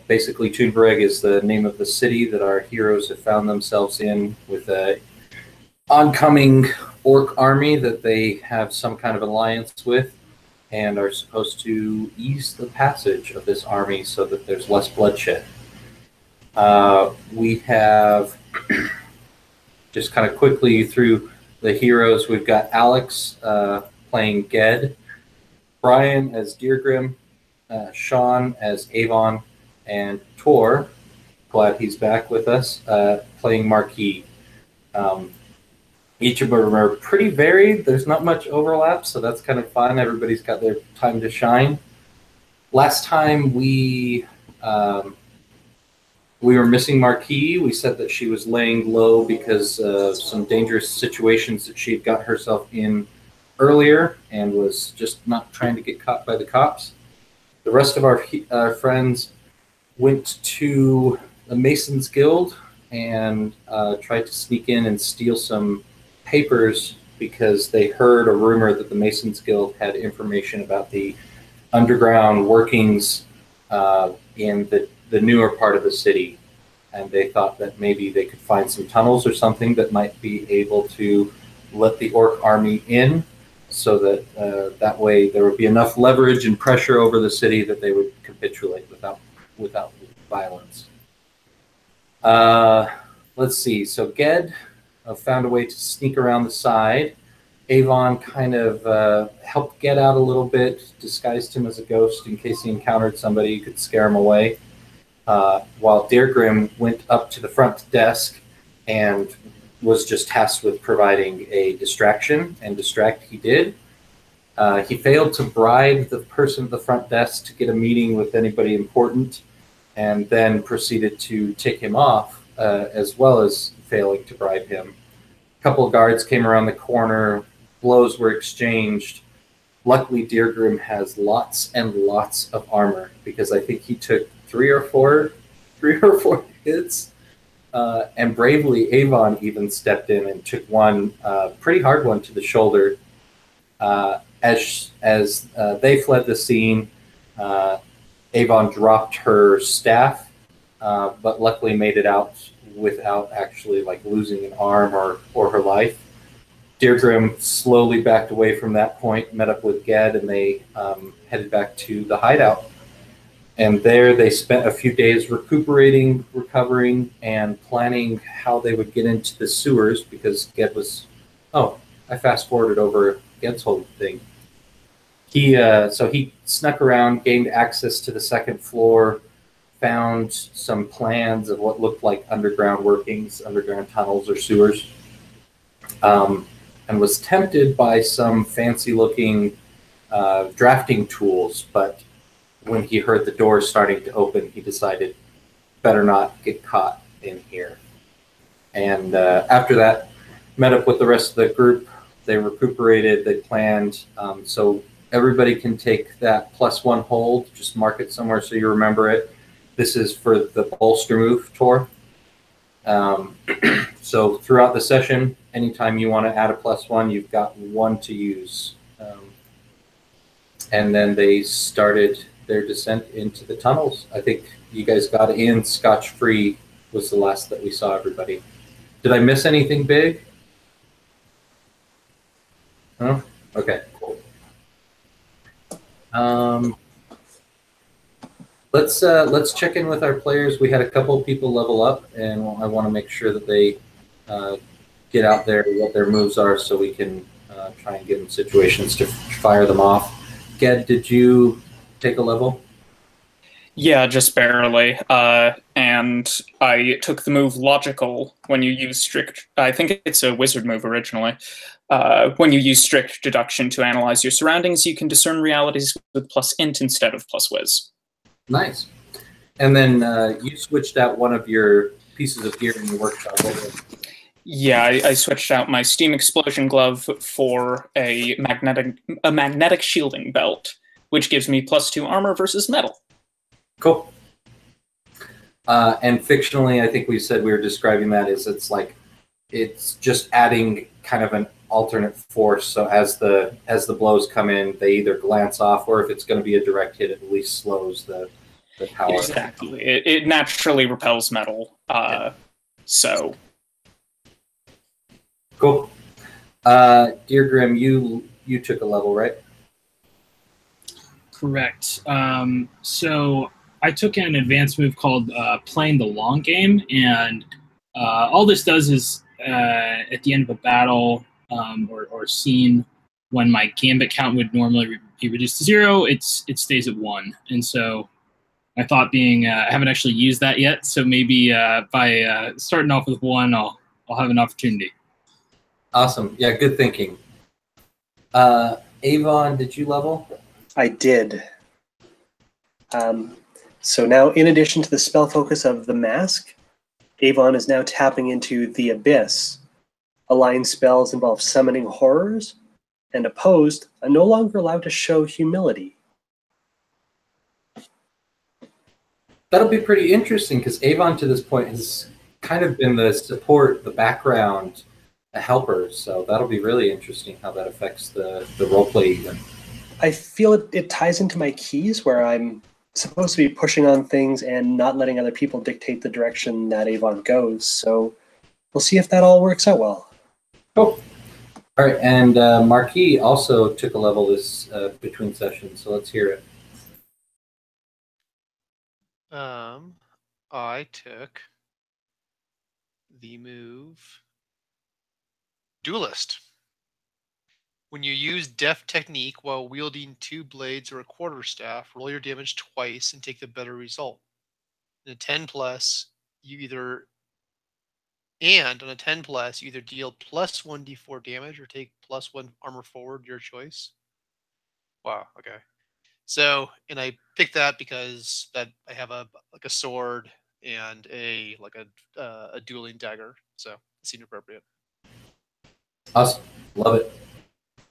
Basically, Vareg is the name of the city that our heroes have found themselves in, with a oncoming orc army that they have some kind of alliance with, and are supposed to ease the passage of this army so that there's less bloodshed. We have, just kind of quickly through the heroes, we've got Alex playing Ged, Brian as Deergrim, Sean as Avon, and Tor, glad he's back with us, playing Marquis. Each of them are pretty varied. There's not much overlap, so that's kind of fun. Everybody's got their time to shine. Last time we were missing Marquis. We said that she was laying low because of some dangerous situations that she had got herself in earlier and was just not trying to get caught by the cops. The rest of our friends went to the Masons Guild and tried to sneak in and steal some papers because they heard a rumor that the Masons Guild had information about the underground workings in the newer part of the city, and they thought that maybe they could find some tunnels or something that might be able to let the orc army in, so that that way there would be enough leverage and pressure over the city that they would capitulate without violence. Let's see. So Ged found a way to sneak around the side. Avon kind of helped Ged out a little bit, disguised him as a ghost in case he encountered somebody who could scare him away. While Deergrim went up to the front desk and was just tasked with providing a distraction, and distract he did. He failed to bribe the person at the front desk to get a meeting with anybody important, and then proceeded to tick him off, as well as failing to bribe him. A couple of guards came around the corner, blows were exchanged. Luckily, Deergrim has lots and lots of armor, because I think he took three or four hits. And bravely, Avon even stepped in and took one pretty hard one to the shoulder. As they fled the scene, Avon dropped her staff, but luckily made it out without actually like losing an arm or her life. Deergrim slowly backed away from that point, met up with Ged, and they headed back to the hideout. And there they spent a few days recuperating, recovering, and planning how they would get into the sewers, because Ged was... Oh, I fast-forwarded over Ged's whole thing. So he snuck around, gained access to the second floor, found some plans of what looked like underground workings, underground tunnels or sewers, and was tempted by some fancy-looking drafting tools, but when he heard the doors starting to open, he decided, better not get caught in here. And after that, met up with the rest of the group. They recuperated, they planned. So everybody can take that +1 hold, just mark it somewhere so you remember it. This is for the bolster move, Tor. So throughout the session, anytime you want to add a +1, you've got 1 to use. And then they started their descent into the tunnels. I think you guys got in scotch-free was the last that we saw everybody. Did I miss anything big? No? Okay, cool. Let's check in with our players. We had a couple of people level up, and I want to make sure that they get out there, what their moves are, so we can try and get in situations to fire them off. Ged, did you take a level? Yeah, just barely. And I took the move Logical when you use strict... I think it's a wizard move originally. When you use strict deduction to analyze your surroundings, you can discern realities with +int instead of +wiz. Nice. And then you switched out one of your pieces of gear in your workshop. Yeah, I switched out my Steam Explosion Glove for a magnetic shielding belt, which gives me +2 armor versus metal. Cool. And fictionally, I think we said we were describing that as it's just adding kind of an alternate force. So as the blows come in, they either glance off, or if it's going to be a direct hit, it at least slows the the power. Exactly. It naturally repels metal. So. Cool. Dear Grim, you took a level, right? Correct. So I took an advanced move called Playing the Long Game, and all this does is at the end of a battle or scene, when my gambit count would normally be reduced to 0, it stays at 1. And so my thought being, I haven't actually used that yet, so maybe by starting off with 1, I'll have an opportunity. Awesome. Yeah, good thinking. Avon, did you level? I did. So now, in addition to the spell focus of the mask, Avon is now tapping into the Abyss. Aligned spells involve summoning horrors, and opposed are no longer allowed to show humility. That'll be pretty interesting, because Avon to this point has kind of been the support, the background, a helper. So that'll be really interesting how that affects the roleplay even. I feel it ties into my keys, where I'm supposed to be pushing on things and not letting other people dictate the direction that Avon goes. So we'll see if that all works out well. Cool. All right, and Marquis also took a level this between sessions, so let's hear it. I took the move Duelist. When you use Deft Technique while wielding 2 blades or a quarterstaff, roll your damage twice and take the better result. In a 10+, on a 10+, you either deal plus 1d4 damage or take plus 1 armor forward, your choice. Wow, okay. So, and I picked that because that I have a sword and a dueling dagger, so it seemed appropriate. Awesome, love it.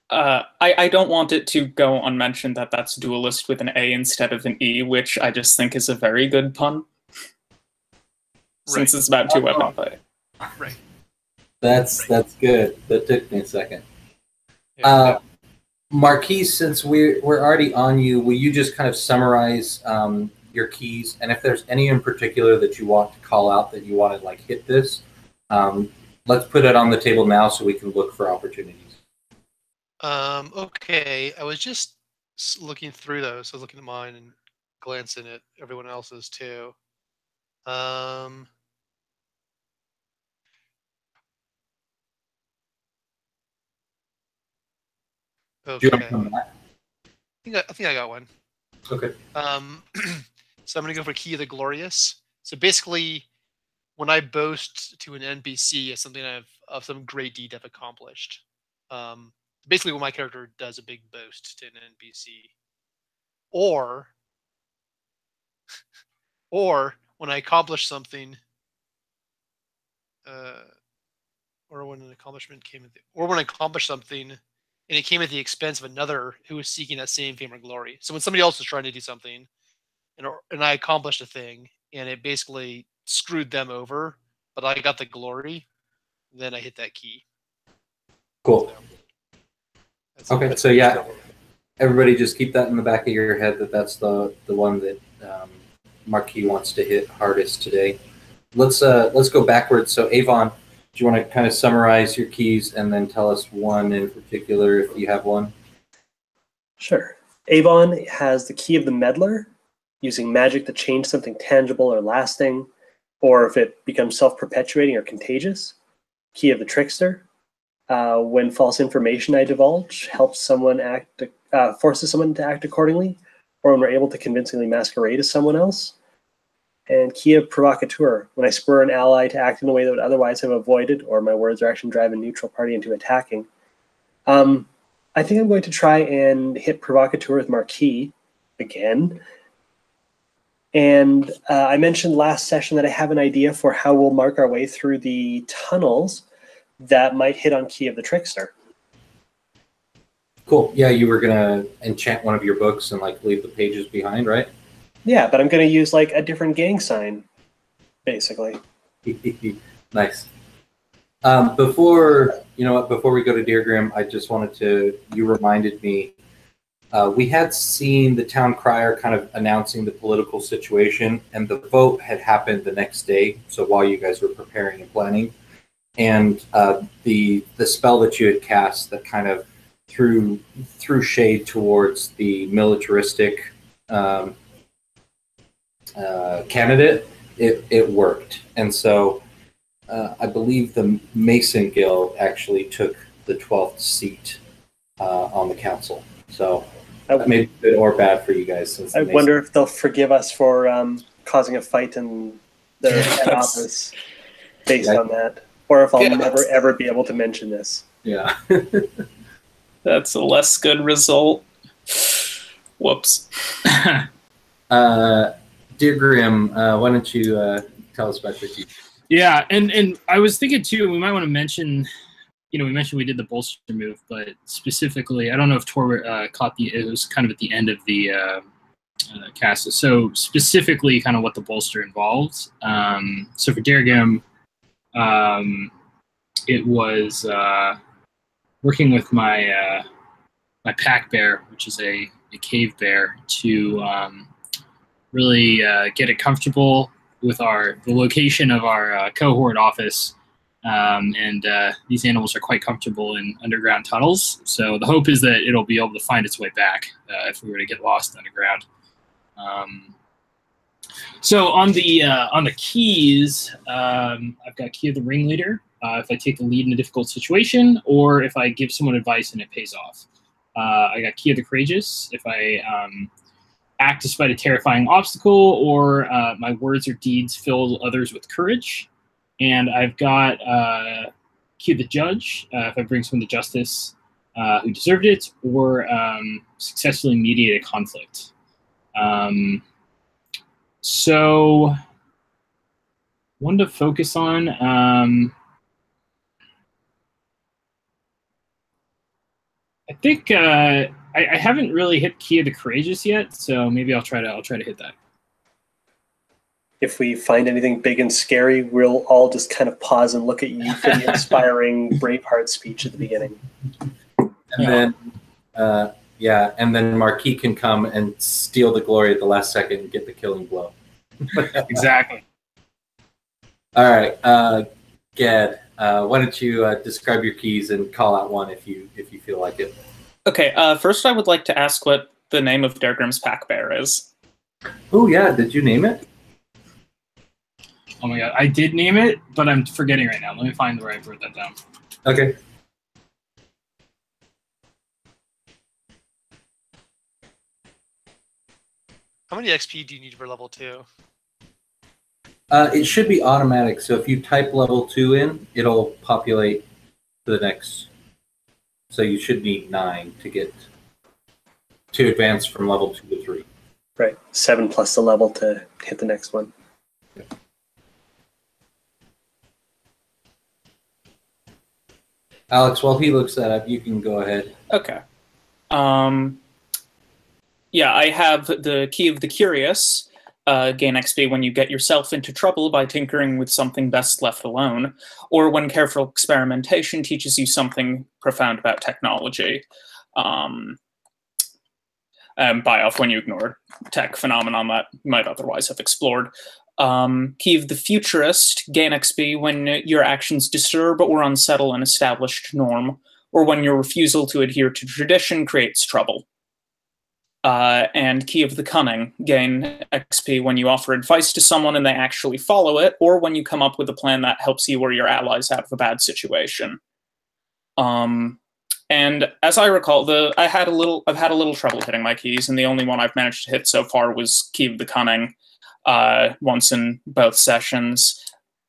I don't want it to go unmentioned that that's duelist with an A instead of an E, which I just think is a very good pun. Since it's about 2 weapon play. Right. That's good. That took me a second. Yeah. Marquis, since we're already on you, will you just kind of summarize your keys, and if there's any in particular that you want to call out that you want to like hit this, let's put it on the table now so we can look for opportunities. Okay, I was just looking through those. I was looking at mine and glancing at everyone else's too. Okay. Do you want to come back? I think I got one. Okay. So I'm gonna go for Key of the Glorious. So basically, when I boast to an NPC as something of some great deed I've accomplished. Basically, when my character does a big boast to an NPC, or when I accomplish something, or when an accomplishment came, or when I accomplished something, and it came at the expense of another who was seeking that same fame or glory. So when somebody else was trying to do something, and I accomplished a thing, and it basically screwed them over, but I got the glory, then I hit that key. Cool. So, okay, so yeah, everybody just keep that in the back of your head that's the one that Marquis wants to hit hardest today. Let's go backwards. So Avon, do you want to kind of summarize your keys and then tell us one in particular if you have one? Sure. Avon has the Key of the Meddler, using magic to change something tangible or lasting, or if it becomes self-perpetuating or contagious. Key of the Trickster, when false information I divulge helps someone forces someone to act accordingly, or when we're able to convincingly masquerade as someone else. And Key of Provocateur, when I spur an ally to act in a way that would otherwise have avoided, or my words or action drive a neutral party into attacking. I think I'm going to try and hit Provocateur with Marquis again. And I mentioned last session that I have an idea for how we'll mark our way through the tunnels that might hit on Key of the Trickster. Cool. Yeah, you were gonna enchant one of your books and like leave the pages behind, right? Yeah, but I'm gonna use like a different gang sign, basically. Nice. Before we go to Dear Grim, I just wanted to. You reminded me we had seen the town crier kind of announcing the political situation, and the vote had happened the next day. So while you guys were preparing and planning, and the spell that you had cast that kind of threw shade towards the militaristic candidate, it worked. And so I believe the Mason Guild actually took the 12th seat on the council. So that may be good or bad for you guys. Since I wonder if they'll forgive us for causing a fight in their head office based on that, or if I'll never ever be able to mention this. Yeah. That's a less good result. Whoops. Dear Grim, why don't you tell us about your team? Yeah, and I was thinking too, we might want to mention, we mentioned we did the bolster move, but specifically, I don't know if Tor caught it was kind of at the end of the cast. So specifically kind of what the bolster involved. So for Dergim, it was working with my my pack bear, which is a cave bear, to really get it comfortable with the location of our cohort office. And these animals are quite comfortable in underground tunnels. So the hope is that it'll be able to find its way back if we were to get lost underground. So on the keys, I've got Key of the Ringleader. If I take the lead in a difficult situation, or if I give someone advice and it pays off. I got Key of the Courageous. If I act despite a terrifying obstacle, or my words or deeds fill others with courage. And I've got Key of the Judge. If I bring someone to justice who deserved it, or successfully mediate a conflict. So one to focus on. I think I haven't really hit Key of the Courageous yet, so maybe I'll try to hit that. If we find anything big and scary, we'll all just kind of pause and look at you for the inspiring Braveheart speech at the beginning. And then, and then Marquis can come and steal the glory at the last second and get the killing blow. Exactly. All right, Gad, why don't you describe your keys and call out one if you feel like it. Okay, first I would like to ask what the name of Dergrim's pack bear is. Oh yeah, did you name it? Oh my god, I did name it, but I'm forgetting right now. Let me find where I wrote that down. Okay. How many XP do you need for level 2? It should be automatic, so if you type level 2 in, it'll populate to the next. So you should need 9 to advance from level 2 to 3. Right, 7 plus the level to hit the next one. Yeah. Alex, while he looks that up, you can go ahead. Okay. Yeah, I have the Key of the Curious. Gain XP when you get yourself into trouble by tinkering with something best left alone, or when careful experimentation teaches you something profound about technology. Buy off when you ignore tech phenomenon that you might otherwise have explored. Key of the Futurist, gain XP when your actions disturb or unsettle an established norm, or when your refusal to adhere to tradition creates trouble. And Key of the Cunning, gain XP when you offer advice to someone and they actually follow it, or when you come up with a plan that helps you or your allies out of a bad situation. And as I recall, I've had a little trouble hitting my keys, and the only one I've managed to hit so far was Key of the Cunning, once in both sessions.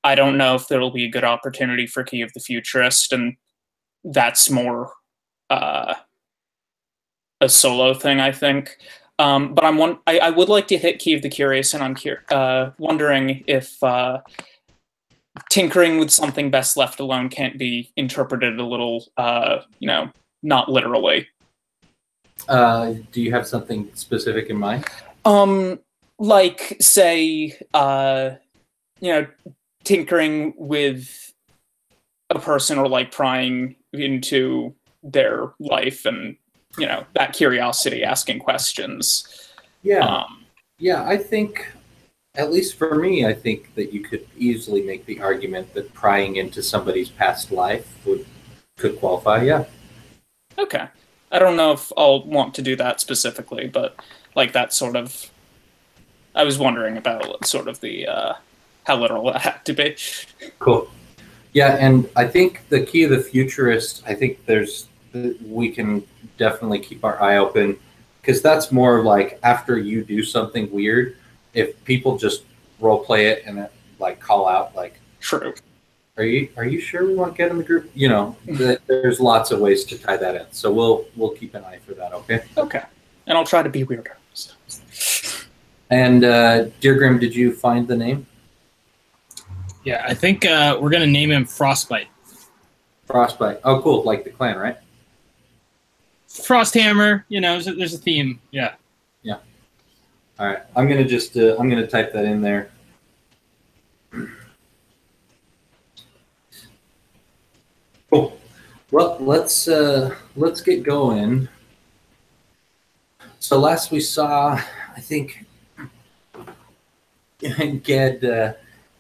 I don't know if there'll be a good opportunity for Key of the Futurist, and that's more a solo thing, I think. But I would like to hit Key of the Curious, and I'm wondering if tinkering with something best left alone can't be interpreted a little, not literally. Do you have something specific in mind? Like, say, tinkering with a person, or like prying into their life and that curiosity, asking questions. Yeah. Yeah, I think, at least for me, I think that you could easily make the argument that prying into somebody's past life could qualify, yeah. Okay. I don't know if I'll want to do that specifically, but like that sort of... I was wondering about sort of the how literal it had to be. Cool. Yeah, and I think the key of the futurist, I think we can definitely keep our eye open, because that's more like after you do something weird, if people just role play it and like call out like, True. Are you sure we want to get in the group? There's lots of ways to tie that in. So we'll keep an eye for that, okay? Okay. And I'll try to be weirder. So. And Dear Grim, did you find the name? Yeah, I think we're going to name him Frostbite. Frostbite. Oh, cool. Like the clan, right? Frosthammer, there's a theme. Yeah. Yeah. All right. I'm going to just I'm going to type that in there. Cool. Well, let's get going. So last we saw, I think Ged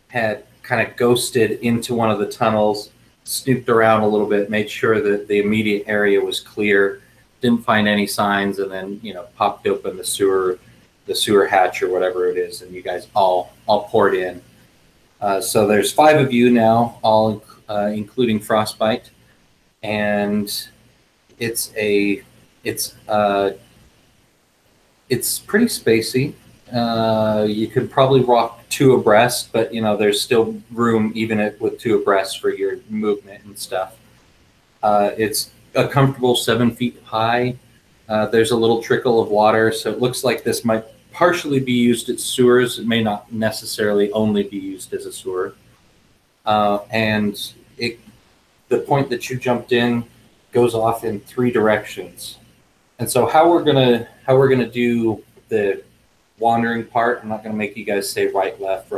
had kind of ghosted into one of the tunnels, snooped around a little bit, made sure that the immediate area was clear, didn't find any signs, and then popped open the sewer hatch or whatever it is, and you guys all poured in. So there's 5 of you now, all including Frostbite, and it's pretty spacey. You could probably walk 2 abreast, but there's still room even with 2 abreast for your movement and stuff. It's a comfortable 7 feet high. There's a little trickle of water, so it looks like this might partially be used as sewers. It may not necessarily only be used as a sewer. And the point that you jumped in goes off in 3 directions. And so how we're gonna do the wandering part, I'm not gonna make you guys say right, left,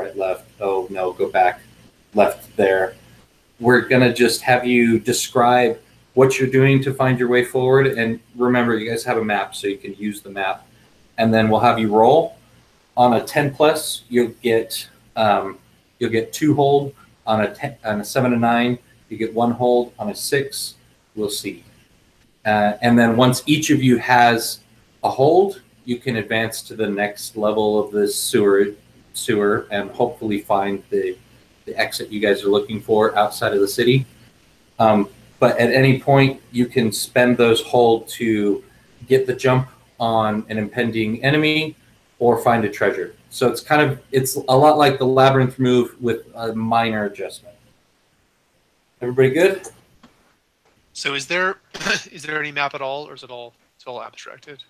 oh no, go back, left there. We're gonna just have you describe what you're doing to find your way forward. And remember, you guys have a map, so you can use the map. And then we'll have you roll. On a 10 plus, you'll get 2 hold. On a 7 and 9, you get 1 hold. On a 6, we'll see. And then once each of you has a hold, you can advance to the next level of the sewer and hopefully find the exit you guys are looking for outside of the city. But at any point, you can spend those hold to get the jump on an impending enemy or find a treasure. So it's a lot like the labyrinth move with a minor adjustment. Everybody good? So is there any map at all, or is it's all abstracted?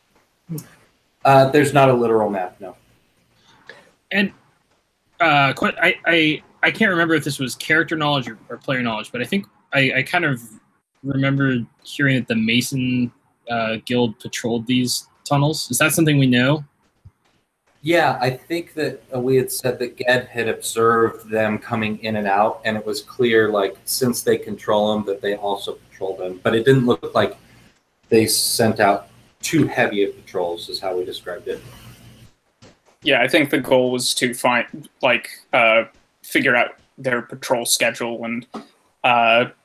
There's not a literal map, no. And I can't remember if this was character knowledge or player knowledge, but I think I kind of remember hearing that the Mason Guild patrolled these tunnels. Is that something we know? Yeah, I think that we had said that Ged had observed them coming in and out, and it was clear, like, since they control them, that they also patrol them. But it didn't look like they sent out too heavy of patrols, is how we described it. Yeah, I think the goal was to figure out their patrol schedule and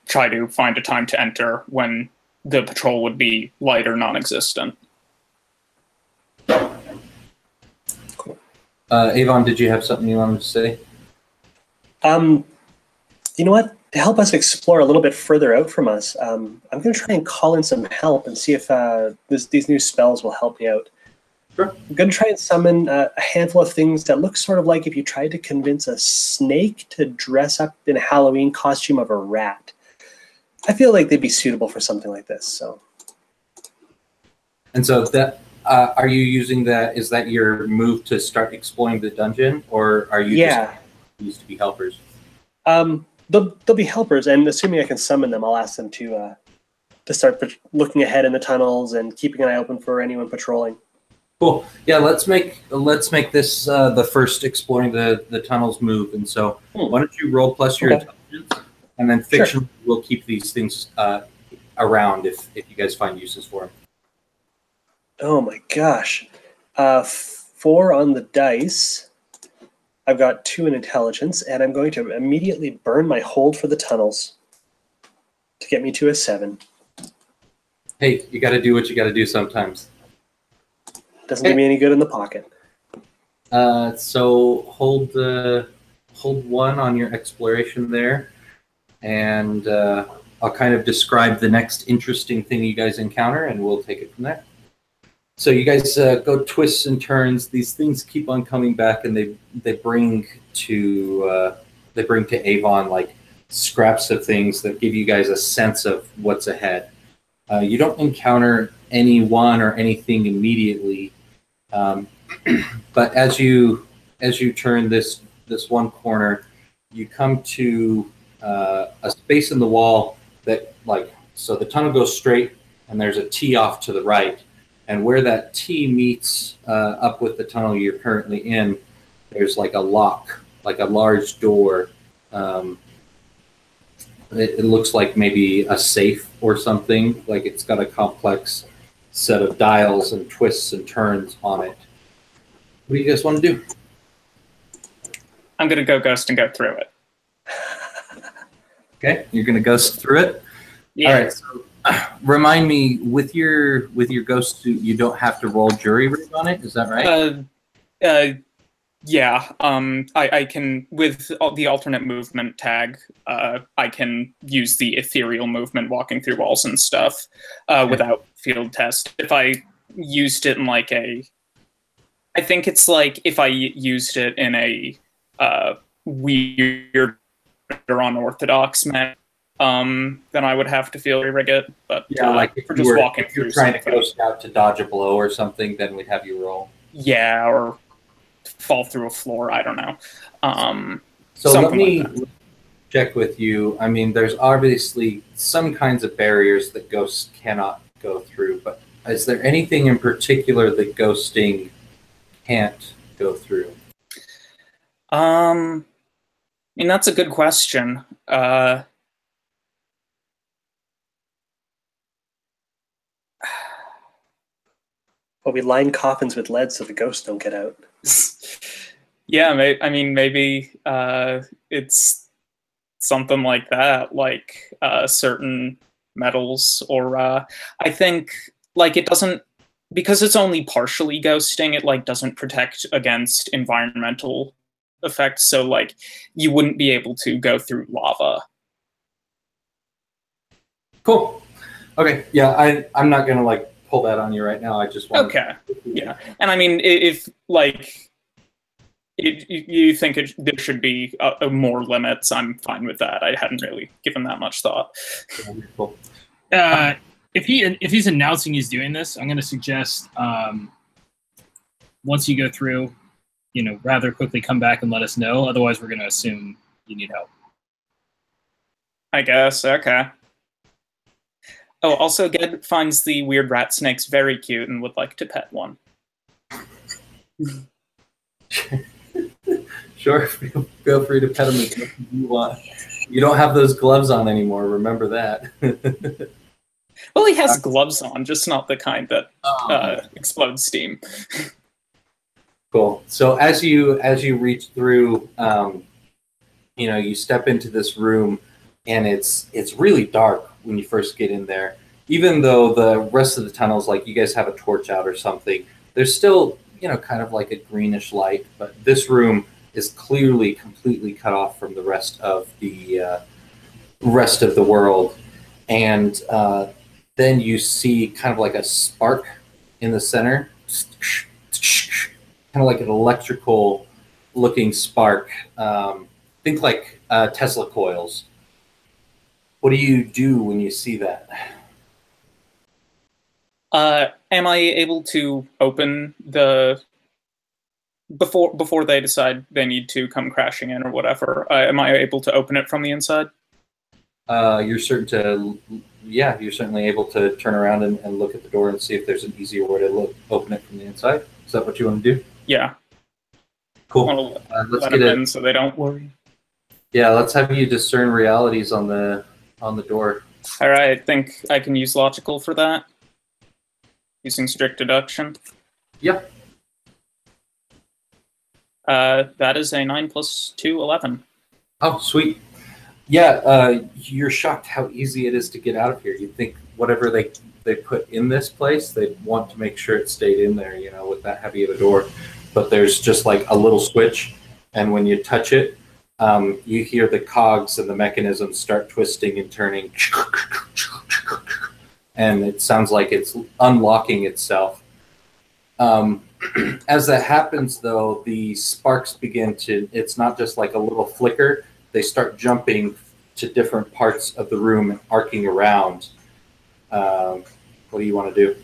try to find a time to enter when the patrol would be light or non-existent. Avon, did you have something you wanted to say? You know what? To help us explore a little bit further out from us, I'm going to try and call in some help and see if these new spells will help me out. Sure. I'm going to try and summon a handful of things that look sort of like if you tried to convince a snake to dress up in a Halloween costume of a rat. I feel like they'd be suitable for something like this. So. And so that are you using that? Is that your move to start exploring the dungeon, or are you just used to be helpers? They'll be helpers, and assuming I can summon them, I'll ask them to start looking ahead in the tunnels and keeping an eye open for anyone patrolling. Cool. Yeah, let's make this the first exploring the tunnels move. And so, why don't you roll plus your intelligence, and then fiction will keep these things around if you guys find uses for them. Oh my gosh. 4 on the dice. I've got 2 in intelligence, and I'm going to immediately burn my hold for the tunnels to get me to a 7. Hey, you got to do what you got to do sometimes. Doesn't do me any good in the pocket. So hold 1 on your exploration there, and I'll kind of describe the next interesting thing you guys encounter, and we'll take it from there. So you guys go twists and turns. These things keep on coming back, and they bring to Avon like scraps of things that give you guys a sense of what's ahead. You don't encounter anyone or anything immediately, but as you turn this one corner, you come to a space in the wall that so the tunnel goes straight, and there's a T off to the right. And where that T meets up with the tunnel you're currently in, there's like a lock, like a large door. It looks like maybe a safe or something. Like it's got a complex set of dials and twists and turns on it. What do you guys want to do? I'm going to go ghost and go through it. Okay, you're going to ghost through it? Yeah. All right, so remind me, with your ghost suit, you don't have to roll jury rig on it. Is that right? Yeah. I can, with the alternate movement tag, I can use the ethereal movement walking through walls and stuff without field test. If I used it in like I think it's like if I used it in a weird or unorthodox manner, then I would have to field rig it. But yeah, like if for just walking if you're through trying to ghost out to dodge a blow or something, then we'd have you roll. Yeah, or fall through a floor. I don't know. So let me like check with you. I mean, there's obviously some kinds of barriers that ghosts cannot go through, but is there anything in particular that ghosting can't go through? I mean, that's a good question. Well, we line coffins with lead so the ghosts don't get out. Yeah, I mean, maybe it's something like that, like certain metals, or I think like it doesn't, because it's only partially ghosting, it like doesn't protect against environmental effects, so like you wouldn't be able to go through lava. Cool. Okay. Yeah, I'm not gonna like pull that on you right now. I just want. Okay. Yeah, and I mean, if like you think there should be more limits, I'm fine with that. I hadn't really given that much thought. Cool. If he's announcing he's doing this, I'm going to suggest once you go through, rather quickly come back and let us know. Otherwise, we're going to assume you need help. I guess. Okay. Oh, also, Ged finds the weird rat snakes very cute and would like to pet one. Sure, feel free to pet them as much as you want. You don't have those gloves on anymore, remember that. Well, he has gloves on, just not the kind that explodes steam. Cool. So as you reach through, you step into this room, and it's really dark when you first get in there. Even though the rest of the tunnels, like you guys have a torch out or something, there's still kind of like a greenish light. But this room is clearly completely cut off from the rest of the world, and then you see kind of like a spark in the center, kind of like an electrical looking spark. Think like Tesla coils. What do you do when you see that? Am I able to open the before they decide they need to come crashing in or whatever? Am I able to open it from the inside? You're certainly able to turn around and look at the door and see if there's an easier way to open it from the inside. Is that what you want to do? Yeah. Cool. Let's get it in so they don't worry. Yeah, let's have you discern realities on the door. All right, I think I can use logical for that. using strict deduction. Yep. That is a 9 + 2, 11. Oh, sweet. Yeah, you're shocked how easy it is to get out of here. You'd think whatever they put in this place, they'd want to make sure it stayed in there, with that heavy of a door. But there's just like a little switch, and when you touch it, you hear the cogs and the mechanisms start twisting and turning, and it sounds like it's unlocking itself. As that happens, though, the sparks begin to, it's not just like a little flicker, they start jumping to different parts of the room and arcing around. What do you want to do?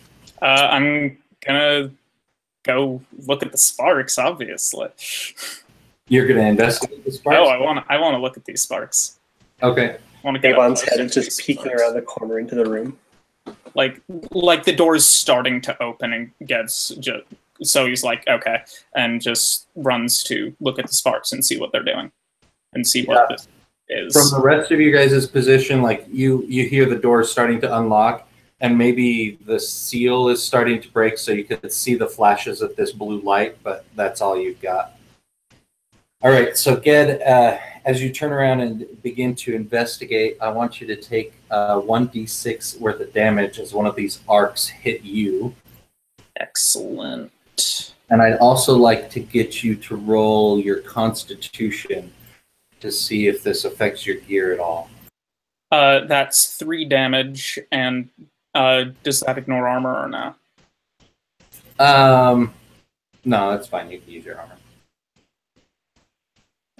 I'm gonna go look at the sparks, obviously. You're going to investigate the sparks? Oh, I want to look at these sparks. Okay. I want to get Avon's head is just peeking around the corner into the room. Like the door's starting to open and gets just, so he's like, okay, and just runs to look at the sparks and see what they're doing and see what this is. From the rest of you guys' position, like you hear the door starting to unlock, and maybe the seal is starting to break, so you can see the flashes of this blue light, but that's all you've got. All right, so Ged, as you turn around and begin to investigate, I want you to take 1d6 worth of damage as one of these arcs hit you. Excellent. And I'd also like to get you to roll your Constitution to see if this affects your gear at all. That's 3 damage, and does that ignore armor or no? No, that's fine. You can use your armor.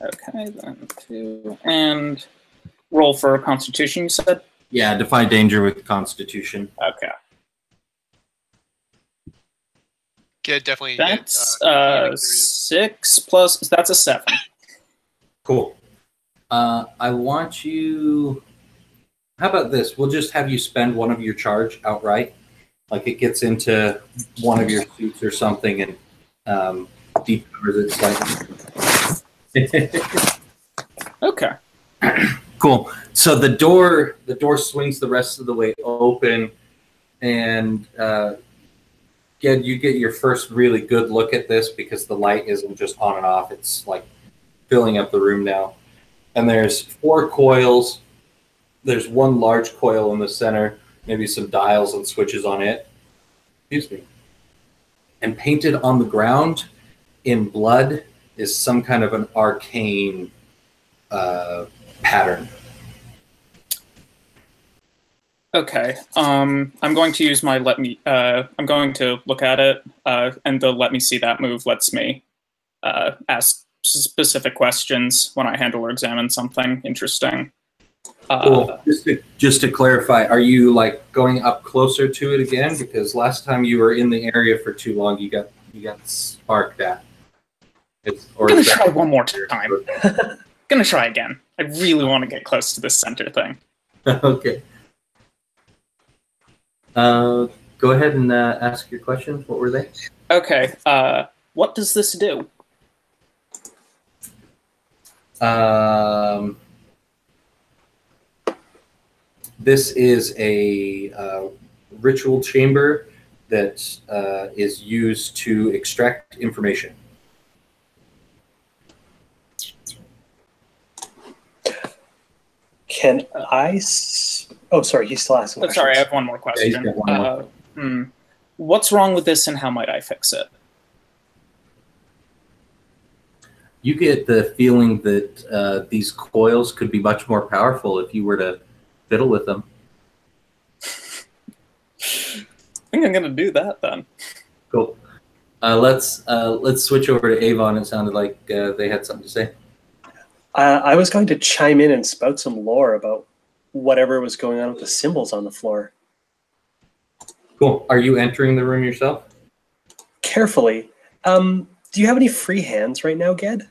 Okay, then 2. And roll for Constitution, you said? Yeah, defy danger with Constitution. Okay. Get definitely. That's 6 plus. That's a 7. Cool. I want you. How about this? We'll just have you spend one of your charge outright, like it gets into one of your suits or something, and decovers it slightly. Okay. Cool. So the door swings the rest of the way open, and you get your first really good look at this because the light isn't just on and off. It's like filling up the room now. And there's 4 coils. There's one large coil in the center, maybe some dials and switches on it. Excuse me. And painted on the ground in blood is some kind of an arcane pattern. Okay. I'm going to use my I'm going to look at it, and the let me see that move lets me ask specific questions when I handle or examine something interesting. Cool. Just to clarify, are you like going up closer to it again? Because last time you were in the area for too long, you got sparked at. I'm gonna try one more time. Gonna try again. I really want to get close to this center thing. Okay. Go ahead and ask your questions. What were they? Okay. What does this do? This is a ritual chamber that is used to extract information. Can I? Oh, sorry. He's still asking. Sorry, I have one more question. Yeah, one more. What's wrong with this, and how might I fix it? You get the feeling that these coils could be much more powerful if you were to fiddle with them. I think I'm gonna do that then. Cool. Let's switch over to Avon. It sounded like they had something to say. I was going to chime in and spout some lore about whatever was going on with the symbols on the floor. Cool. Are you entering the room yourself? Carefully. Do you have any free hands right now, Ged?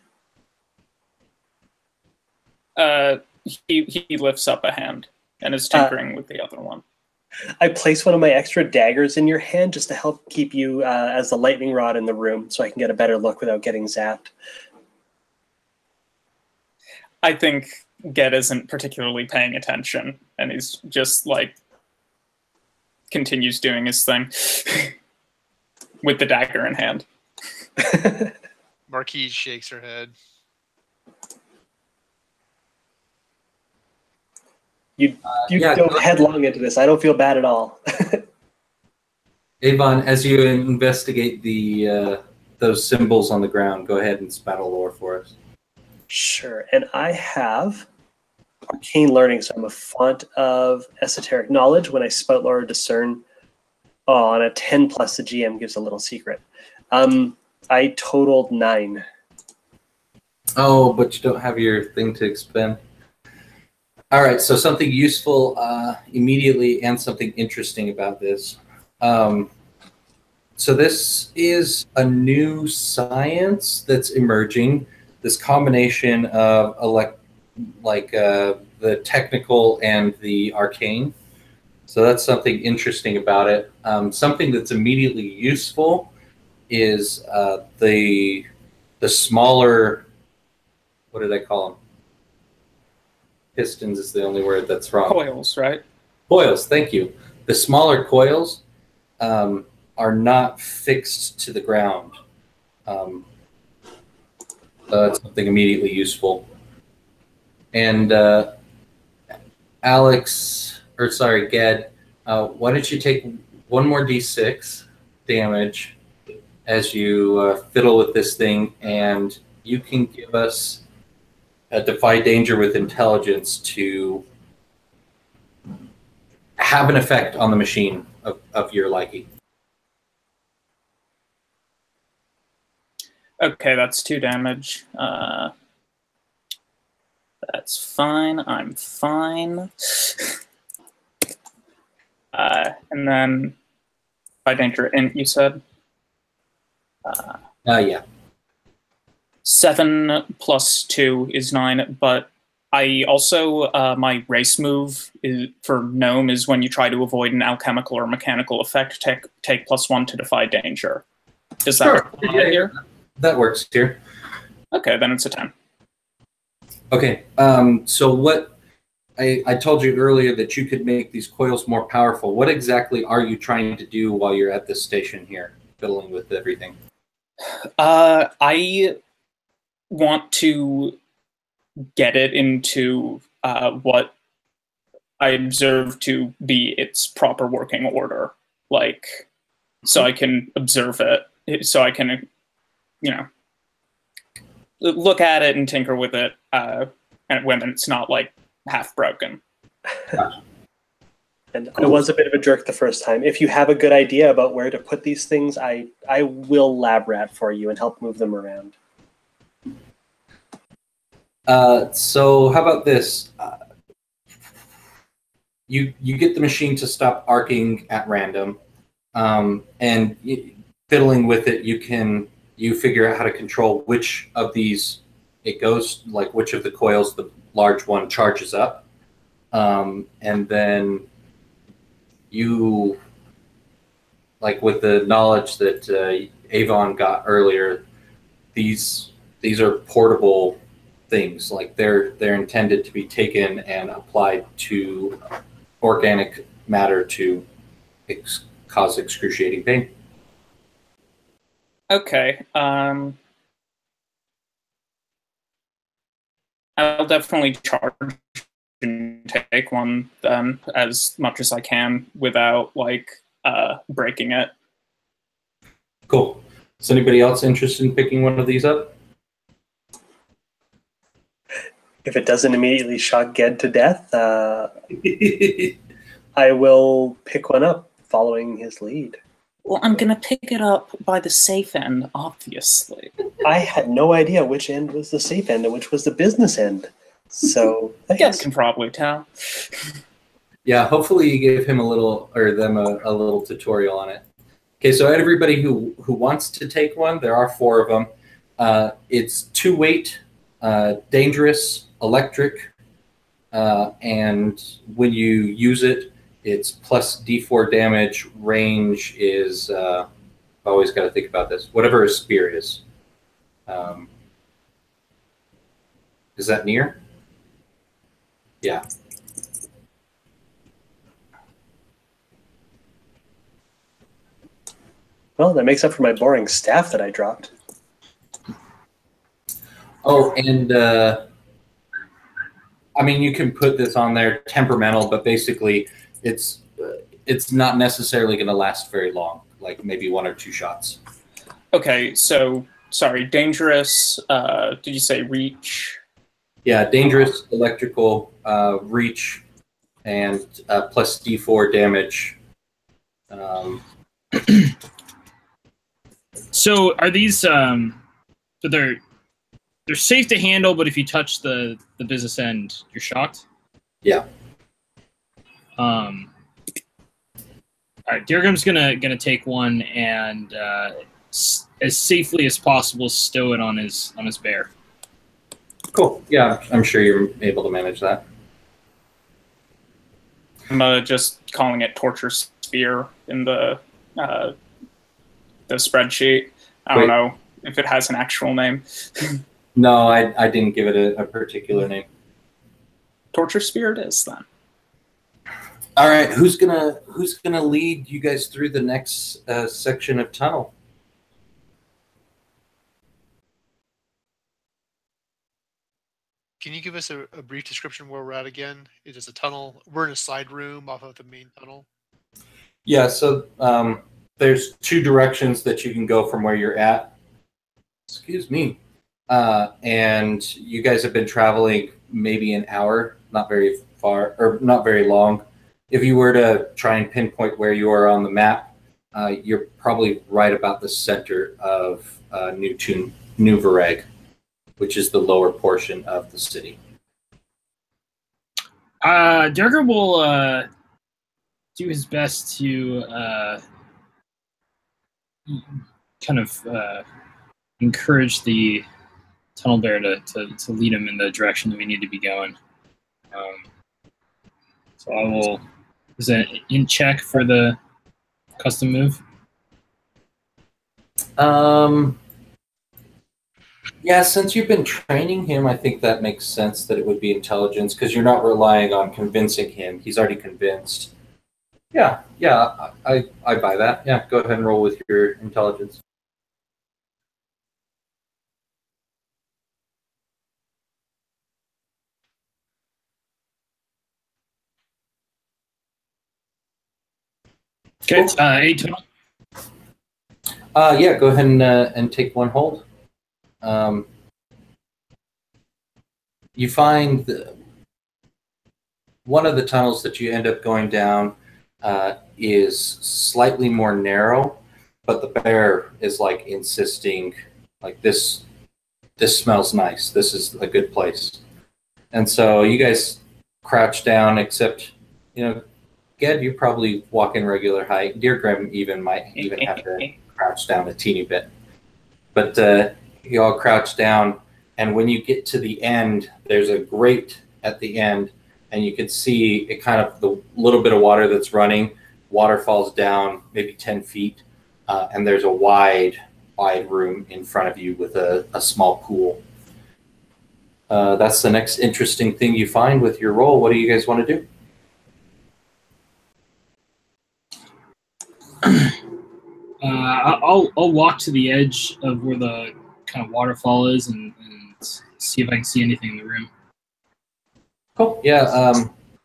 He lifts up a hand and is tinkering with the other one. I place one of my extra daggers in your hand just to help keep you as the lightning rod in the room so I can get a better look without getting zapped. I think Ged isn't particularly paying attention, and he's just like continues doing his thing. with the dagger in hand. Marquise shakes her head. You go headlong into this. I don't feel bad at all. Avon, as you investigate the those symbols on the ground, go ahead and spout a lore for us. Sure. And I have arcane learning, so I'm a font of esoteric knowledge. When I spout lore or discern, on a 10 plus, the GM gives a little secret. I totaled 9. Oh, but you don't have your thing to expend. All right, so something useful immediately and something interesting about this. So this is a new science that's emerging. This combination of the technical and the arcane. So that's something interesting about it. Something that's immediately useful is the smaller. What did I call them? Pistons is the only word that's wrong. Coils, right? Coils, thank you. The smaller coils are not fixed to the ground. That's something immediately useful. And Ged, why don't you take one more d6 damage as you fiddle with this thing, and you can give us a defy danger with intelligence to have an effect on the machine of your liking. Okay, that's 2 damage. That's fine. I'm fine. And then by danger int, you said? Yeah. 7 plus 2 is 9, but I also, my race move for Gnome is when you try to avoid an alchemical or mechanical effect, take +1 to defy danger. Does that work here? That works here. Okay, then it's a 10. Okay, so what I told you earlier that you could make these coils more powerful. What exactly are you trying to do while you're at this station here, fiddling with everything? I want to get it into what I observe to be its proper working order, so I can observe it, so I can, look at it and tinker with it, and when it's not half broken. And I was a bit of a jerk the first time. If you have a good idea about where to put these things, I will lab rat for you and help move them around. So how about this? You get the machine to stop arcing at random, and fiddling with it, you figure out how to control which of these it goes, which of the coils the large one charges up, and then you, with the knowledge that Avon got earlier, these are portable things. They're intended to be taken and applied to organic matter to cause excruciating pain. Okay. I'll definitely charge and take one then, as much as I can without breaking it. Cool. Is anybody else interested in picking one of these up? If it doesn't immediately shock Ged to death, I will pick one up following his lead. Well, I'm going to pick it up by the safe end, obviously. I had no idea which end was the safe end and which was the business end. So, Ged can probably tell. Yeah, hopefully you gave him a little tutorial on it. Okay, so everybody who wants to take one, there are 4 of them. It's 2 weight, dangerous, electric, and when you use it, it's plus D4 damage. Range is, always got to think about this, whatever a spear is. Is that near? Yeah. Well, that makes up for my boring staff that I dropped. Oh, and I mean, you can put this on there, temperamental, but basically, it's not necessarily going to last very long. Like maybe 1 or 2 shots. Okay, so sorry, dangerous. Did you say reach? Yeah, dangerous, electrical, reach, and plus D4 damage. So are these so they're safe to handle, but if you touch the business end, you're shocked? Yeah. All right, Dirgam's gonna take one and as safely as possible stow it on his bear. Cool. Yeah, I'm sure you're able to manage that. I'm just calling it torture spear in the spreadsheet. I don't know if it has an actual name. No, I didn't give it a particular name. Torture spear it is then. All right, who's gonna lead you guys through the next section of tunnel? Can you give us a brief description where we're at again? It is a tunnel. We're in a side room off of the main tunnel. Yeah, so there's 2 directions that you can go from where you're at. Excuse me. And you guys have been traveling maybe an hour, not very far, or not very long. If you were to try and pinpoint where you are on the map, you're probably right about the center of New Vareg, which is the lower portion of the city. Durga will do his best to kind of encourage the tunnel bear to lead him in the direction that we need to be going. So I will. Is that in check for the custom move? Yeah, since you've been training him, I think that makes sense that it would be intelligence because you're not relying on convincing him. He's already convinced. Yeah, I buy that. Yeah, go ahead and roll with your intelligence. Okay, 8 total. Yeah, go ahead and take 1 hold. You find one of the tunnels that you end up going down is slightly more narrow, but the bear is like insisting, like this smells nice. This is a good place. And so you guys crouch down, except, Ged, you're probably walking regular height. Dear Grim might have to crouch down a teeny bit. But you all crouch down, and when you get to the end, there's a grate at the end, and you can see it kind of the little bit of water that's running. Water falls down maybe 10 feet, and there's a wide room in front of you with a small pool. That's the next interesting thing you find with your roll. What do you guys want to do? I'll walk to the edge of where the kind of waterfall is and see if I can see anything in the room. Cool. Yeah.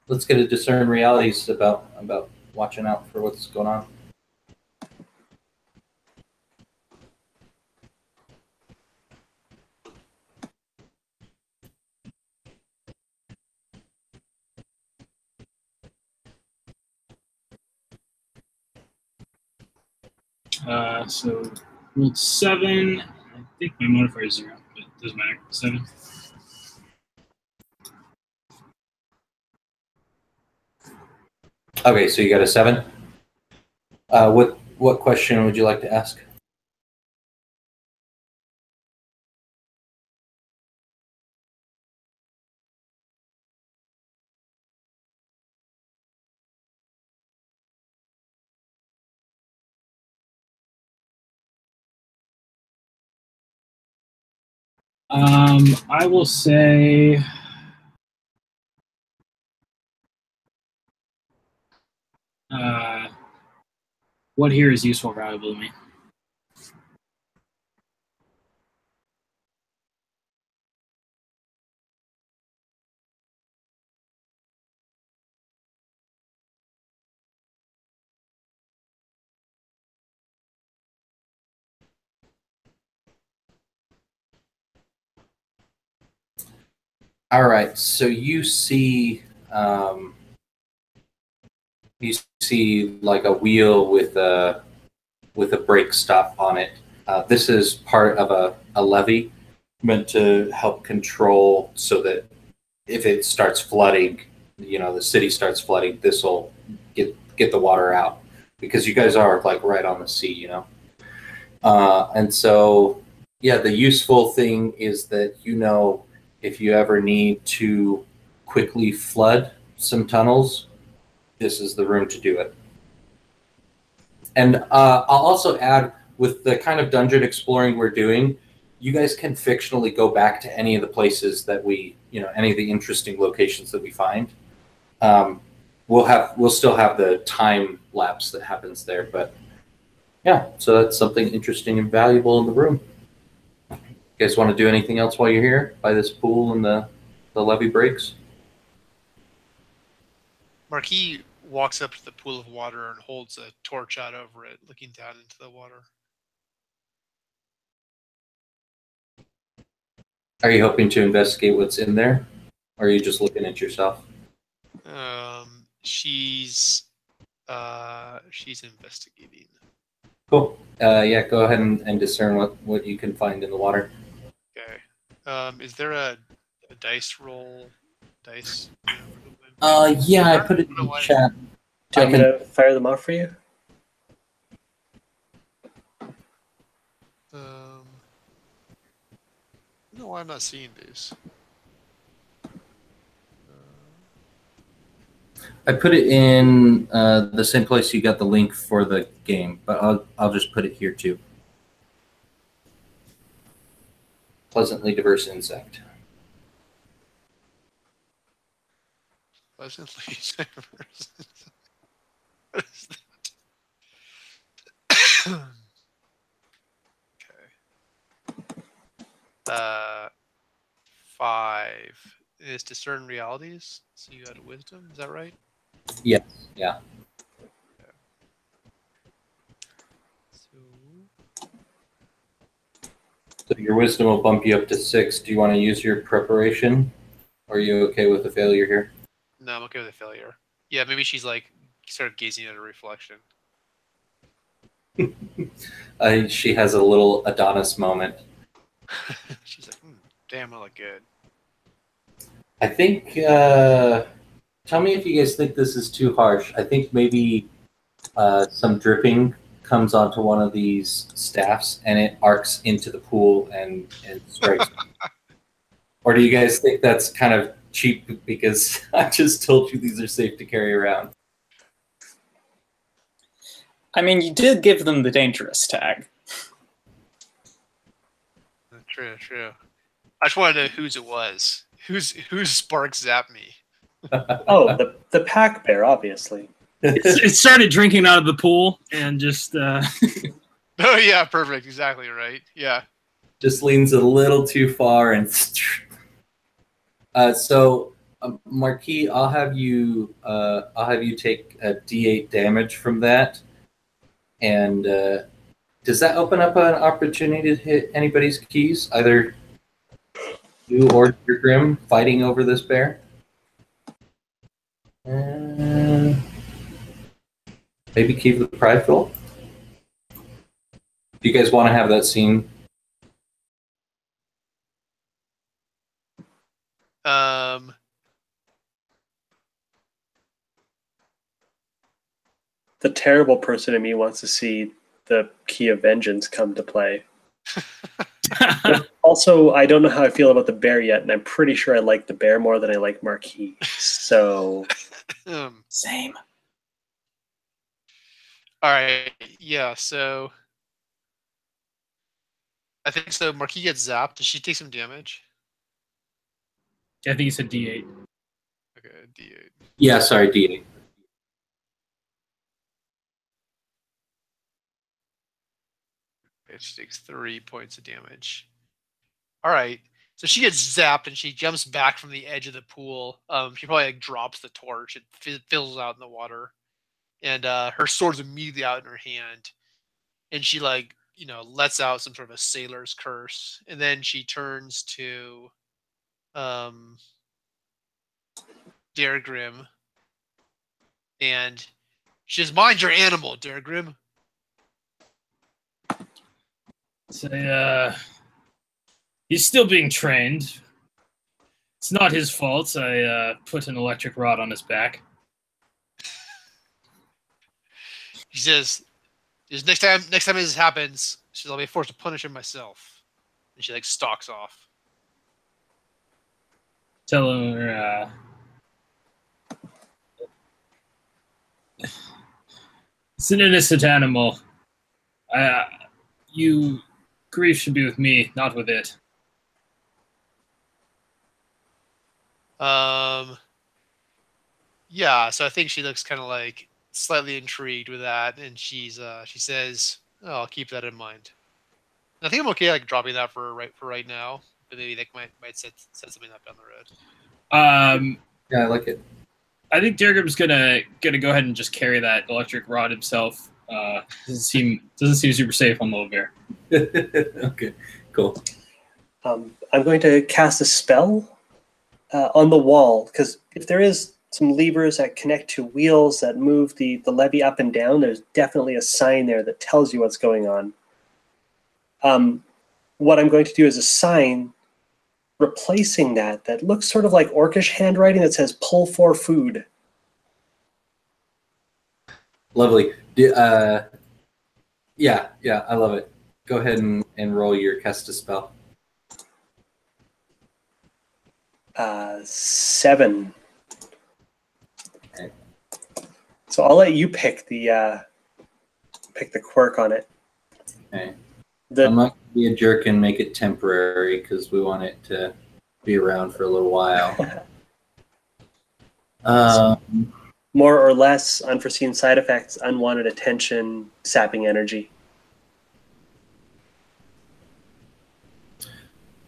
Let's get a discern realities about watching out for what's going on. So rolled 7. I think my modifier is 0, but it doesn't matter. 7. Okay, so you got a 7. What question would you like to ask? I will say what here is useful or valuable to me? All right, so you see like a wheel with a brake stop on it. This is part of a levee meant to help control so that if it starts flooding, the city starts flooding, this will get the water out because you guys are like right on the sea. And so, yeah, the useful thing is that if you ever need to quickly flood some tunnels, this is the room to do it. And I'll also add, with the kind of dungeon exploring we're doing, you guys can fictionally go back to any of the places that any of the interesting locations that we find. We'll still have the time lapse that happens there, but yeah, so that's something interesting and valuable in the room. You guys want to do anything else while you're here by this pool and the levee breaks? Marquis walks up to the pool of water and holds a torch out over it, looking down into the water. Are you hoping to investigate what's in there, or are you just looking at yourself? She's investigating. Cool. Yeah, go ahead and discern what you can find in the water. Okay. Is there a dice roll? Dice? Yeah, I put it in the chat. Do you want me to fire them off for you? No, I'm not seeing these. I put it in the same place you got the link for the game, but I'll just put it here too. Pleasantly diverse insect. Pleasantly diverse. What is that? Okay. 5 is discern realities. So you got a wisdom, is that right? Yes. Yeah. Okay. So your wisdom will bump you up to 6. Do you want to use your preparation? Or are you okay with a failure here? No, I'm okay with a failure. Yeah, maybe she's like started gazing at a reflection. She has a little Adonis moment. She's like, damn, I look good. I think, tell me if you guys think this is too harsh. I think maybe some dripping comes onto one of these staffs and it arcs into the pool and strikes. Or do you guys think that's kind of cheap because I just told you these are safe to carry around? I mean, you did give them the dangerous tag. True. I just wanted to know whose it was. Whose spark zapped me? Oh, the pack bear, obviously. It started drinking out of the pool and just. Oh yeah, perfect. Exactly right. Yeah. Just leans a little too far and. So, Marquis, I'll have you take a D8 damage from that, and does that open up an opportunity to hit anybody's keys, either you or your Grim fighting over this bear? Maybe Keith the Prideful? Do you guys want to have that scene? The terrible person in me wants to see the Key of Vengeance come to play. Also, I don't know how I feel about the bear yet, and I'm pretty sure I like the bear more than I like Marquis. So, Same. All right. Yeah. So I think so. Marquis gets zapped. Does she take some damage? I think it's a D8. Okay, D8. Yeah, sorry, D8. She takes 3 points of damage. All right. So she gets zapped and she jumps back from the edge of the pool. She probably like drops the torch. It fizzles out in the water, and her sword's immediately out in her hand. And she lets out some sort of a sailor's curse, and then she turns to Dargrim, and she says, "Mind your animal, Dargrim." So, he's still being trained. It's not his fault. I put an electric rod on his back. He says, next time this happens, she says, I'll be forced to punish him myself." And she like stalks off. Tell her, it's an innocent animal. You grief should be with me, not with it. Yeah, so I think she looks kind of like slightly intrigued with that, and she says, "Oh, I'll keep that in mind." And I think I'm okay like dropping that for right now, but maybe that might set something up down the road. Yeah, I like it. I think Dargrim's gonna go ahead and just carry that electric rod himself. Doesn't seem super safe on Little Bear. Okay, cool. I'm going to cast a spell on the wall, because if there is some levers that connect to wheels that move the levee up and down, there's definitely a sign there that tells you what's going on. What I'm going to do is a sign replacing that looks sort of like orcish handwriting that says "pull for food." Lovely. Yeah, I love it. Go ahead and roll your cast a spell. 7. Okay. So I'll let you pick the quirk on it. Okay. I'm not going to be a jerk and make it temporary because we want it to be around for a little while. More or less unforeseen side effects, unwanted attention, sapping energy.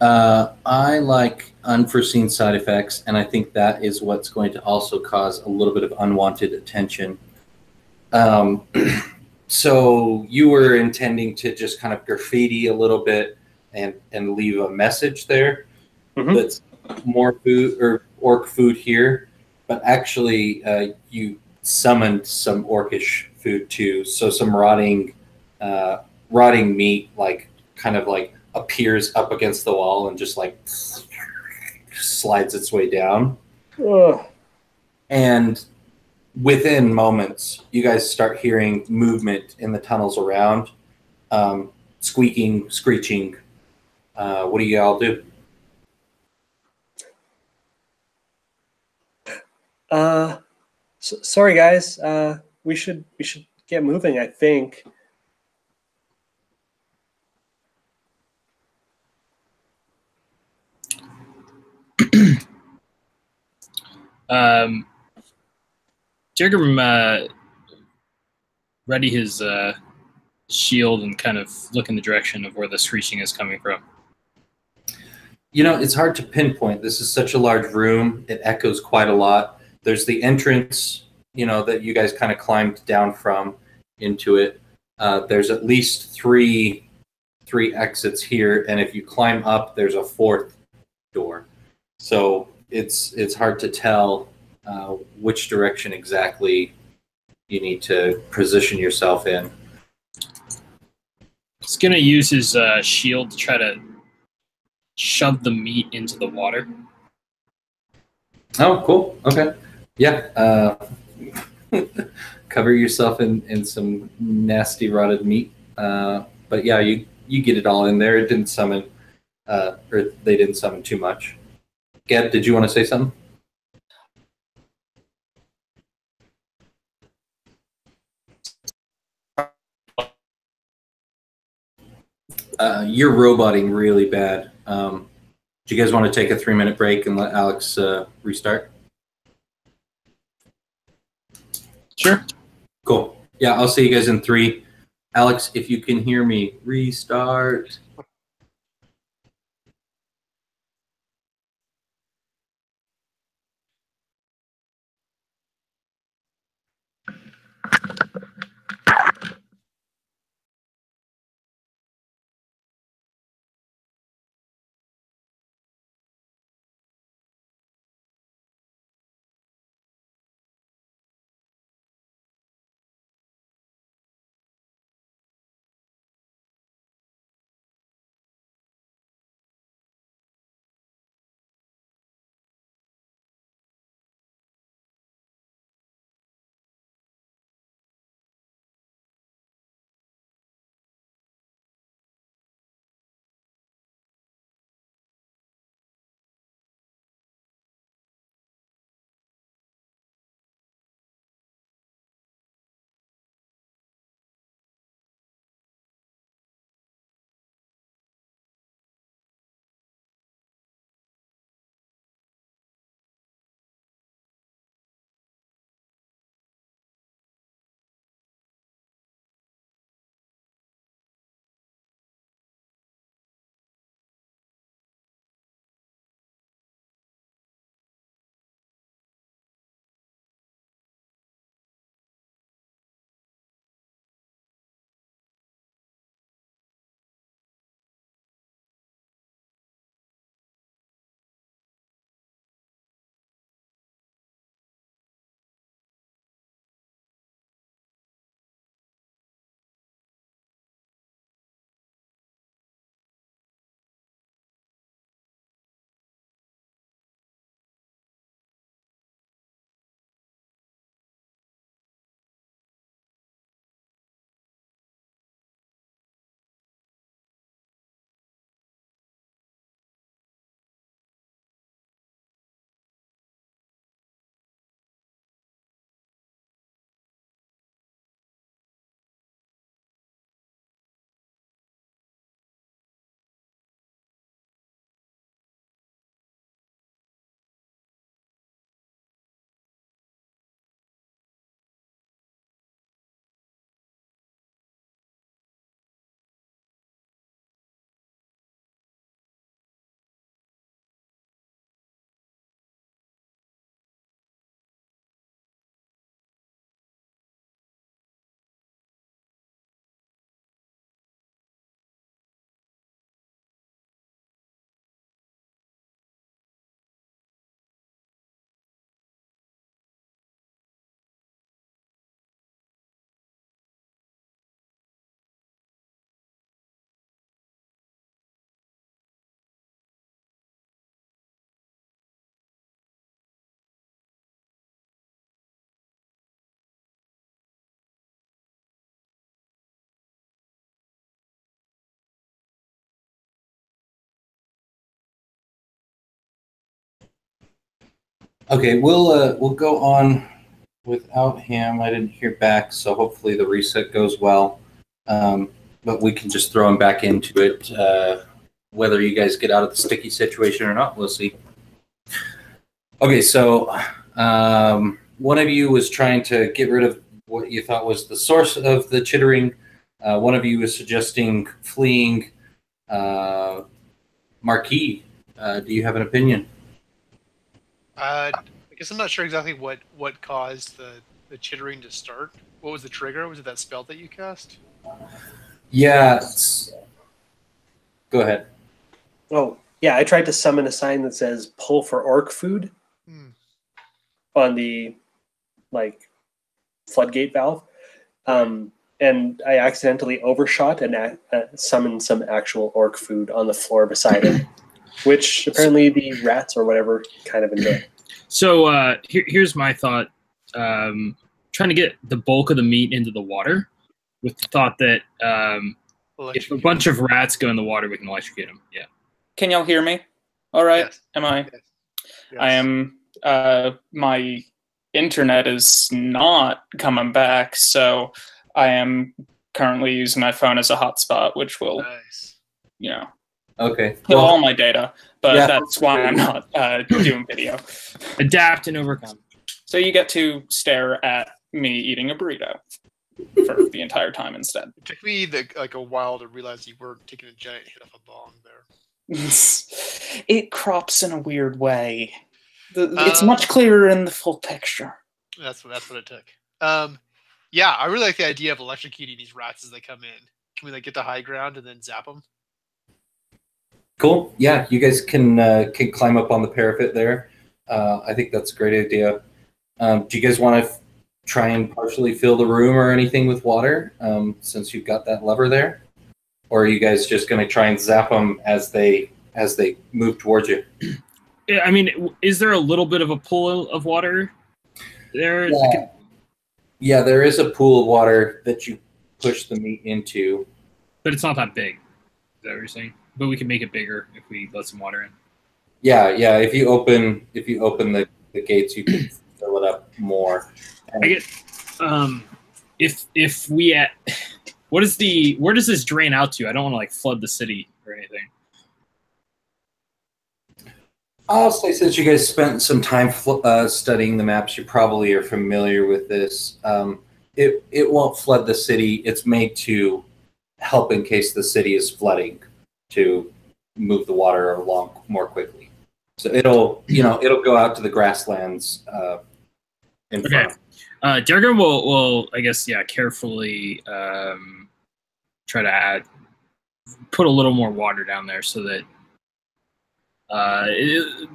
I like unforeseen side effects, and I think that is what's going to also cause a little bit of unwanted attention. So you were intending to just kind of graffiti a little bit and leave a message there that's more food or orc food here, but actually you summoned some orcish food too. So some rotting meat, like kind of like appears up against the wall and just like slides its way down. Ugh. And within moments, you guys start hearing movement in the tunnels around, squeaking, screeching. What do you all do? Sorry, guys. We should get moving, I think. Dargrim ready his shield and kind of look in the direction of where the screeching is coming from. You know, it's hard to pinpoint. This is such a large room. It echoes quite a lot. There's the entrance, you know, that you guys kind of climbed down from into it. There's at least three exits here, and if you climb up, there's a 4th door. So it's hard to tell which direction exactly you need to position yourself in. He's going to use his shield to try to shove the meat into the water. Oh, cool. Okay. Yeah. Cover yourself in some nasty rotted meat. But yeah, you get it all in there. It didn't summon, or they didn't summon too much. Ged, did you want to say something? You're roboting really bad. Do you guys want to take a 3-minute break and let Alex restart? Sure. Cool. Yeah, I'll see you guys in 3. Alex, if you can hear me, restart. Okay, we'll go on without him. I didn't hear back, so hopefully the reset goes well. But we can just throw him back into it. Whether you guys get out of the sticky situation or not, we'll see. Okay, so one of you was trying to get rid of what you thought was the source of the chittering. One of you was suggesting fleeing. Marquis, do you have an opinion? I guess I'm not sure exactly what caused the chittering to start. What was the trigger? Was it that spell that you cast? Yeah. Go ahead. Oh, yeah, I tried to summon a sign that says pull for orc food on the floodgate valve. And I accidentally overshot and summoned some actual orc food on the floor beside it, which apparently the rats or whatever kind of enjoy. So here's my thought. Trying to get the bulk of the meat into the water with the thought that if a bunch of rats go in the water, we can electrocute them. Yeah. Can y'all hear me? All right. Yes. Am I? Yes. I am. My internet is not coming back, so I am currently using my phone as a hotspot, which will, Okay. kill all my data. But Yeah. that's why I'm not doing video. Adapt and overcome. So you get to stare at me eating a burrito for the entire time instead. It took me a while to realize you weren't taking a giant hit off a bong there. It crops in a weird way. It's much clearer in the full texture. That's what it took. Yeah, I really like the idea of electrocuting these rats as they come in. Can we get to high ground and then zap them? Cool. Yeah, you guys can climb up on the parapet there. I think that's a great idea. Do you guys want to try and partially fill the room or anything with water since you've got that lever there? Or are you guys just going to try and zap them as they move towards you? Yeah, I mean, is there a little bit of a pool of water there? Yeah, there is a pool of water that you push the meat into. But it's not that big. Is that what you're saying? But we can make it bigger if we let some water in. Yeah. If you open the gates, you can fill it up more. And I get if we where does this drain out to? I don't want to flood the city or anything. I'll say since you guys spent some time studying the maps, you probably are familiar with this. It won't flood the city. It's made to help in case the city is flooding, to move the water along more quickly. So it'll go out to the grasslands in front. Durgan will I guess carefully try to put a little more water down there so that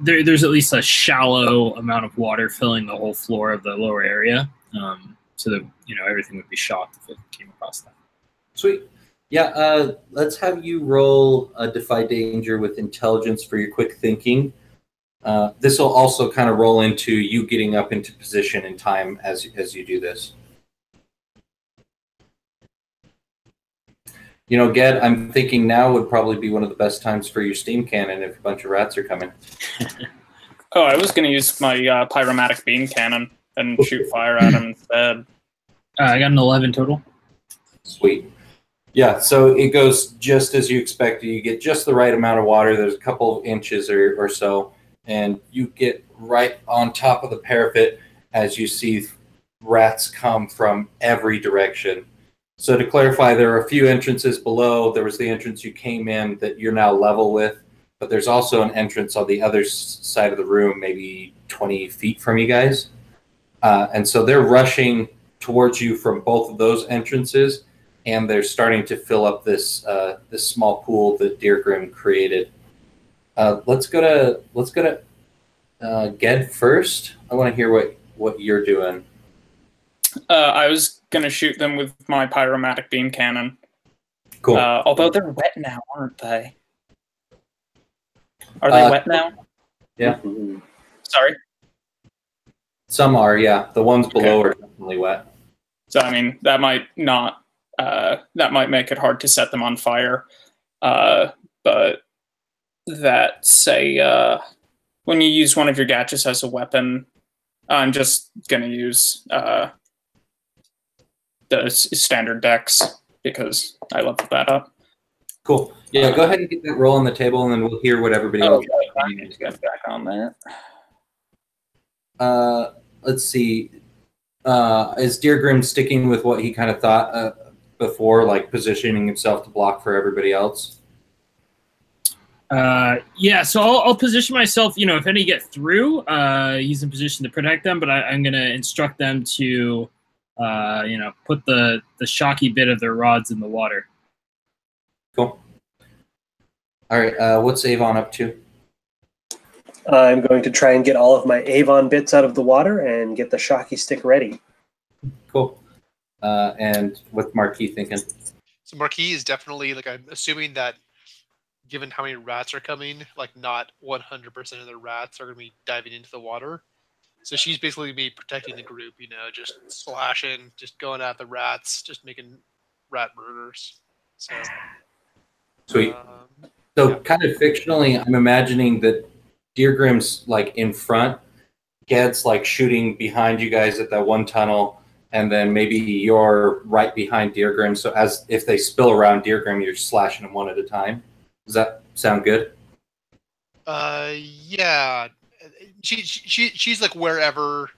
there's at least a shallow amount of water filling the whole floor of the lower area, so that everything would be shocked if it came across that. Sweet. Yeah. Let's have you roll a Defy Danger with intelligence for your quick thinking. This will also kind of roll into you getting up into position in time as you do this. Ged, I'm thinking now would probably be one of the best times for your steam cannon if a bunch of rats are coming. Oh, I was going to use my pyromatic beam cannon and shoot fire at them instead. I got an 11 total. Sweet. Yeah, so it goes just as you expected. You get just the right amount of water. There's a couple of inches or so, and you get right on top of the parapet as you see rats come from every direction. So to clarify, there are a few entrances below. There was the entrance you came in that you're now level with, but there's also an entrance on the other side of the room, maybe 20 feet from you guys. And so they're rushing towards you from both of those entrances, and they're starting to fill up this small pool that Deergrim created. Let's go to Ged first. I want to hear what you're doing. I was going to shoot them with my pyromatic beam cannon. Cool. Although they're wet now, aren't they? Are they wet now? Yeah. Sorry? Some are, yeah. The ones below are definitely wet. So, I mean, that might not... that might make it hard to set them on fire. But that's a when you use one of your gadgets as a weapon, I'm just gonna use the standard dex because I leveled that up. Cool. Yeah, go ahead and get that roll on the table, and then we'll hear what everybody else. I need to get back on that. Let's see. Is Deergrim sticking with what he kind of thought before, like positioning himself to block for everybody else? Yeah, so I'll position myself. You know, if any get through, he's in position to protect them. But I'm going to instruct them to, you know, put the shocky bit of their rods in the water. Cool. All right. What's Avon up to? I'm going to try and get all of my Avon bits out of the water and get the shocky stick ready. Cool. And what's Marquis thinking? So Marquis is definitely, like, I'm assuming that given how many rats are coming, like not 100% of the rats are going to be diving into the water. So she's basically be protecting the group, you know, just slashing, just going at the rats, just making rat murders. So Sweet. So yeah. kind of fictionally, I'm imagining that Deergrim's like in front, Ged's like shooting behind you guys at that one tunnel, and then maybe you're right behind Deergrim. So as if they spill around Deergrim, you're slashing them one at a time. Does that sound good? Yeah. She's like wherever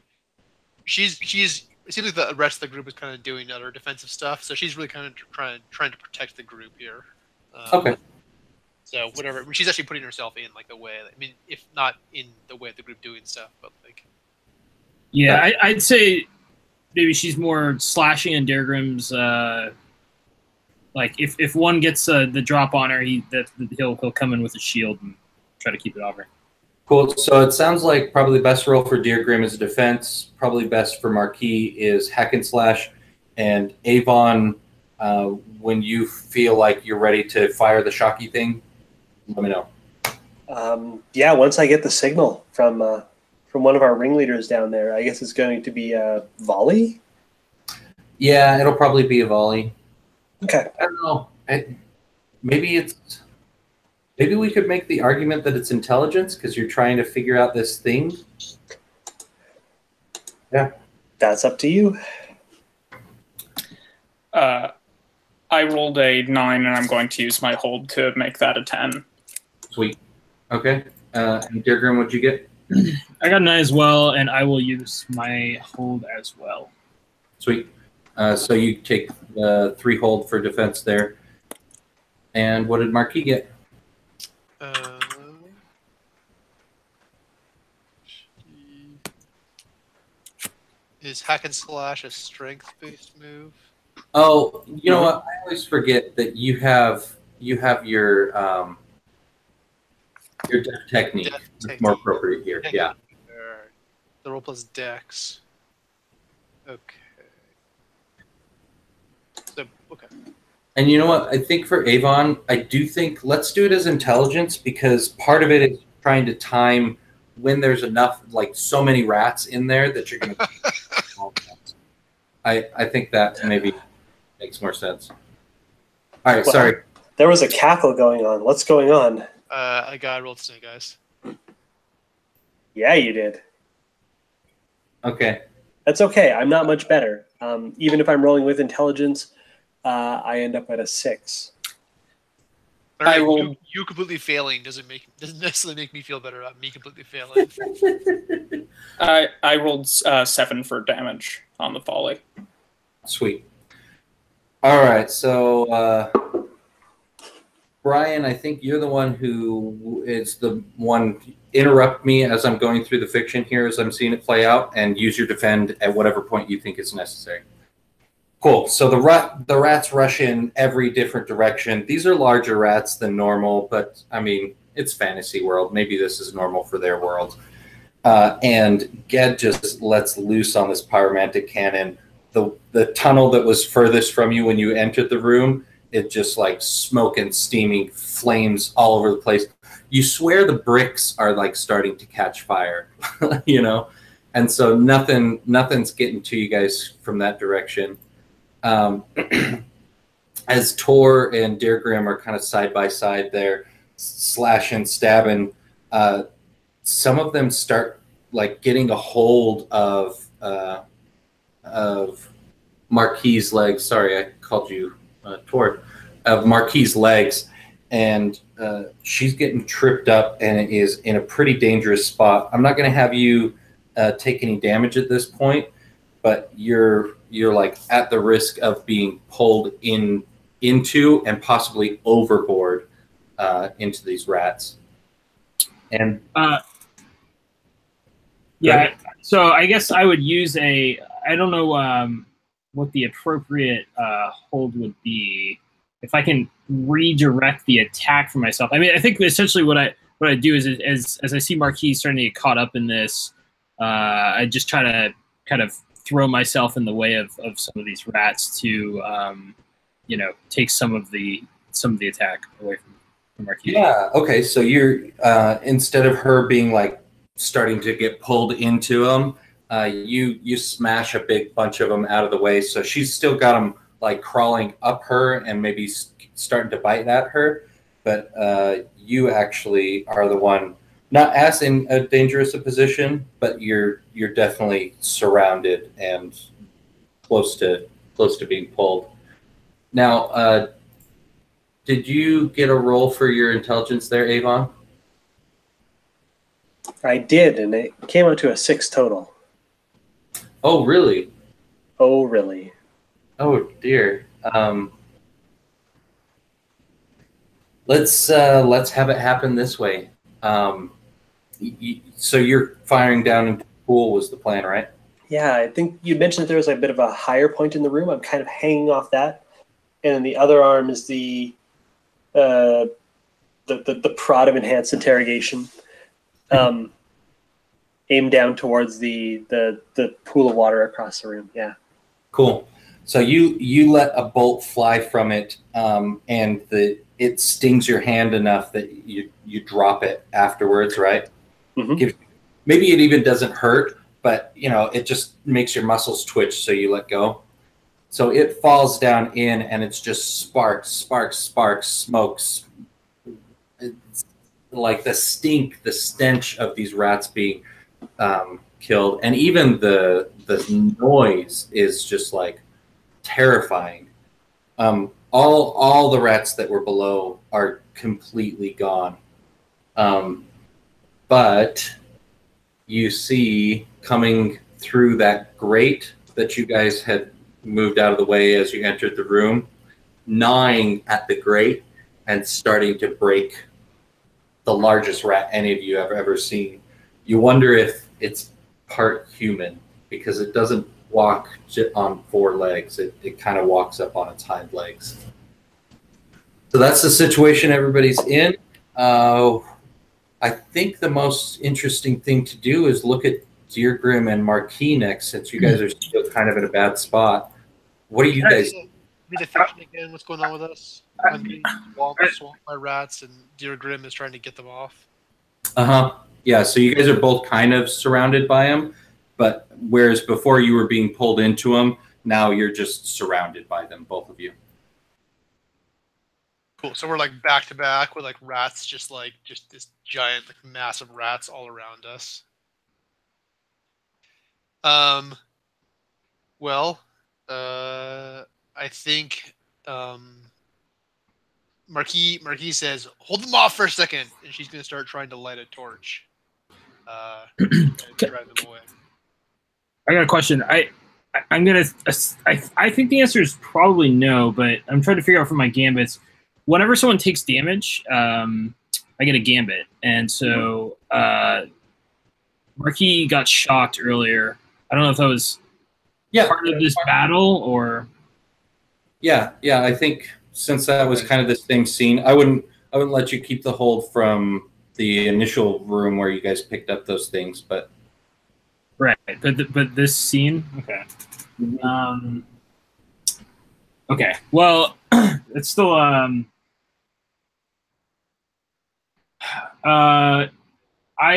she's it seems like the rest of the group is kind of doing other defensive stuff, so she's really kind of trying to protect the group here. Okay. So whatever, I mean, she's actually putting herself in like the way. I mean, if not in the way of the group doing stuff, but like. Yeah, I'd say maybe she's more slashing in Deergrim's. Like if one gets the drop on her, he'll come in with a shield and try to keep it off her. Cool. So it sounds like probably the best role for Deergrim is defense. Probably best for Marquis is hack and slash. And Avon, when you feel like you're ready to fire the shocky thing, let me know. Yeah, once I get the signal from one of our ringleaders down there, I guess it's going to be a volley. Yeah, it'll probably be a volley. Okay. I don't know. Maybe we could make the argument that it's intelligence because you're trying to figure out this thing. Yeah. That's up to you. I rolled a 9, and I'm going to use my hold to make that a 10. Sweet. Okay. And Deergrim, what'd you get? I got 9 as well, and I will use my hold as well. Sweet. So you take 3 hold for defense there. And what did Marquis get? Is hack and slash a strength-based move? Oh, you know what? I always forget that you have your death technique. It's more appropriate here. Yeah. The roll plus dex. Okay. So, okay. And you know what? I think for Avon, I do think let's do it as intelligence because part of it is trying to time when there's enough, like so many rats in there that you're going to. I think that maybe makes more sense. All right, sorry. There was a cackle going on. What's going on? I rolled snake eyes. Yeah, you did. Okay. That's okay. I'm not much better. Even if I'm rolling with intelligence, I end up at a 6. Right, you completely failing doesn't necessarily make me feel better about me completely failing. I rolled 7 for damage on the volley. Sweet. All right, so Brian, I think you're the one who is the one. Interrupt me as I'm going through the fiction here, as I'm seeing it play out, and use your defend at whatever point you think is necessary. Cool. So the rats rush in every different direction. These are larger rats than normal, but I mean, it's fantasy world. Maybe this is normal for their world. And Ged just lets loose on this pyromantic cannon. The tunnel that was furthest from you when you entered the room, it just like smoke and steaming flames all over the place. You swear the bricks are like starting to catch fire, you know? And so nothing's getting to you guys from that direction. As Tor and Deergrim are kind of side by side there, slashing, stabbing, some of them start like getting a hold of Marquis' legs. Sorry, I called you Tord. Of Marquis' legs, and she's getting tripped up and is in a pretty dangerous spot. I'm not going to have you take any damage at this point, but you're like at the risk of being pulled into and possibly overboard into these rats. And yeah, so I guess I would use I don't know what the appropriate hold would be. If I can redirect the attack for myself. I mean, I think essentially what I do is as I see Marquis starting to get caught up in this, I just try to kind of throw myself in the way of some of these rats to take some of the attack away from Marquis. Yeah, okay, so you're instead of her being like starting to get pulled into them, you smash a big bunch of them out of the way, so she's still got them like crawling up her and maybe starting to bite at her, but you actually are the one not as in a dangerous a position, but you're definitely surrounded and close to being pulled. Now, did you get a roll for your intelligence there, Avon? I did, and it came out to a 6 total. Oh, really? Oh, really? Oh, dear. Let's have it happen this way. So you're firing down into the pool was the plan, right? Yeah, I think you mentioned that there was a bit of a higher point in the room. I'm kind of hanging off that, and then the other arm is the prod of enhanced interrogation, aimed down towards the pool of water across the room. Yeah. Cool. So you let a bolt fly from it, and it stings your hand enough that you drop it afterwards, right? Mm-hmm. Maybe it even doesn't hurt, but it just makes your muscles twitch, so you let go. So it falls down in, and it's just sparks, smokes. It's like the stench of these rats being killed, and even the noise is just like terrifying. All the rats that were below are completely gone. But you see coming through that grate that you guys had moved out of the way as you entered the room, gnawing at the grate and starting to break the largest rat any of you have ever seen. You wonder if it's part human, because it doesn't walk on 4 legs. It kind of walks up on its hind legs. So that's the situation everybody's in. I think the most interesting thing to do is look at Deergrim and Marquis next, since you guys are still kind of in a bad spot. What are you guys? Read the fiction again. What's going on with us? I'm being swamped by rats, and Deergrim is trying to get them off. Yeah. So you guys are both kind of surrounded by them, but whereas before you were being pulled into them, now you're just surrounded by them, both of you. Cool. So we're like back to back with like rats, just this giant, like massive rats all around us. Well, I think Marquis says, "Hold them off for a second," and she's going to start trying to light a torch. And drive them away. I got a question. I think the answer is probably no, but I'm trying to figure out from my gambits. Whenever someone takes damage, I get a gambit, and so Marquis got shocked earlier. I don't know if that was part of this battle or. Yeah. I think since that was kind of the same scene, I wouldn't let you keep the hold from the initial room where you guys picked up those things, but. Right, but this scene, okay. Okay, well, it's still I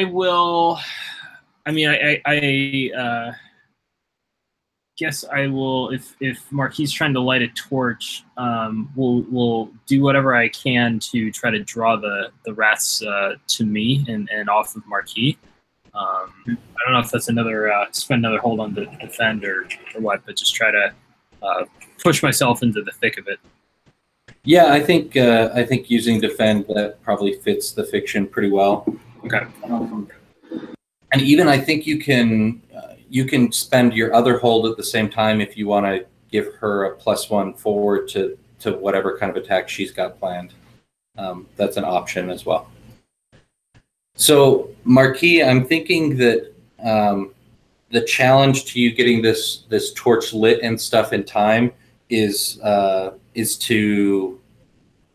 will. I mean, I guess I will. If Marquis trying to light a torch, we'll do whatever I can to try to draw the rats to me and off of Marquis. I don't know if that's another spend another hold on the defend or what, but just try to push myself into the thick of it. Yeah, I think using defend that probably fits the fiction pretty well. Okay. And even I think you can spend your other hold at the same time if you want to give her a +1 forward to whatever kind of attack she's got planned. That's an option as well. So Marquis, I'm thinking that the challenge to you getting this torch lit and stuff in time is to,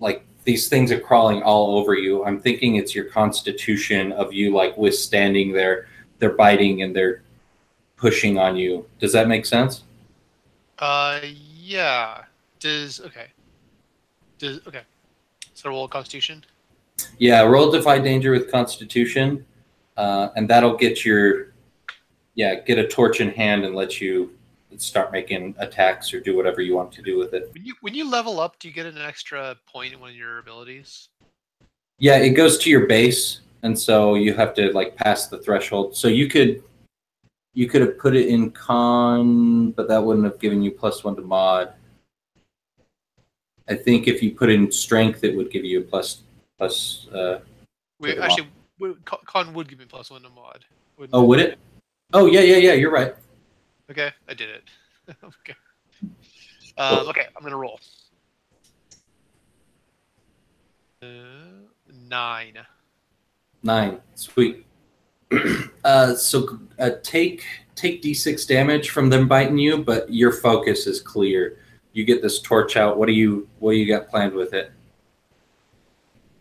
like, these things are crawling all over you. I'm thinking it's your constitution of you like withstanding their biting and their pushing on you. Does that make sense? Yeah. Okay. So roll Constitution. Yeah, roll Defy Danger with Constitution, and that'll get get a torch in hand and let you start making attacks or do whatever you want to do with it. When you level up, do you get an extra point in one of your abilities? Yeah, it goes to your base, and so you have to like pass the threshold. So you could have put it in con, but that wouldn't have given you +1 to mod. I think if you put it in strength, it would give you a plus. Actually, con would give me +1 to mod. Oh, would it? Oh, yeah. You're right. Okay, I did it. Okay. Okay, I'm gonna roll. 9. 9. Sweet. So take D6 damage from them biting you, but your focus is clear. You get this torch out. What do you got planned with it?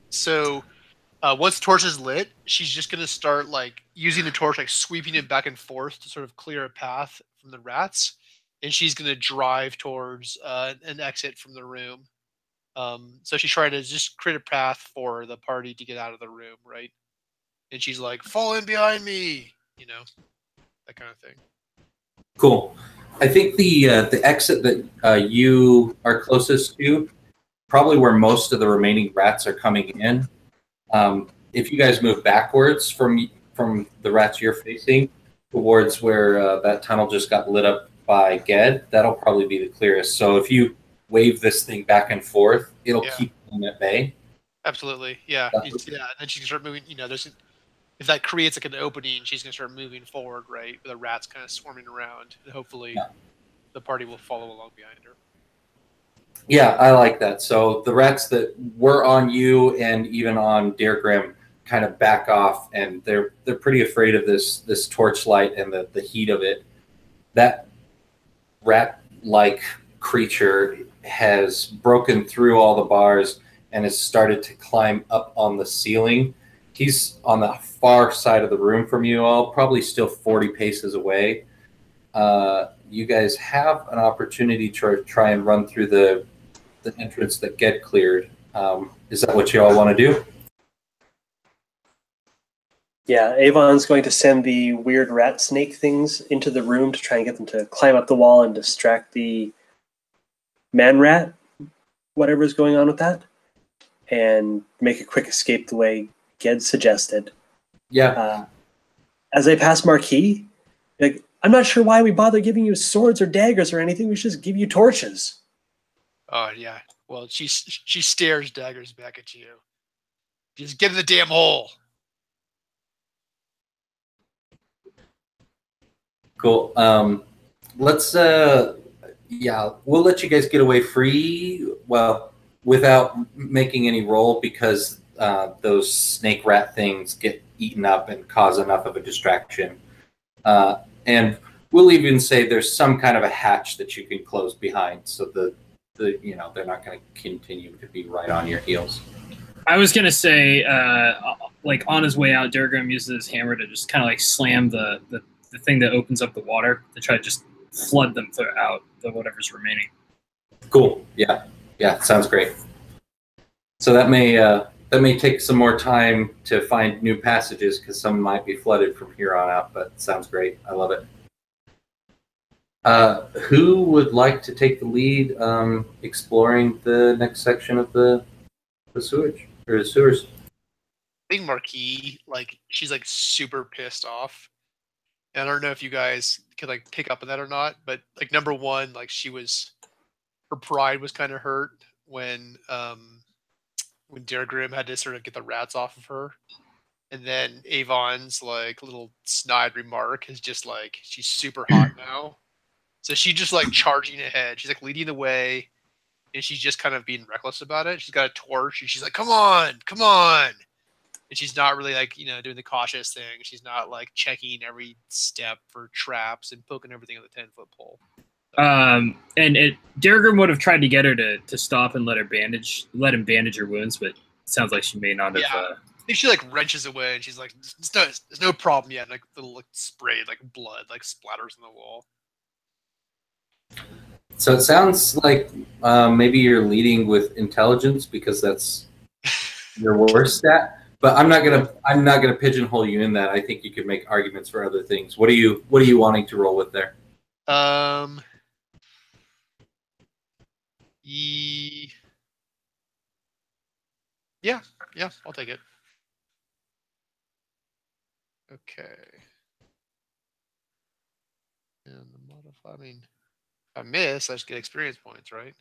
So once the torch is lit, she's just gonna start like using the torch, like sweeping it back and forth to sort of clear a path from the rats, and she's gonna drive towards an exit from the room. So she's trying to just create a path for the party to get out of the room, right? And she's like, "Fall in behind me," that kind of thing. Cool. I think the exit that you are closest to, probably where most of the remaining rats are coming in. If you guys move backwards from the rats you're facing towards where that tunnel just got lit up by Ged, that'll probably be the clearest. So if you wave this thing back and forth, it'll keep them at bay. Absolutely, yeah. And then she can start moving. If that creates like an opening, she's gonna start moving forward, right? With the rats kind of swarming around, and hopefully the party will follow along behind her. Yeah, I like that. So the rats that were on you and even on Deergrim kind of back off, and they're pretty afraid of this torchlight and the heat of it. That rat-like creature has broken through all the bars and has started to climb up on the ceiling. He's on the far side of the room from you all, probably still 40 paces away. You guys have an opportunity to try and run through the entrance that Ged cleared. Is that what you all want to do? Yeah, Avon's going to send the weird rat snake things into the room to try and get them to climb up the wall and distract the man rat, whatever's going on with that, and make a quick escape the way Ged suggested. Yeah. As I pass Marquis, like, I'm not sure why we bother giving you swords or daggers or anything. We should just give you torches. Oh yeah. Well, she stares daggers back at you. Just get in the damn hole. Cool. Let's we'll let you guys get away free. Well, without making any roll, because those snake rat things get eaten up and cause enough of a distraction. And we'll even say there's some kind of a hatch that you can close behind, so they're not going to continue to be right on your heels. I was going to say, like on his way out, Durgrim uses his hammer to just kind of like slam the thing that opens up the water to try to just flood them out, the whatever's remaining. Cool. Yeah, sounds great. So that may take some more time to find new passages because some might be flooded from here on out, but sounds great. I love it. Who would like to take the lead exploring the next section of the sewage or the sewers? I think Marquis, like, she's like super pissed off. And I don't know if you guys could like pick up on that or not, but like number one, like her pride was kind of hurt when Dergrim had to sort of get the rats off of her. And then Avon's like little snide remark is just like she's super hot now. So she's just like charging ahead. She's like leading the way, and she's just kind of being reckless about it. She's got a torch, and she's like, "Come on, come on!" And she's not really like doing the cautious thing. She's not like checking every step for traps and poking everything on the 10-foot pole. And Dergrim would have tried to get her to stop and let him bandage her wounds, but it sounds like she may not have. I think she like wrenches away, and she's like, "There's no problem yet." And, like little like spray, like blood, like splatters on the wall. So it sounds like maybe you're leading with intelligence because that's your worst stat. But I'm not gonna pigeonhole you in that. I think you could make arguments for other things. What are you wanting to roll with there? Yeah, I'll take it. Okay. And the modify, I mean, if I miss, I just get experience points, right?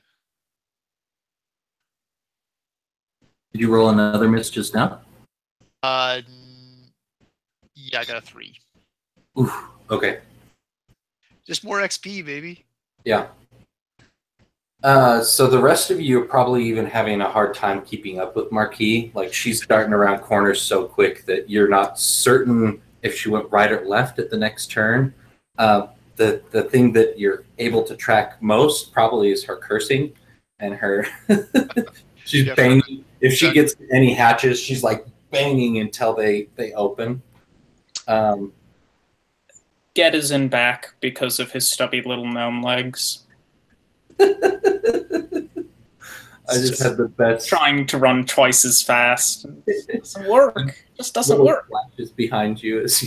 Did you roll another miss just now? Yeah, I got a 3. Oof. Okay. Just more XP, baby. Yeah. So the rest of you are probably even having a hard time keeping up with Marquis. Like, she's darting around corners so quick that you're not certain if she went right or left at the next turn. The thing that you're able to track most probably is her cursing and her. She's banging. If she gets any hatches, she's like banging until they open. Ged is in back because of his stubby little gnome legs. I just had the best. Trying to run twice as fast. It doesn't work. It just doesn't work. Flashes behind you as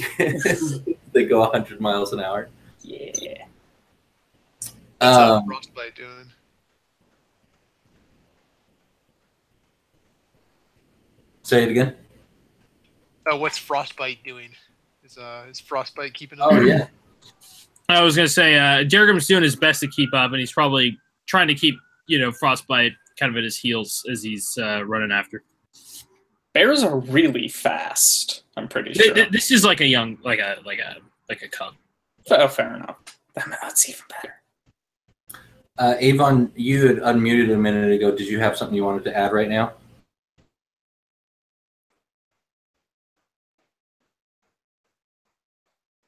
they go 100 miles an hour. Yeah. What's Frostbite doing? Say it again. Oh, what's Frostbite doing? Is Frostbite keeping up? Oh yeah. I was gonna say Dergrim's doing his best to keep up, and he's probably trying to keep Frostbite kind of at his heels as he's running after. Bears are really fast. I'm pretty sure. This is like a young, like a cub. Oh, fair enough. That's even better. Avon, you had unmuted a minute ago. Did you have something you wanted to add right now?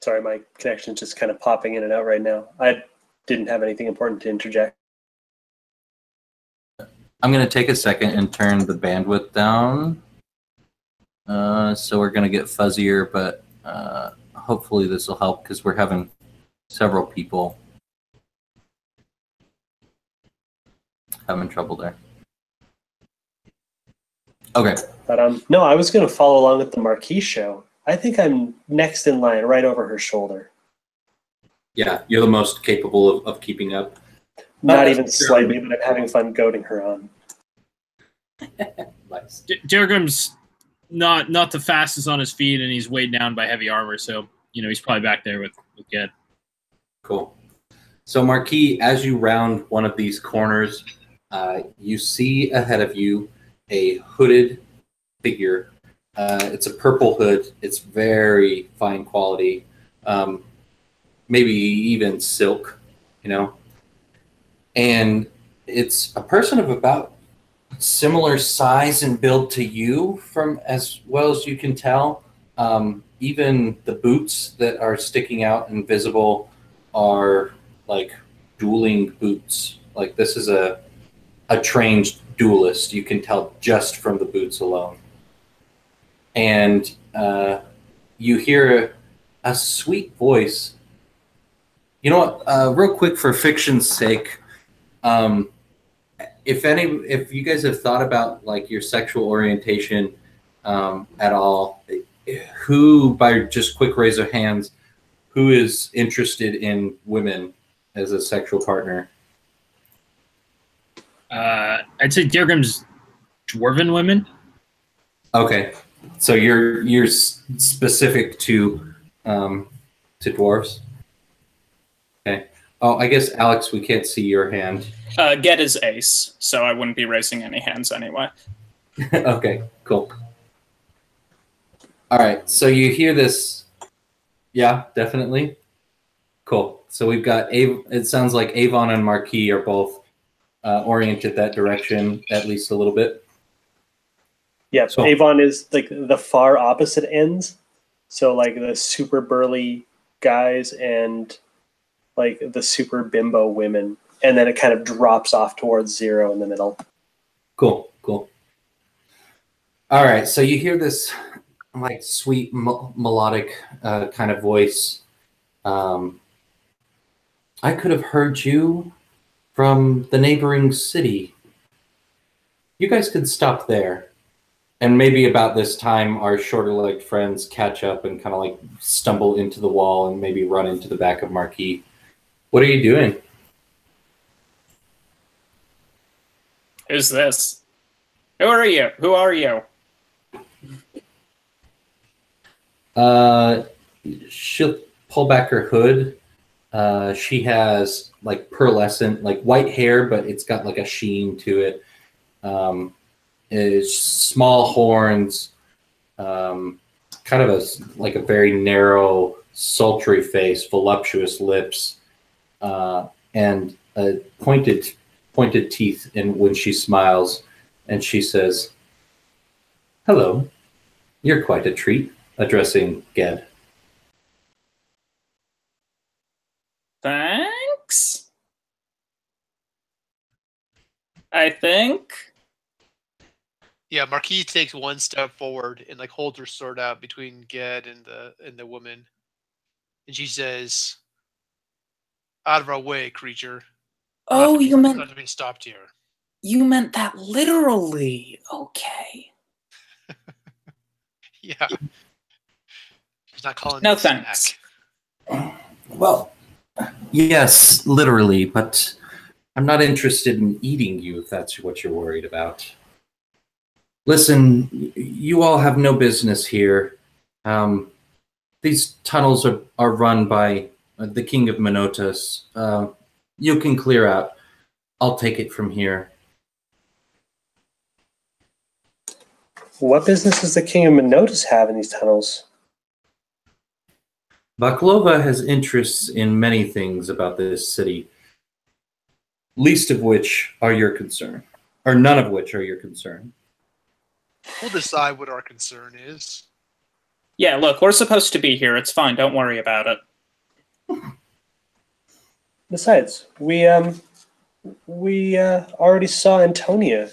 Sorry, my connection's just kind of popping in and out right now. I didn't have anything important to interject. I'm going to take a second and turn the bandwidth down. So we're going to get fuzzier, but hopefully this will help because we're having several people having trouble there. Okay. But no, I was going to follow along with the Marquis show. I think I'm next in line, right over her shoulder. Yeah, you're the most capable of keeping up. Not even slightly, but I'm having fun goading her on. Nice. Dergrim's not the fastest on his feet, and he's weighed down by heavy armor, so he's probably back there with Ged. Cool. So Marquis, as you round one of these corners, you see ahead of you a hooded figure. It's a purple hood. It's very fine quality, maybe even silk, And it's a person of about similar size and build to you, from as well as you can tell. Even the boots that are sticking out and visible are like dueling boots. Like, this is a trained duelist. You can tell just from the boots alone. And you hear a sweet voice. You know what? Real quick, for fiction's sake, if you guys have thought about like your sexual orientation at all, who, by just quick raise of hands, who is interested in women as a sexual partner? I'd say Deergrim's dwarven women. Okay, so you're specific to dwarves. Okay. Oh, I guess Alex, we can't see your hand. Get is ace, so I wouldn't be raising any hands anyway. Okay, cool. All right, so you hear this? Yeah, definitely. Cool. So we've got it sounds like Avon and Marquis are both oriented that direction at least a little bit. Yeah, So Avon is like the far opposite ends. So like the super burly guys and like the super bimbo women. And then it kind of drops off towards 0 in the middle. cool. All right, so you hear this like sweet melodic kind of voice. I could have heard you from the neighboring city. You guys could stop there. And maybe about this time, our shorter-legged friends catch up and kind of like stumble into the wall and maybe run into the back of Marquis. What are you doing? Who's this? Who are you? Who are you? She'll pull back her hood. She has like pearlescent, like white hair, but it's got like a sheen to it. Is small horns, kind of like a very narrow, sultry face, voluptuous lips, and pointed teeth. And when she smiles, and she says, "Hello, you're quite a treat." Addressing Ged. Thanks. I think. Yeah, Marquis takes one step forward and like holds her sword out between Ged and the woman, and she says, "Out of our way, creature. Oh, Not to be stopped here." you meant that literally. Okay. Yeah, she's not calling. No me a thanks. snack. Well, yes, literally, but I'm not interested in eating you if that's what you're worried about. Listen, you all have no business here. These tunnels are run by the King of Minotas. You can clear out. I'll take it from here. What business does the King of Minotas have in these tunnels? Baklova has interests in many things about this city, least of which are your concern, or none of which are your concern. We'll decide what our concern is. Yeah, look, we're supposed to be here. It's fine. Don't worry about it. Besides, we already saw Antonia.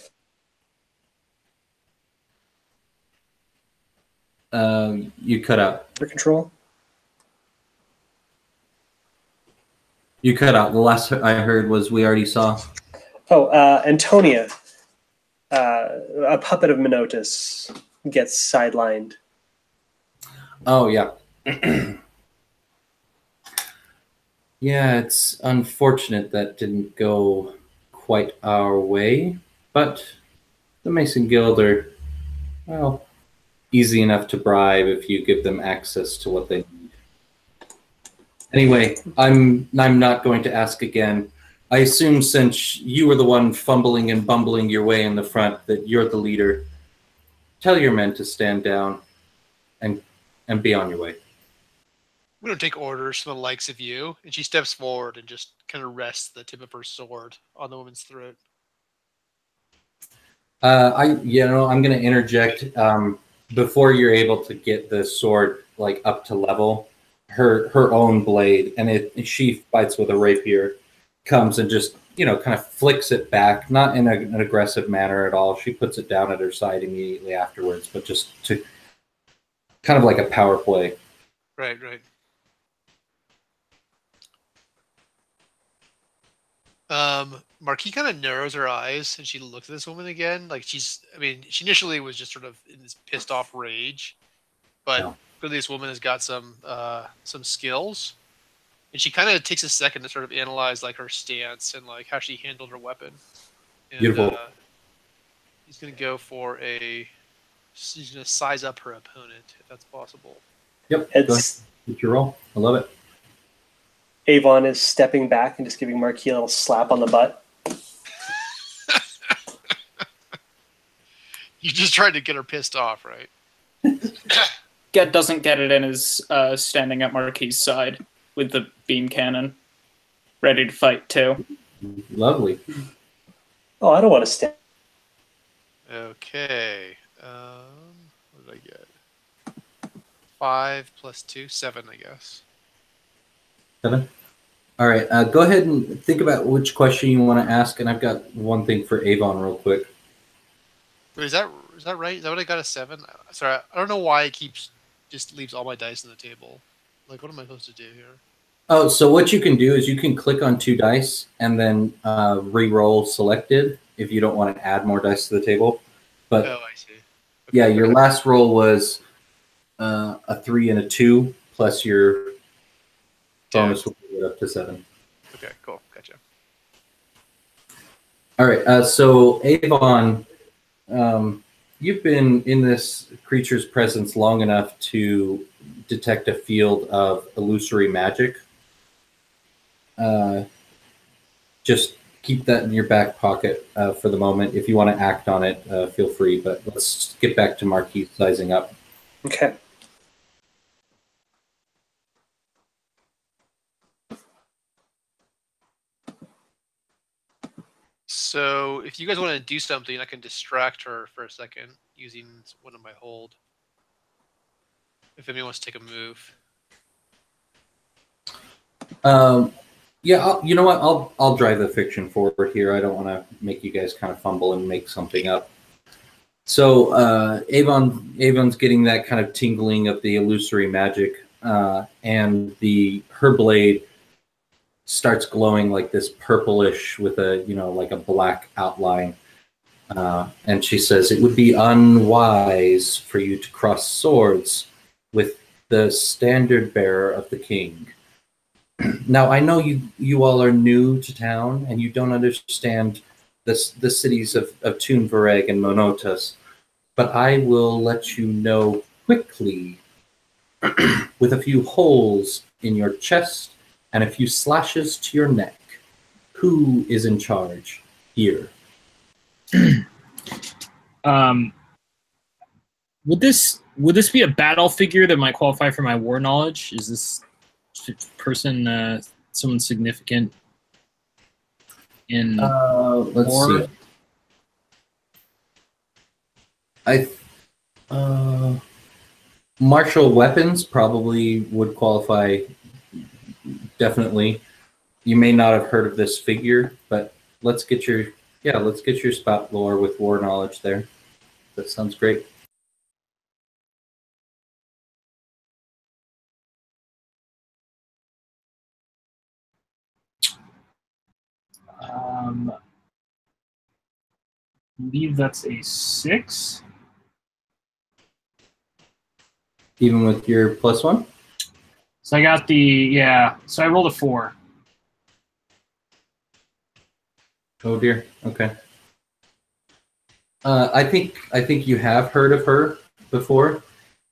You cut out. For control. You cut out. The last I heard was we already saw. Oh, Antonia, a puppet of Minotas, gets sidelined. Oh, yeah. Yeah, it's unfortunate that didn't go quite our way, but the Mason Guild are, well, easy enough to bribe if you give them access to what they need. Anyway, I'm not going to ask again. I assume since you were the one fumbling and bumbling your way in the front that you're the leader. Tell your men to stand down and be on your way. We don't take orders from the likes of you. And she steps forward and just kind of rests the tip of her sword on the woman's throat. I'm going to interject. Before you're able to get the sword like up to level, her own blade, and she fights with a rapier, comes and just kind of flicks it back, not in an aggressive manner at all. She puts it down at her side immediately afterwards, but just to kind of like a power play. Right. Marquis kind of narrows her eyes and she looks at this woman again. Like she initially was just sort of in this pissed off rage, but clearly this woman has got some skills. And she kind of takes a second to sort of analyze like her stance and like how she handled her weapon. And, Beautiful. He's gonna go for a. She's gonna size up her opponent if that's possible. Yep. Go ahead. Get your roll. I love it. Avon is stepping back and just giving Marquis a little slap on the butt. You just tried to get her pissed off, right? Ged doesn't get it and is standing at Marquis' side with the beam cannon, ready to fight too. Lovely. Oh, I don't want to stand. Okay. What did I get? 5 plus 2, 7, I guess. 7. All right. Go ahead and think about which question you want to ask, and I've got one thing for Avon real quick. Wait, is that right? Is that what I got, a 7? Sorry, I don't know why it just leaves all my dice on the table. Like, what am I supposed to do here? Oh, so what you can do is you can click on 2 dice and then re-roll selected if you don't want to add more dice to the table. But Oh, I see. Okay. yeah, your last roll was a 3 and a 2 plus your bonus will get up to 7. Okay, cool. Gotcha. All right. So Avon, you've been in this creature's presence long enough to detect a field of illusory magic. Just keep that in your back pocket for the moment. If you want to act on it, feel free. But let's get back to Marquis sizing up. Okay. So, if you guys want to do something, I can distract her for a second using one of my hold. If anyone wants to take a move. Yeah, you know what? I'll drive the fiction forward here. I don't want to make you guys kind of fumble and make something up. So Avon's getting that kind of tingling of the illusory magic, and her blade starts glowing like this purplish with a like a black outline. And she says, "It would be unwise for you to cross swords with the standard bearer of the king. Now, I know you all are new to town and you don't understand the cities of Toon Vareg and Monotas, but I will let you know quickly with a few holes in your chest and a few slashes to your neck. Who is in charge here?" Would this be a battle figure that might qualify for my war knowledge? Is this person someone significant in let's war? See. Martial weapons probably would qualify. Definitely. You may not have heard of this figure, but let's get your spout lore with war knowledge there. That sounds great. I believe that's a 6. Even with your +1? So I got so I rolled a 4. Oh dear. Okay. I think you have heard of her before,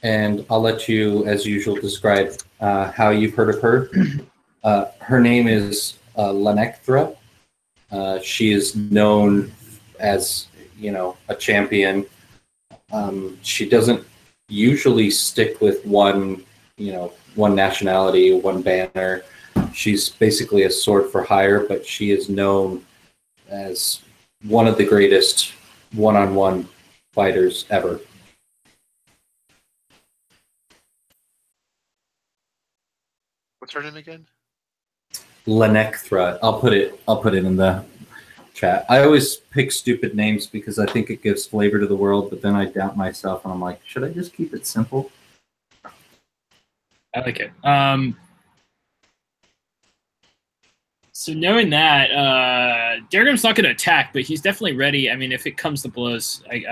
and I'll let you, as usual, describe how you've heard of her. Her name is Lenecthra. She is known as a champion. She doesn't usually stick with one nationality, one banner. She's basically a sword for hire, but she is known as one of the greatest one-on-one fighters ever. What's her name again? Lenecthra. I'll put it in the chat. I always pick stupid names because I think it gives flavor to the world, but then I doubt myself and I'm like, should I just keep it simple? I like it. So knowing that, Daragram's not going to attack, but he's definitely ready. I mean, if it comes to blows, he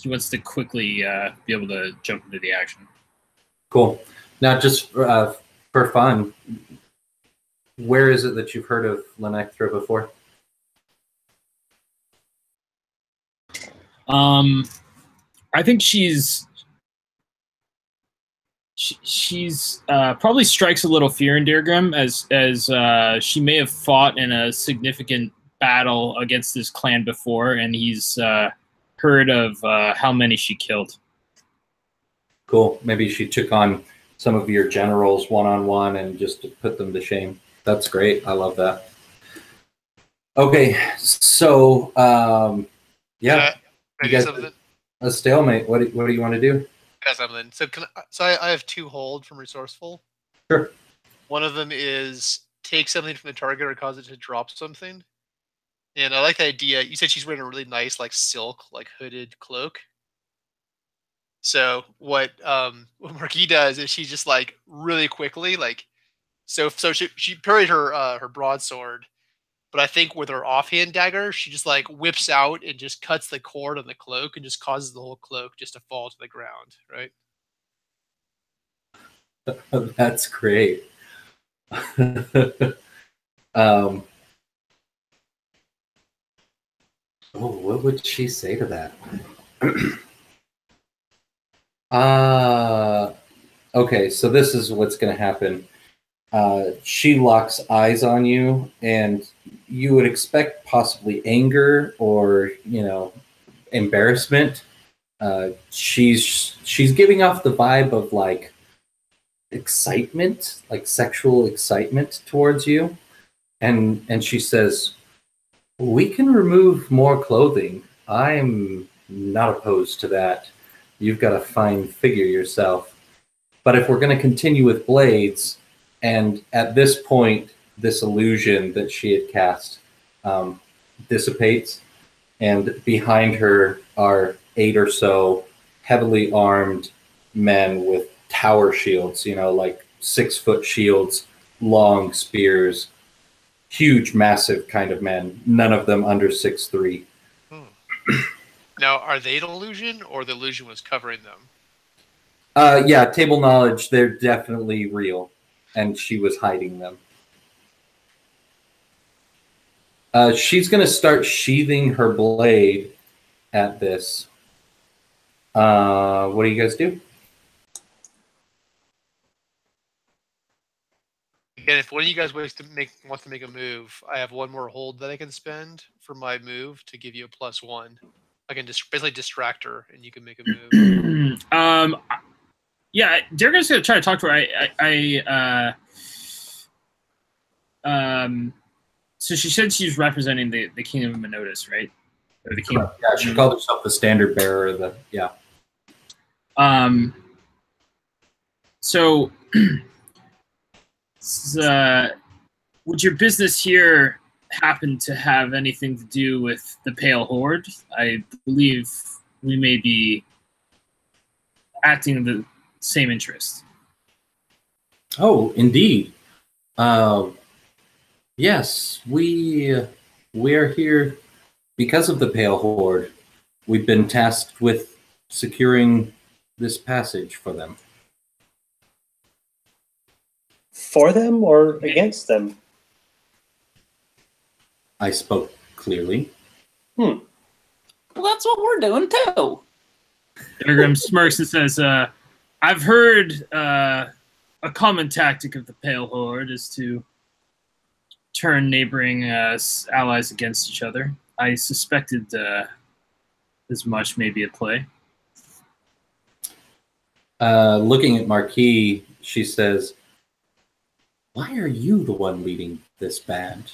wants to quickly be able to jump into the action. Cool. Now, just for for fun, where is it that you've heard of Lenectra before? I think she's probably strikes a little fear in Dirgrim as she may have fought in a significant battle against this clan before, and he's heard of how many she killed. Cool. Maybe she took on some of your generals one-on-one and just put them to shame. That's great. I love that. Okay, so yeah, Can I you do guys something? a stalemate. What do you want to do? I got something. So I have 2 hold from resourceful. Sure. One of them is take something from the target or cause it to drop something. And I like the idea. You said she's wearing a really nice, like silk, like hooded cloak. So what Marquis does is she just like really quickly, like so she parried her broadsword, but I think with her offhand dagger, she just like whips out and just cuts the cord on the cloak and just causes the whole cloak just to fall to the ground, right? That's great. What would she say to that? Okay, so this is what's going to happen. She locks eyes on you, and you would expect possibly anger or, embarrassment. She's giving off the vibe of like excitement, like sexual excitement towards you, and she says, "We can remove more clothing. I'm not opposed to that. You've got a fine figure yourself. But if we're going to continue with blades," and at this point, this illusion that she had cast dissipates, and behind her are 8 or so heavily armed men with tower shields, like 6-foot shields, long spears, huge, massive kind of men, none of them under 6'3". Now, are they an illusion, or the illusion was covering them? Yeah, table knowledge, they're definitely real, and she was hiding them. She's going to start sheathing her blade at this. What do you guys do? Again, if one of you guys wants to make a move, I have 1 more hold that I can spend for my move to give you a +1. I can just basically distract her, and you can make a move. Yeah, Dirk's gonna try to talk to her. So she said she's representing the Kingdom of Menotis, right? Or the Kingdom. Yeah, she called herself the standard bearer. So, would your business here happen to have anything to do with the Pale Horde? I believe we may be acting in the same interest. Oh, indeed. Yes, we're here because of the Pale Horde. We've been tasked with securing this passage for them. For them or against them? I spoke clearly. Well, that's what we're doing too. Dirgram smirks and says, I've heard a common tactic of the Pale Horde is to turn neighboring allies against each other. I suspected as much may be at play. Looking at Marquis, she says, "Why are you the one leading this band?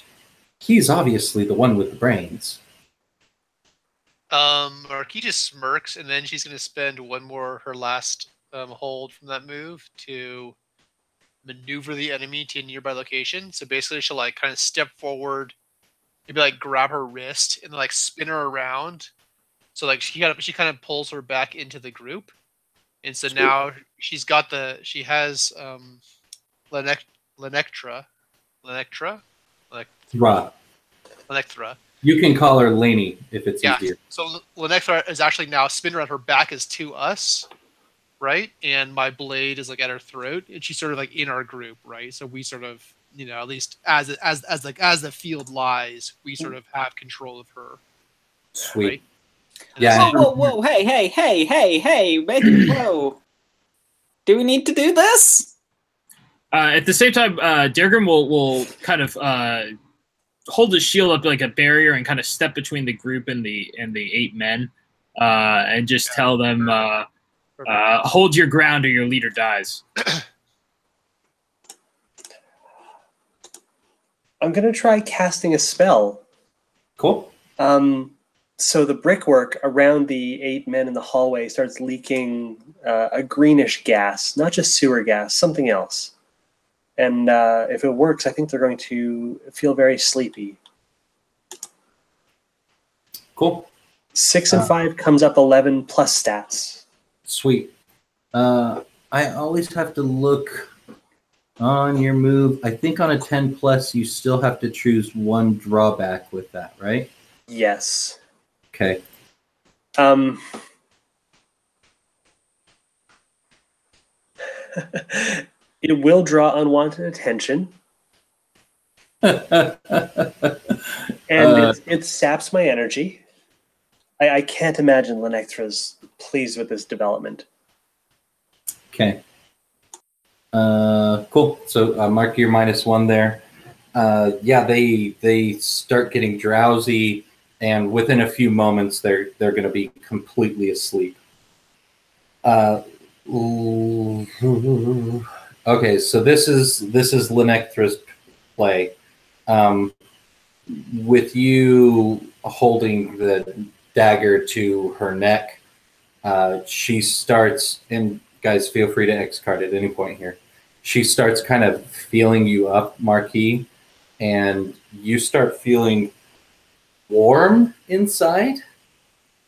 He's obviously the one with the brains." Marquis just smirks, and then she's going to spend her last hold from that move to maneuver the enemy to a nearby location. So basically, she'll like kind of step forward, maybe like grab her wrist and like spin her around. So like she kind of pulls her back into the group, and so now she has Lenectra. You can call her Lainey if it's easier. So Lenectra is actually now spinning around. Her back is to us, right? And my blade is like at her throat, and she's sort of like in our group, right? So we sort of, at least as the field lies, we sort of have control of her. Sweet. Right? Yeah. Whoa, hey, make it whoa. Do we need to do this? At the same time, Dergrim will kind of hold his shield up like a barrier and kind of step between the group and the 8 men, and just tell them, hold your ground or your leader dies. I'm going to try casting a spell. Cool. So the brickwork around the 8 men in the hallway starts leaking a greenish gas, not just sewer gas, something else. And if it works, I think they're going to feel very sleepy. Cool. 6 and 5 comes up 11 plus stats. Sweet. I always have to look on your move. I think on a 10 plus, you still have to choose one drawback with that, right? Yes. Okay. It will draw unwanted attention. And it saps my energy. I can't imagine Lenectra's pleased with this development. Okay. Cool. So mark your -1 there. Yeah, they start getting drowsy, and within a few moments, they're going to be completely asleep. Okay, so this is Lenectra's play. With you holding the dagger to her neck, she starts, and guys, feel free to X card at any point here. She starts kind of feeling you up, Marquis, and you start feeling warm inside,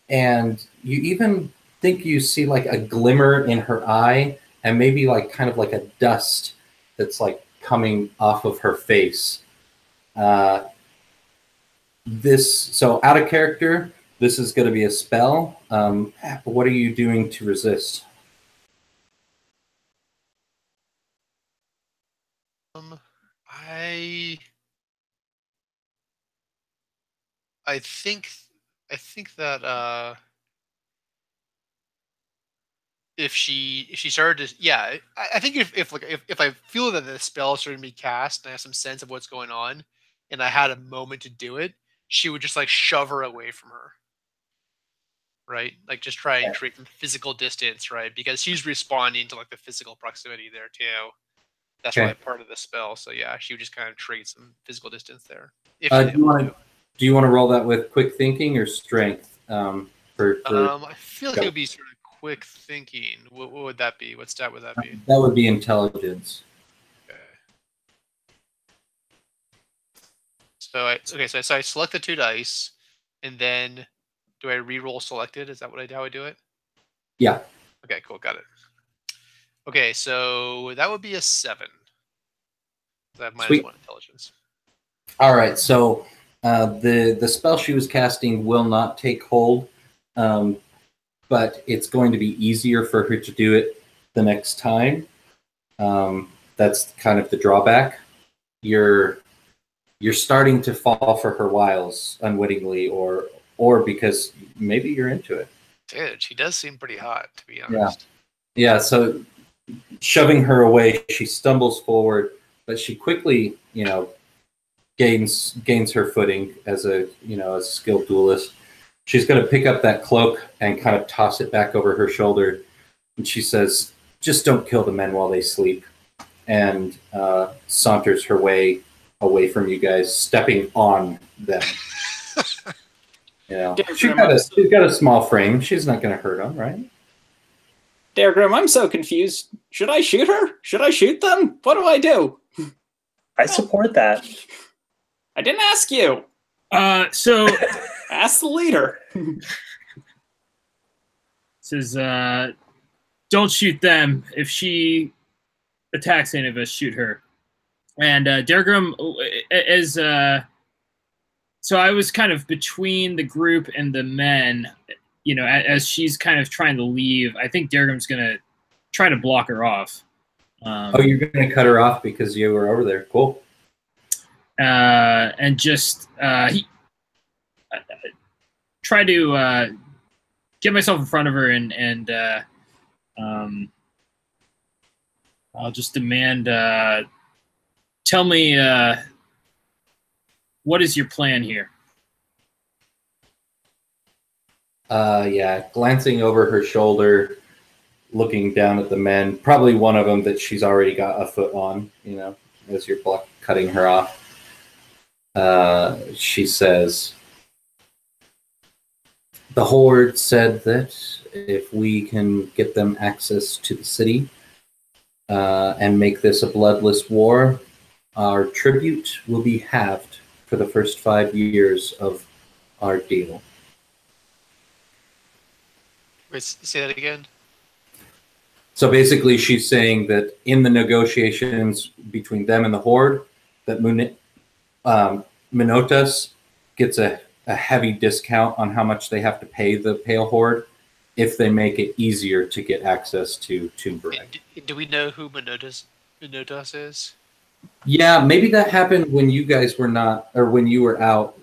and you even think you see like a glimmer in her eye, and maybe like kind of like a dust that's like coming off of her face. So out of character, this is going to be a spell. What are you doing to resist? I think that if she started to, I think if I feel that the spell started to be cast and I have some sense of what's going on, and I had a moment to do it, she would just like shove her away from her, right? Like just try and create some physical distance, right? Because she's responding to like the physical proximity there too. That's probably part of the spell. So yeah, she would just kind of trade some physical distance there. Do you want to roll that with quick thinking or strength? I feel like it would be sort of quick thinking. What would that be? What stat would that be? That would be intelligence. Okay. So I select the 2 dice, and then do I re-roll selected? Is that how I do it? Yeah. Okay, cool, got it. Okay, so that would be a 7. I have -1 intelligence. All right, so the spell she was casting will not take hold, but it's going to be easier for her to do it the next time. That's kind of the drawback. You're starting to fall for her wiles unwittingly, or because maybe you're into it. Dude, she does seem pretty hot, to be honest. Yeah. So shoving her away, she stumbles forward, but she quickly, gains her footing as a skilled duelist. She's going to pick up that cloak and kind of toss it back over her shoulder, and she says, "Just don't kill the men while they sleep," and saunters her way away from you guys, stepping on them. She's got a small frame. She's not going to hurt them, right? Dergrim, I'm so confused. Should I shoot her? Should I shoot them? What do I do? I support that. I didn't ask you. So ask the leader. Says, don't shoot them. If she attacks any of us, shoot her. And Dergrim, so I was kind of between the group and the men, as she's kind of trying to leave. I think Dergrim's going to try to block her off. Oh, you're going to cut her off because you were over there. Cool. And just try to get myself in front of her and I'll just demand, tell me, what is your plan here? Yeah, glancing over her shoulder, looking down at the men, probably one of them that she's already got a foot on, you know, as you're cutting her off. She says, the Horde said that if we can get them access to the city and make this a bloodless war, our tribute will be halved for the first 5 years of our deal. Wait, say that again. So basically, she's saying that in the negotiations between them and the Horde, that Minotas gets a heavy discount on how much they have to pay the Pale Horde if they make it easier to get access to Vareg. Do we know who Minotas is? Yeah, maybe that happened when you guys were not, or when you were out.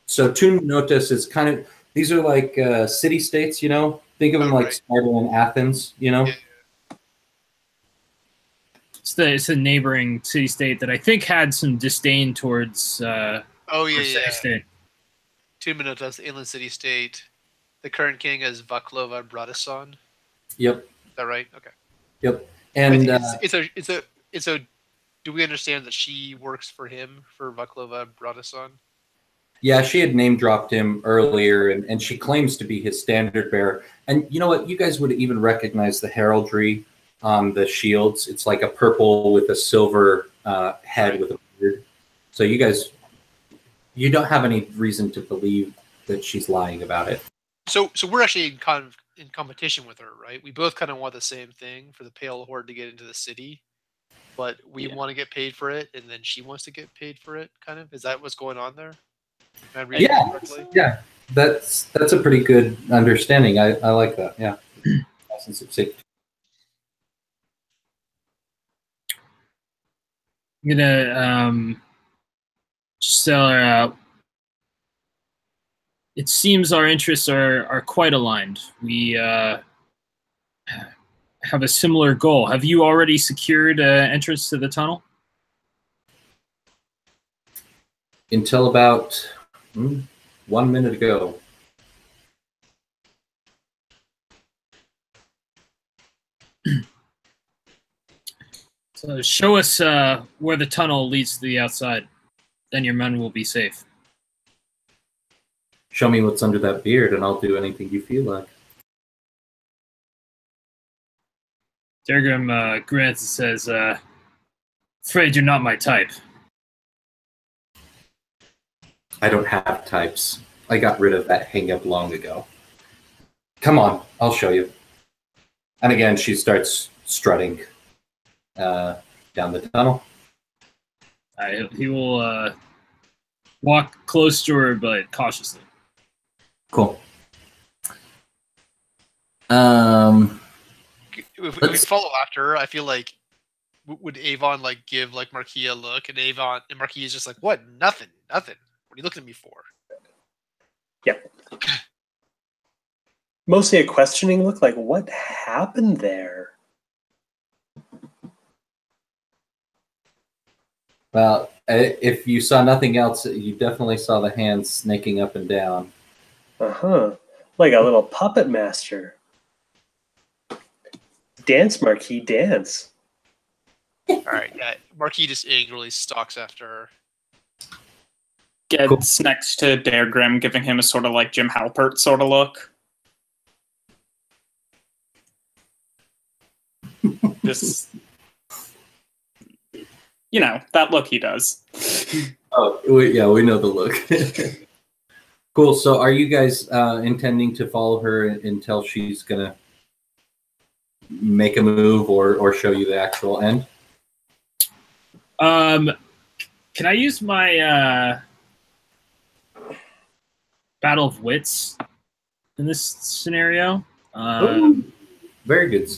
So Tun Minotas is kind of, these are like city-states, you know? Think of them like Sparta and Athens, you know? Yeah. It's a neighboring city-state that I think had some disdain towards city-state. Tun Minotas, the inland city-state. The current king is Vaclova Bratislav. Yep. Is that right? Okay. Yep. And it's a. Do we understand that she works for him, for Vaclova Bratislav? yeah, she had name dropped him earlier, and she claims to be his standard bearer. And you know what? You guys would even recognize the heraldry on the shields. It's like a purple with a silver head with a beard. So you guys, you don't have any reason to believe that she's lying about it. So we're actually in competition with her, right? We both kind of want the same thing for the Pale Horde to get into the city, but we want to get paid for it, and then she wants to get paid for it. Kind of, is that what's going on there? Am I reading it correctly? Yeah, that's a pretty good understanding. I like that. Yeah, essence of safety. I'm gonna just tell her. It seems our interests are quite aligned. We have a similar goal. Have you already secured entrance to the tunnel? Until about 1 minute ago. So show us where the tunnel leads to the outside. Then your men will be safe. Show me what's under that beard, and I'll do anything you feel like. Dergrim grins and says, afraid you're not my type. I don't have types. I got rid of that hang-up long ago. Come on, I'll show you. And again, she starts strutting down the tunnel. He will walk close to her, but cautiously. Cool. If we follow after her, I feel like would Avon like give like Marquis a look, and Marquis is just like, what? Nothing. What are you looking at me for? Yeah. Mostly a questioning look, like what happened there? Well, if you saw nothing else, you definitely saw the hands snaking up and down. Like a little puppet master. Dance, Marquis, dance. All right, yeah. Marquis just angrily stalks after her. Gets next to Daregrim, giving him a sort of like Jim Halpert sort of look. Just, you know, that look he does. Oh, yeah, we know the look. Cool. So are you guys intending to follow her until she's going to make a move or show you the actual end? Can I use my Battle of Wits in this scenario? Very good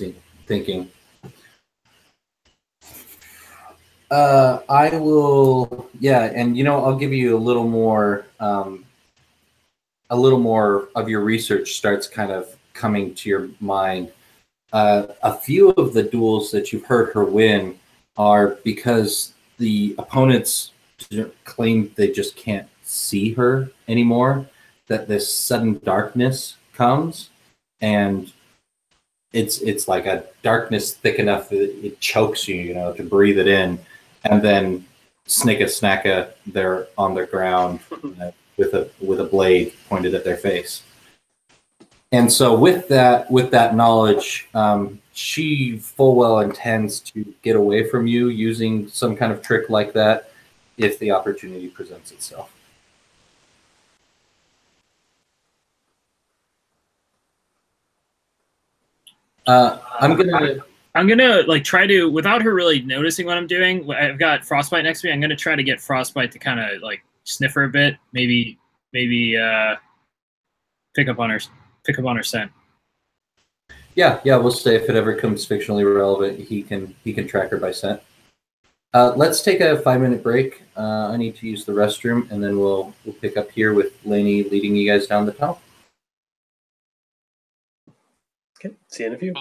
thinking. I will, yeah, and I'll give you a little more of your research starts kind of coming to your mind. A few of the duels that you've heard her win are because the opponents claim they just can't see her anymore, that this sudden darkness comes, and it's like a darkness thick enough that it chokes you, to breathe it in, and then snicka snacka, they're on the ground with a blade pointed at their face. And so with that knowledge, she full well intends to get away from you using some kind of trick like that if the opportunity presents itself. I'm gonna like try to, without her really noticing what I'm doing. I've got Frostbite next to me. I'm gonna try to get Frostbite to kind of like sniff her a bit. Maybe pick up on her scent. Yeah. We'll say if it ever comes fictionally relevant, he can track her by scent. Let's take a 5-minute break. I need to use the restroom, and then we'll pick up here with Lainey leading you guys down the tunnel. Okay, see you in a few.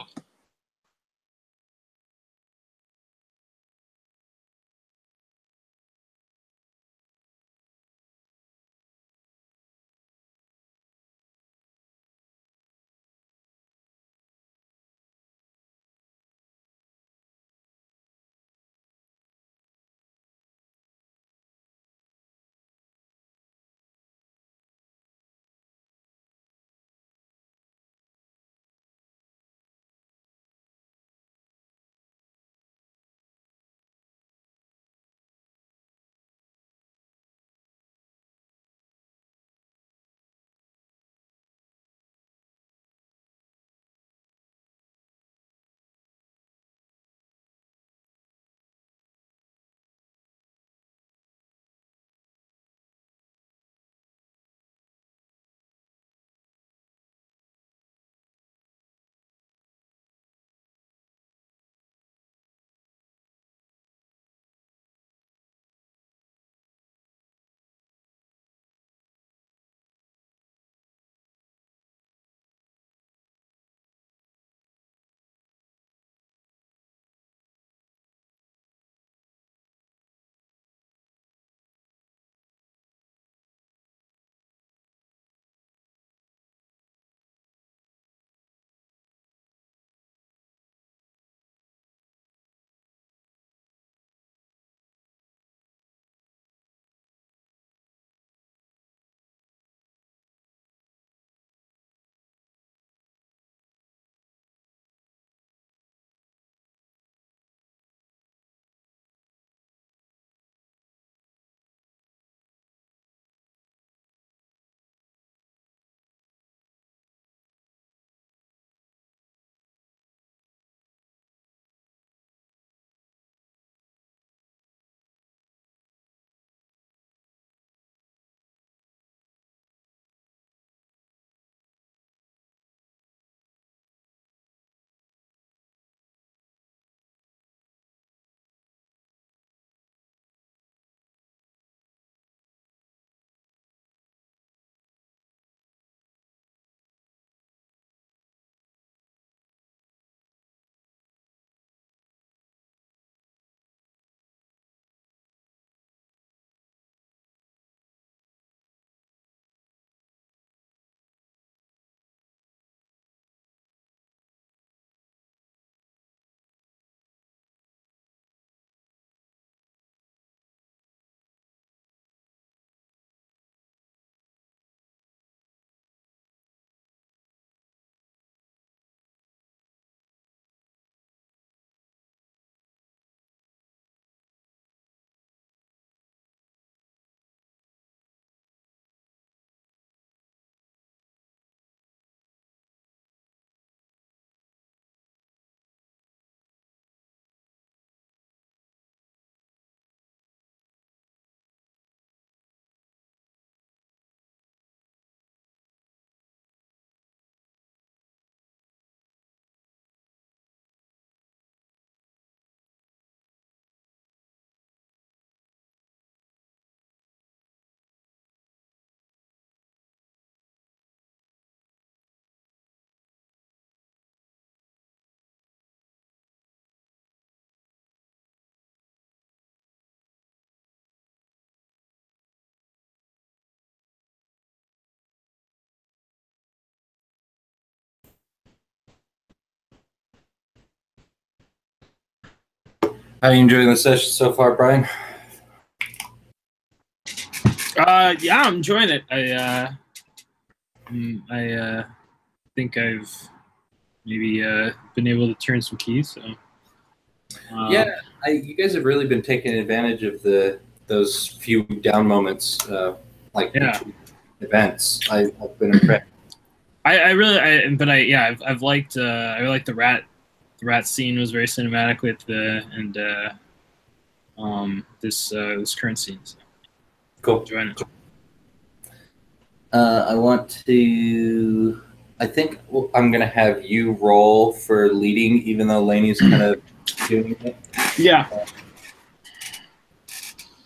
How are you enjoying the session so far, Brian? Yeah, I'm enjoying it. I think I've maybe been able to turn some keys. So. Yeah, you guys have really been taking advantage of those few down moments, between events. I've been impressed. I've liked the rat scene was very cinematic with this current scene. So. Cool. Enjoying it. I think I'm going to have you roll for leading, even though Lainey's kind of doing it. Yeah.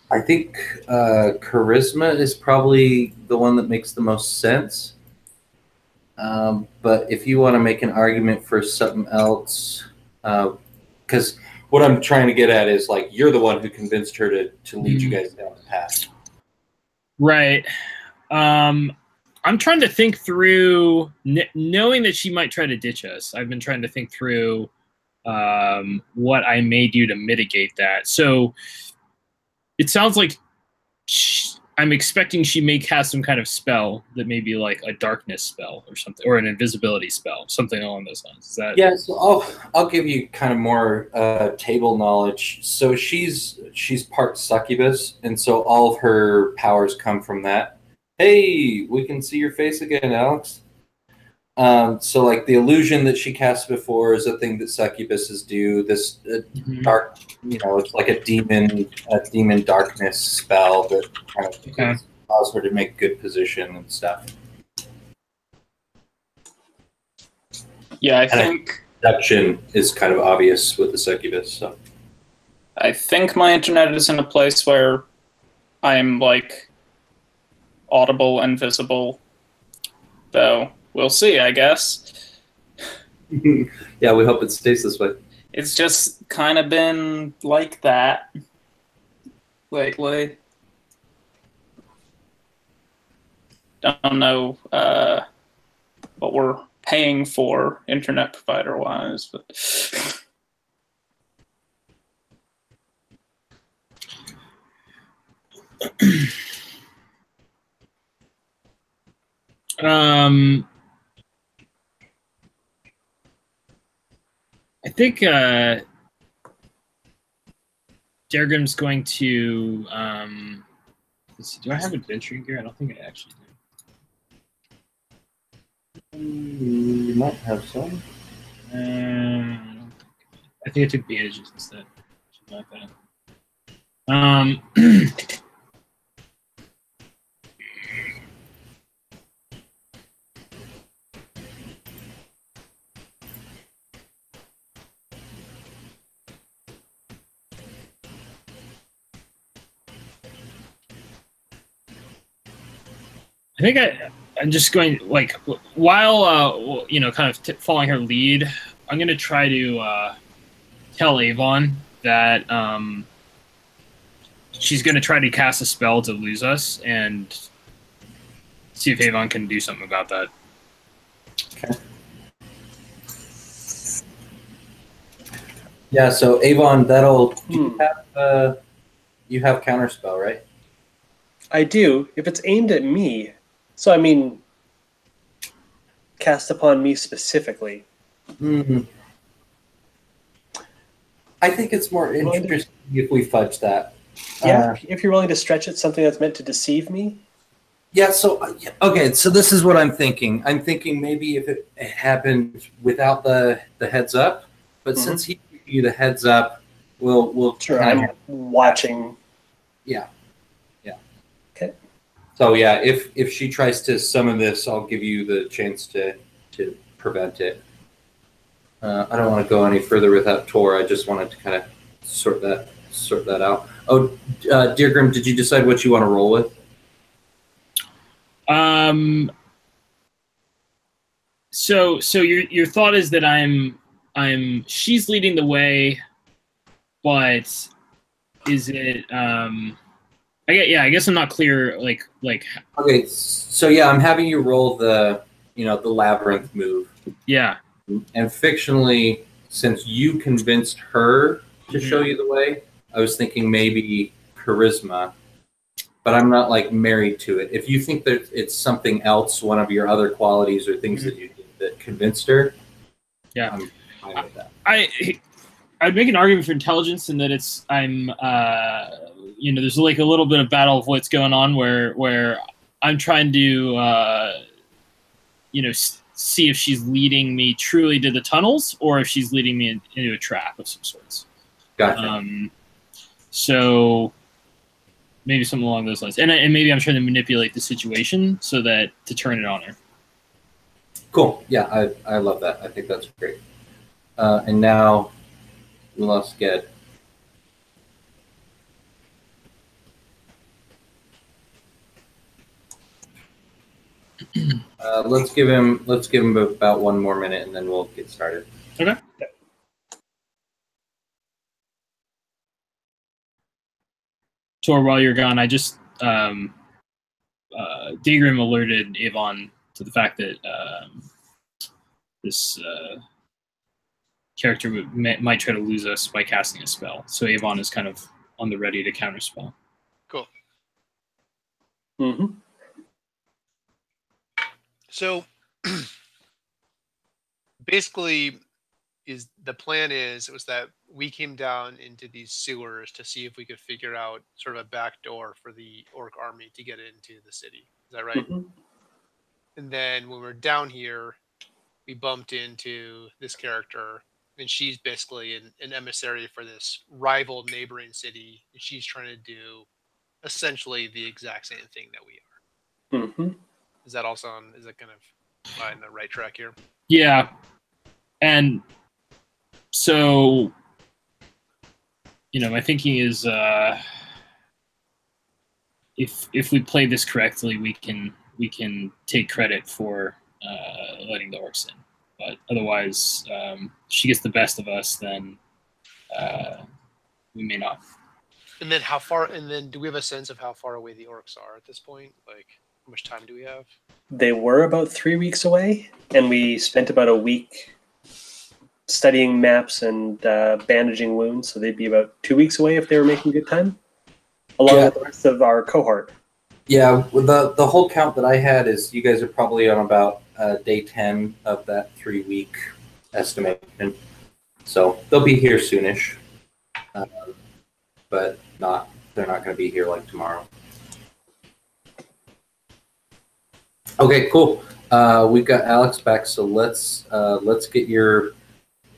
I think charisma is probably the one that makes the most sense. But if you want to make an argument for something else, because what I'm trying to get at is, like, you're the one who convinced her to lead you guys down the path. Right. I'm trying to think through, knowing that she might try to ditch us. I've been trying to think through what I may do to mitigate that. So it sounds like I'm expecting she may cast some kind of spell that may be like a darkness spell or something, or an invisibility spell, something along those lines. Is that? Yeah, so I'll give you kind of more table knowledge. So she's part succubus, and so all of her powers come from that. Hey, we can see your face again, Alex. So, like, the illusion that she cast before is a thing that succubuses do. This dark, it's like a demon darkness spell that kind of allows her to make good position and stuff. Yeah, I think Deduction is kind of obvious with the succubus. So I think my internet is in a place where I'm like audible and visible, though. We'll see, I guess. Yeah, we hope it stays this way. It's just kind of been like that lately. Don't know what we're paying for internet provider-wise, but... I think Dergrim's going to let's see, do I have adventuring gear? I don't think I actually do. You might have some. I think I took bandages instead. Something like that. I think I'm just going, like, while kind of following her lead, I'm going to try to tell Avon that she's going to try to cast a spell to lose us and see if Avon can do something about that. Okay. Yeah, so Avon, you have counterspell, right? I do. If it's aimed at me, so I mean, cast upon me specifically. Mm-hmm. I think it's more interesting if we fudge that. Yeah, if you're willing to stretch it, something that's meant to deceive me. Yeah, so, okay, so this is what I'm thinking. I'm thinking maybe if it happened without the heads up, but since he gave you the heads up, we'll Sure, I'm watching. Yeah. Okay. So yeah, if she tries to summon this, I'll give you the chance to prevent it. I don't want to go any further without Tor. I just wanted to kind of sort that out. Oh, Dear Grim, did you decide what you want to roll with? So your thought is that she's leading the way, but is it I guess I'm not clear like Okay, so yeah, I'm having you roll the labyrinth move. Yeah. And fictionally, since you convinced her to show you the way. I was thinking maybe charisma, but I'm not like married to it. If you think that it's something else, one of your other qualities or things that you did that convinced her, Yeah, I'm fine with that. I'd make an argument for intelligence in that there's like a little bit of battle of what's going on where I'm trying to see if she's leading me truly to the tunnels or if she's leading me into a trap of some sorts. Gotcha. So maybe something along those lines, and maybe I'm trying to manipulate the situation so that to turn it on her. Cool. Yeah, I love that. I think that's great. And now we lost Ged. Let's give him about 1 more minute, and then we'll get started. Okay. Tor, while you're gone, I just Daygrim alerted Avon to the fact that this character might try to lose us by casting a spell. So Avon is kind of on the ready to counterspell. Cool. Mm-hmm. So basically, the plan was that we came down into these sewers to see if we could figure out sort of a back door for the orc army to get into the city. Is that right? Mm-hmm. And then when we're down here, we bumped into this character, and she's basically an emissary for this rival neighboring city, and she's trying to do essentially the exact same thing that we are. Mm-hmm. Is that kind of on the right track here? Yeah. And so, my thinking is if we play this correctly, we can take credit for letting the orcs in. But otherwise, if she gets the best of us, then we may not. And then how far? And then do we have a sense of how far away the orcs are at this point? Like, how much time do we have? They were about 3 weeks away, and we spent about a week studying maps and bandaging wounds, so they'd be about 2 weeks away if they were making good time, along with the rest of our cohort. Yeah, the whole count that I had is you guys are probably on about day 10 of that 3-week estimation. So they'll be here soonish, but they're not going to be here like tomorrow. Okay, cool. We've got Alex back, so let's get your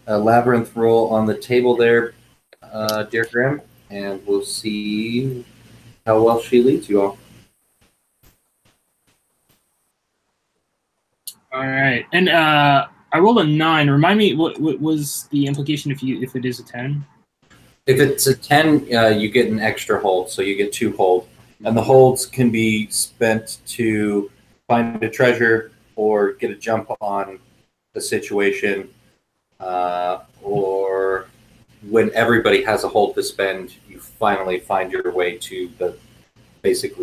labyrinth roll on the table there, dear Grim, and we'll see how well she leads you all. All right, and I rolled a 9. Remind me, what was the implication if it is a 10? If it's a 10, you get an extra hold, so you get 2 hold, and the holds can be spent to find a treasure or get a jump on the situation, or when everybody has a hold to spend, you finally find your way to the exit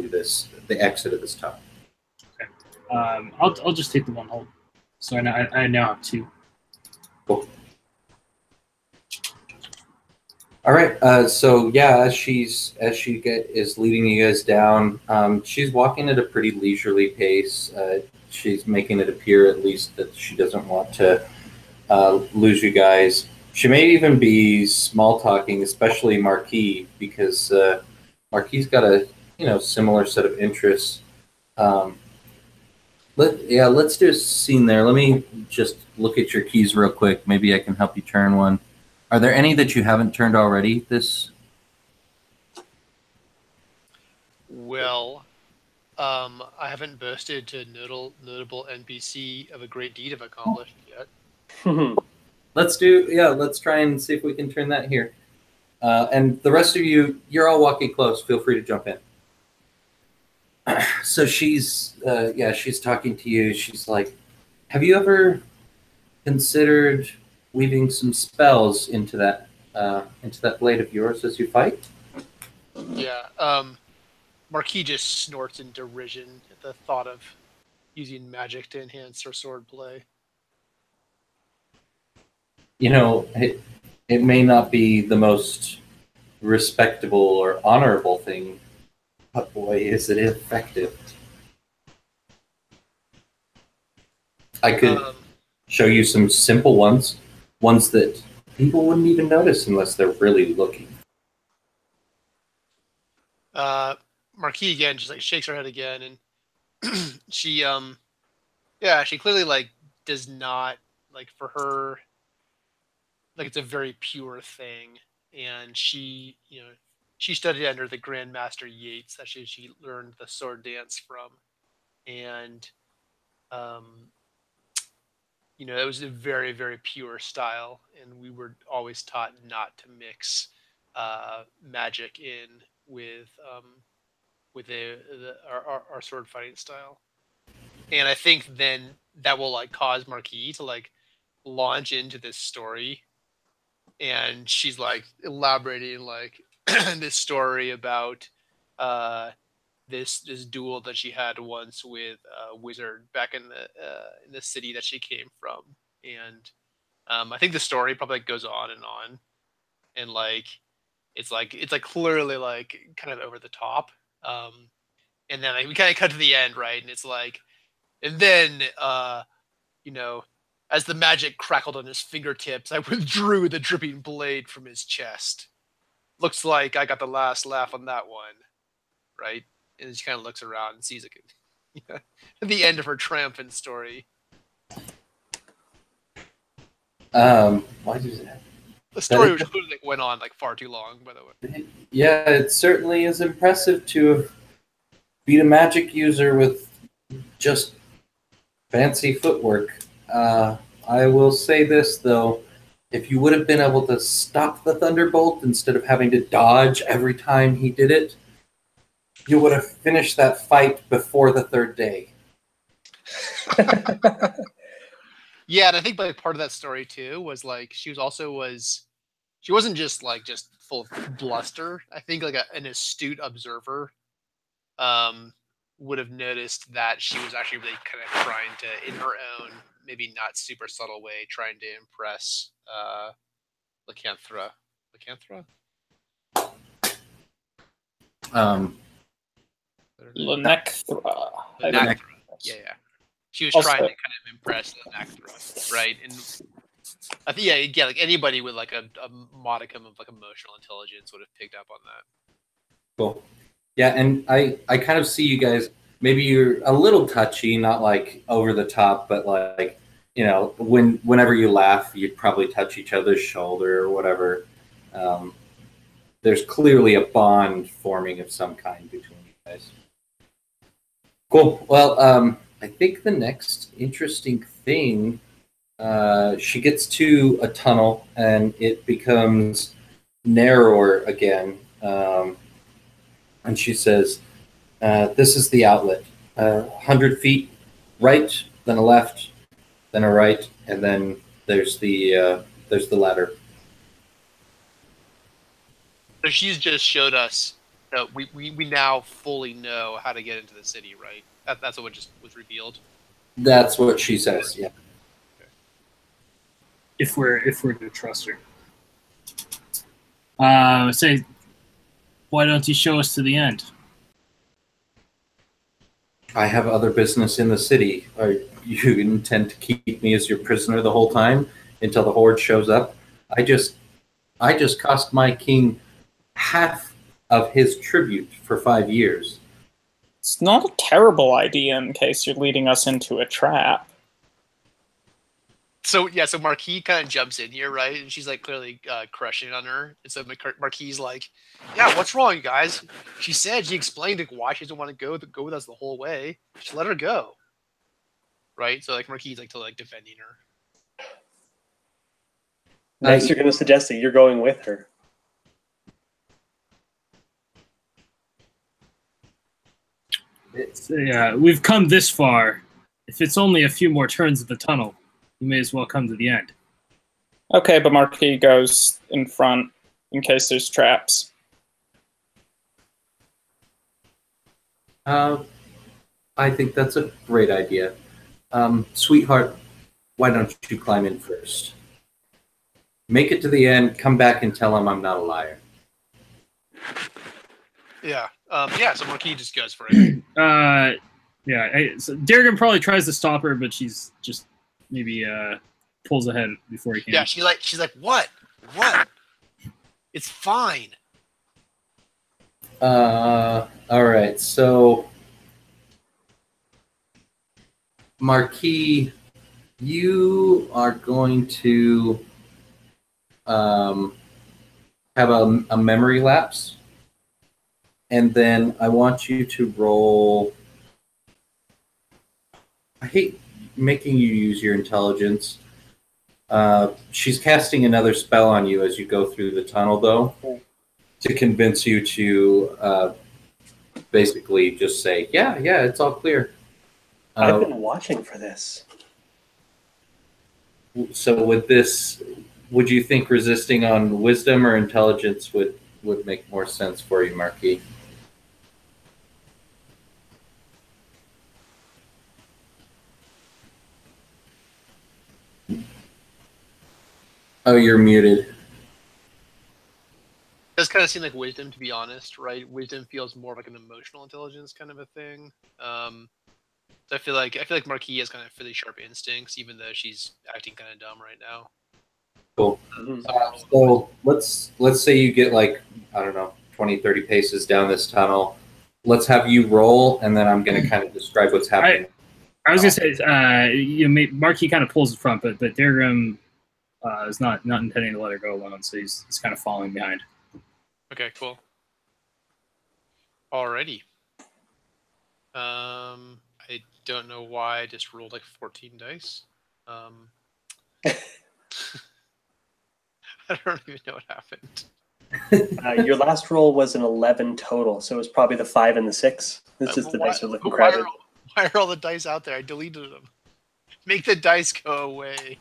of this tunnel. Okay. I'll just take the 1 hold. So I now have 2. Cool. All right. So yeah, as she is leading you guys down, she's walking at a pretty leisurely pace. She's making it appear, at least, that she doesn't want to lose you guys. She may even be small talking, especially Marquis, because Marquis got a similar set of interests. Let's do a scene there. Let me just look at your keys real quick. Maybe I can help you turn one. Are there any that you haven't turned already? Well, I haven't boasted to notable NPC of a great deed I've accomplished yet. Let's try and see if we can turn that here. And the rest of you, you're all walking close. Feel free to jump in. So she's talking to you. She's like, have you ever considered weaving some spells into that blade of yours as you fight? Yeah. Marquis just snorts in derision at the thought of using magic to enhance her sword play. it may not be the most respectable or honorable thing, but boy, is it effective. I could show you some simple ones that people wouldn't even notice unless they're really looking. Marquis again just like shakes her head again, and she she clearly like does not like, for her, like, it's a very pure thing, and she she studied under the Grandmaster Yates. Actually, she learned the sword dance from, and it was a very, very pure style, and we were always taught not to mix magic in with our sword fighting style. And I think then that will like cause Marquis to like launch into this story, and she's like elaborating like this story about this duel that she had once with a wizard back in the city that she came from. And I think the story probably like goes on, and like it's like clearly like kind of over the top. And then like, we kind of cut to the end, right? And it's like, and then as the magic crackled on his fingertips, I withdrew the dripping blade from his chest. Looks like I got the last laugh on that one, right? And she kind of looks around and sees it at the end of her triumphant story. Why did that? The story went on like far too long, by the way. Yeah, it certainly is impressive to have beat a magic user with just fancy footwork. I will say this, though. If you would have been able to stop the Thunderbolt instead of having to dodge every time he did it, you would have finished that fight before the third day. Yeah, and I think like part of that story too was like she wasn't just full of bluster. I think like an astute observer would have noticed that she was actually really kind of trying to, in her own maybe not super subtle way, trying to impress Lycanthra. Lenecthra. Yeah. She was trying to kind of impress Lenecthra, right? And I think like anybody with like a modicum of like emotional intelligence would have picked up on that. Cool. Yeah, and I kind of see you guys. Maybe you're a little touchy, not like over the top, but like whenever you laugh, you'd probably touch each other's shoulder or whatever. There's clearly a bond forming of some kind between you guys. Cool. Well, I think the next interesting thing, she gets to a tunnel and it becomes narrower again. And she says, this is the outlet. 100 feet right, then a left, then a right, and then there's the ladder. So she's just showed us that we now fully know how to get into the city, right? That's what just was revealed. That's what she says. Yeah. Okay. If we're to trust her, say, why don't you show us to the end? I have other business in the city. Are you intend to keep me as your prisoner the whole time until the horde shows up? I just cost my king half of his tribute for 5 years. It's not a terrible idea in case you're leading us into a trap. So Marquis kind of jumps in here, right? And she's like clearly crushing on her. And so Marquis like, yeah, what's wrong, you guys? She explained why she doesn't want to go with us the whole way. Just let her go, right? So like Marquis like defending her. Next, you're going to suggest that you're going with her. Yeah, we've come this far. If it's only a few more turns of the tunnel, we may as well come to the end. Okay, but Marquis goes in front in case there's traps. I think that's a great idea. Sweetheart, why don't you climb in first? Make it to the end. Come back and tell him I'm not a liar. Yeah. So Marquis just goes for it. So Darrigan probably tries to stop her, but she's just maybe pulls ahead before he can. Yeah, she's like, what? What? It's fine. All right. So, Marquis, you are going to have a memory lapse. And then I want you to roll. I hate making you use your intelligence. She's casting another spell on you as you go through the tunnel, though, to convince you to basically just say, yeah, it's all clear. I've been watching for this. So with this, would you think resisting on wisdom or intelligence would make more sense for you, Marquis? Oh, you're muted. It does kind of seem like wisdom, to be honest, right? Wisdom feels more like an emotional intelligence kind of a thing. So I feel like Marquis has kind of really sharp instincts, even though she's acting kind of dumb right now. Cool. So let's say you get like, I don't know, 20, 30 paces down this tunnel. Let's have you roll, and then I'm going to kind of describe what's happening. I was going to say, Marquis kind of pulls the front, but Darrigan is not intending to let her go alone, so he's kind of following behind. Okay, cool. Alrighty. I don't know why I just rolled like 14 dice. I don't even know what happened. Your last roll was an 11 total, so it was probably the 5 and the 6. This is the dice are looking crowded. Why are all the dice out there? I deleted them. Make the dice go away.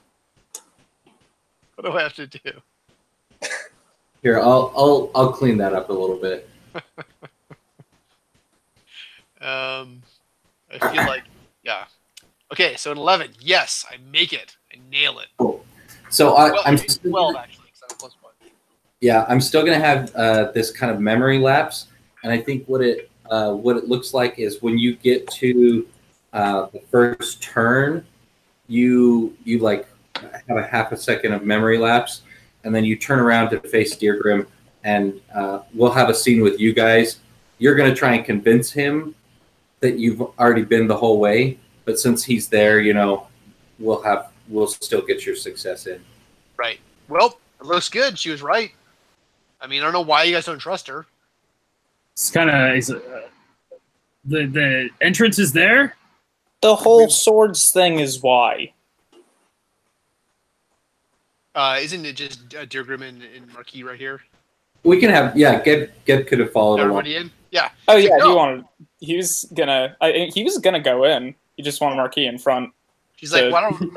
What do I have to do? Here, I'll clean that up a little bit. I feel like, yeah. Okay, so an 11. Yes, I make it. I nail it. Cool. So I'm 12 actually, because I'm +1. Yeah, I'm still gonna have this kind of memory lapse, and I think what it looks like is when you get to the first turn, you like have a half a second of memory lapse, and then you turn around to face Deergrim, and we'll have a scene with you guys. You're gonna try and convince him that you've already been the whole way, but since he's there, we'll still get your success in. Right. Well, it looks good. She was right. I mean, I don't know why you guys don't trust her. It's kind of the entrance is there. The whole swords thing is why. Isn't it just Deergrim and Marquis right here? We can have Geb could have followed Everybody along. in? Yeah. Oh yeah, No. he was gonna go in. He just wanted Marquis in front. She's like, why don't we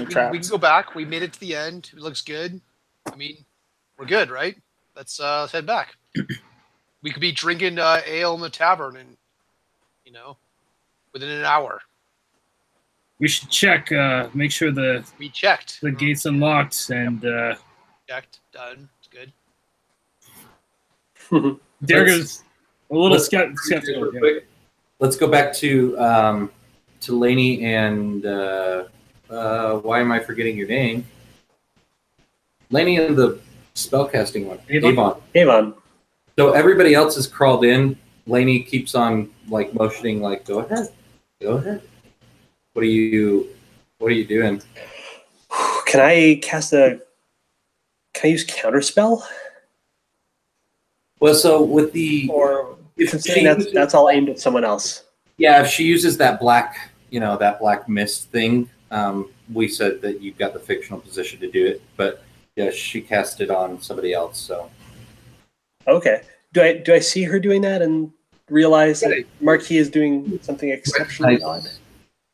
can go back? We made it to the end. It looks good. I mean, we're good, right? Let's head back. We could be drinking ale in the tavern, and within an hour. We should check. Make sure We checked. the gate's unlocked and Checked. Done. It's good. Darrigan's a little skeptical. Real quick. Let's go back to Lainey and why am I forgetting your name? Lainey and the spellcasting one. Avon. So everybody else has crawled in. Lainey keeps on like motioning, like, go ahead. What are you doing? Can I use counterspell? Well, so with the Considering that's all aimed at someone else. Yeah, if she uses that black mist thing, we said that you've got the fictional position to do it. But yeah, she cast it on somebody else. So okay, do I see her doing that and realize that Marquis is doing something exceptionally odd?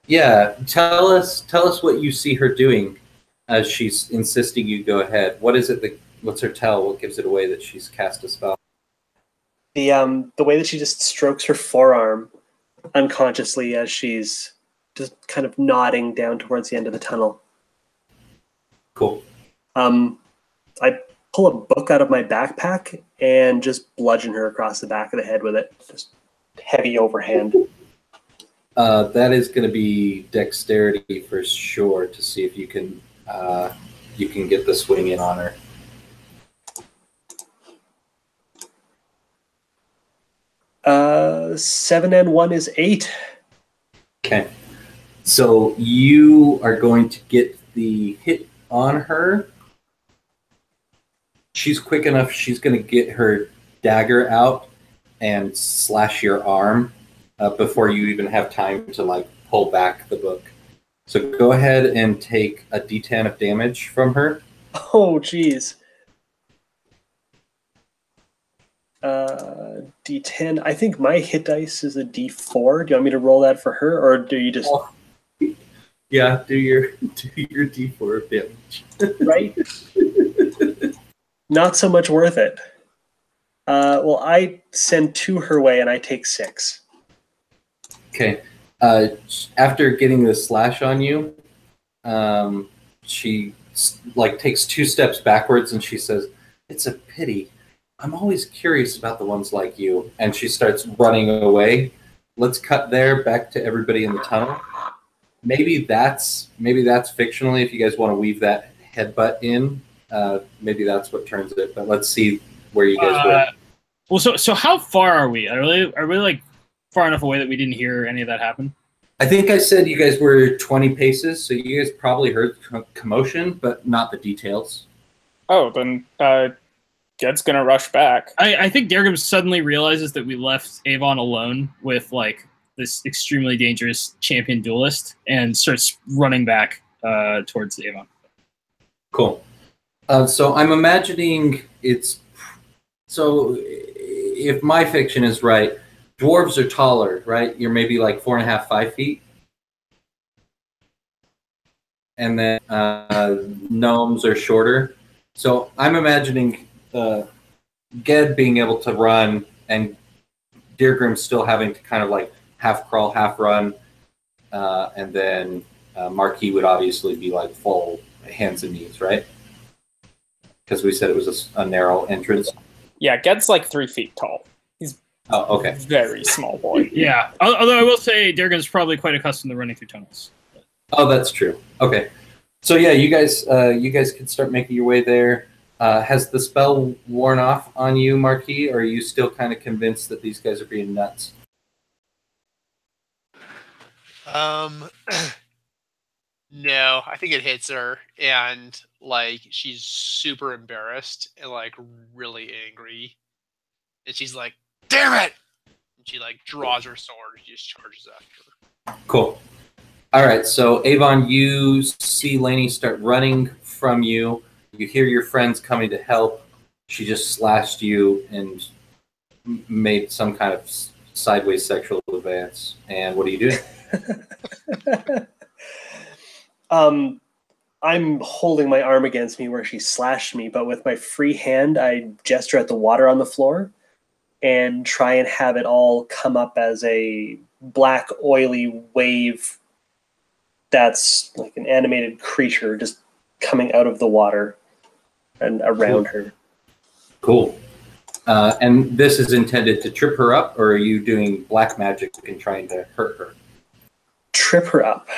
Yeah, tell us what you see her doing as she's insisting you go ahead. What is it what's her tell? What gives it away that she's cast a spell? The way that she just strokes her forearm unconsciously as she's just kind of nodding down towards the end of the tunnel. Cool. I pull a book out of my backpack and just bludgeon her across the back of the head with it. Just heavy overhand. That is going to be dexterity for sure to see if you can get the swing in on her. Uh, 7 and 1 is 8. Okay. So you are going to get the hit on her. She's quick enough. She's going to get her dagger out and slash your arm before you even have time to like pull back the book. So go ahead and take a D10 of damage from her. Oh, geez. D10. I think my hit dice is a D4. Do you want me to roll that for her, or do you just... Oh. Yeah, do your D4 of damage. Right? Not so much worth it. Well, I send 2 her way, and I take 6. Okay. After getting the slash on you, she like takes 2 steps backwards, and she says, "It's a pity. I'm always curious about the ones like you." And she starts running away. Let's cut there, back to everybody in the tunnel. Maybe that's fictionally, if you guys want to weave that headbutt in. Maybe that's what turns it. But let's see where you guys were. Well, so how far are we? Are we like far enough away that we didn't hear any of that happen? I think I said you guys were 20 paces, so you guys probably heard commotion, but not the details. Oh, then Ged's gonna rush back. I think Dergum suddenly realizes that we left Avon alone with like this extremely dangerous champion duelist and starts running back towards Avon. Cool. So I'm imagining it's... So if my fiction is right, dwarves are taller, right? You're maybe like 4.5, 5 feet. And then gnomes are shorter. So I'm imagining Ged being able to run and Deergrim still having to kind of like half crawl, half run. And then Marquis would obviously be like full hands and knees, right? Because we said it was a narrow entrance. Yeah, Ged's like 3 feet tall. He's okay. Very small boy. Yeah, although I will say Dergum's probably quite accustomed to running through tunnels. Oh, that's true. Okay. So yeah, you guys can start making your way there. Has the spell worn off on you, Marquis, or are you still kind of convinced that these guys are being nuts? No, I think it hits her, and like she's super embarrassed and like really angry, and she's like, "Damn it!" And she like draws her sword and just charges after her. Cool. All right, so Avon, you see Lainey start running from you. You hear your friends coming to help. She just slashed you and made some kind of sideways sexual advance. And what are you doing? I'm holding my arm against me where she slashed me, but with my free hand, I gesture at the water on the floor and try and have it all come up as a black, oily wave that's like an animated creature just coming out of the water and around her. Cool. And this is intended to trip her up, or are you doing black magic and trying to hurt her? Trip her up.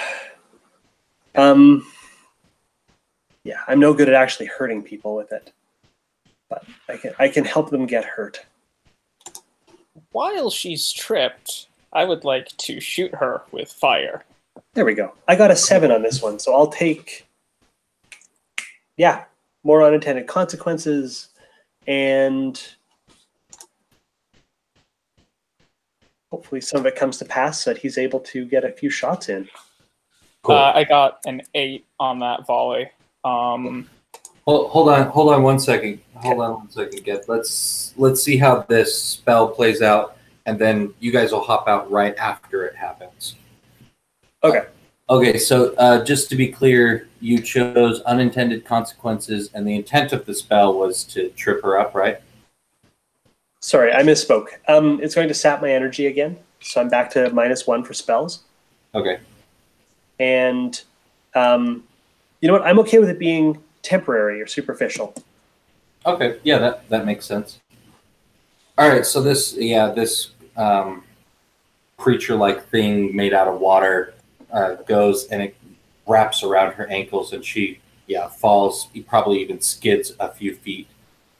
Yeah, I'm no good at actually hurting people with it, but I can help them get hurt. While she's tripped, I would like to shoot her with fire. There we go. I got a 7 on this one, so I'll take, yeah, more unintended consequences, and hopefully some of it comes to pass so that he's able to get a few shots in. Cool. I got an 8 on that volley. Hold on 1 second. Hold on 1 second, Get. Let's see how this spell plays out, and then you guys will hop out right after it happens. Okay. Okay, so just to be clear, you chose unintended consequences, and the intent of the spell was to trip her up, right? Sorry, I misspoke. It's going to sap my energy again, so I'm back to -1 for spells. Okay. And you know what? I'm okay with it being temporary or superficial. Okay, yeah, that makes sense. All right, so this creature-like thing made out of water goes and it wraps around her ankles, and she falls. He probably even skids a few feet,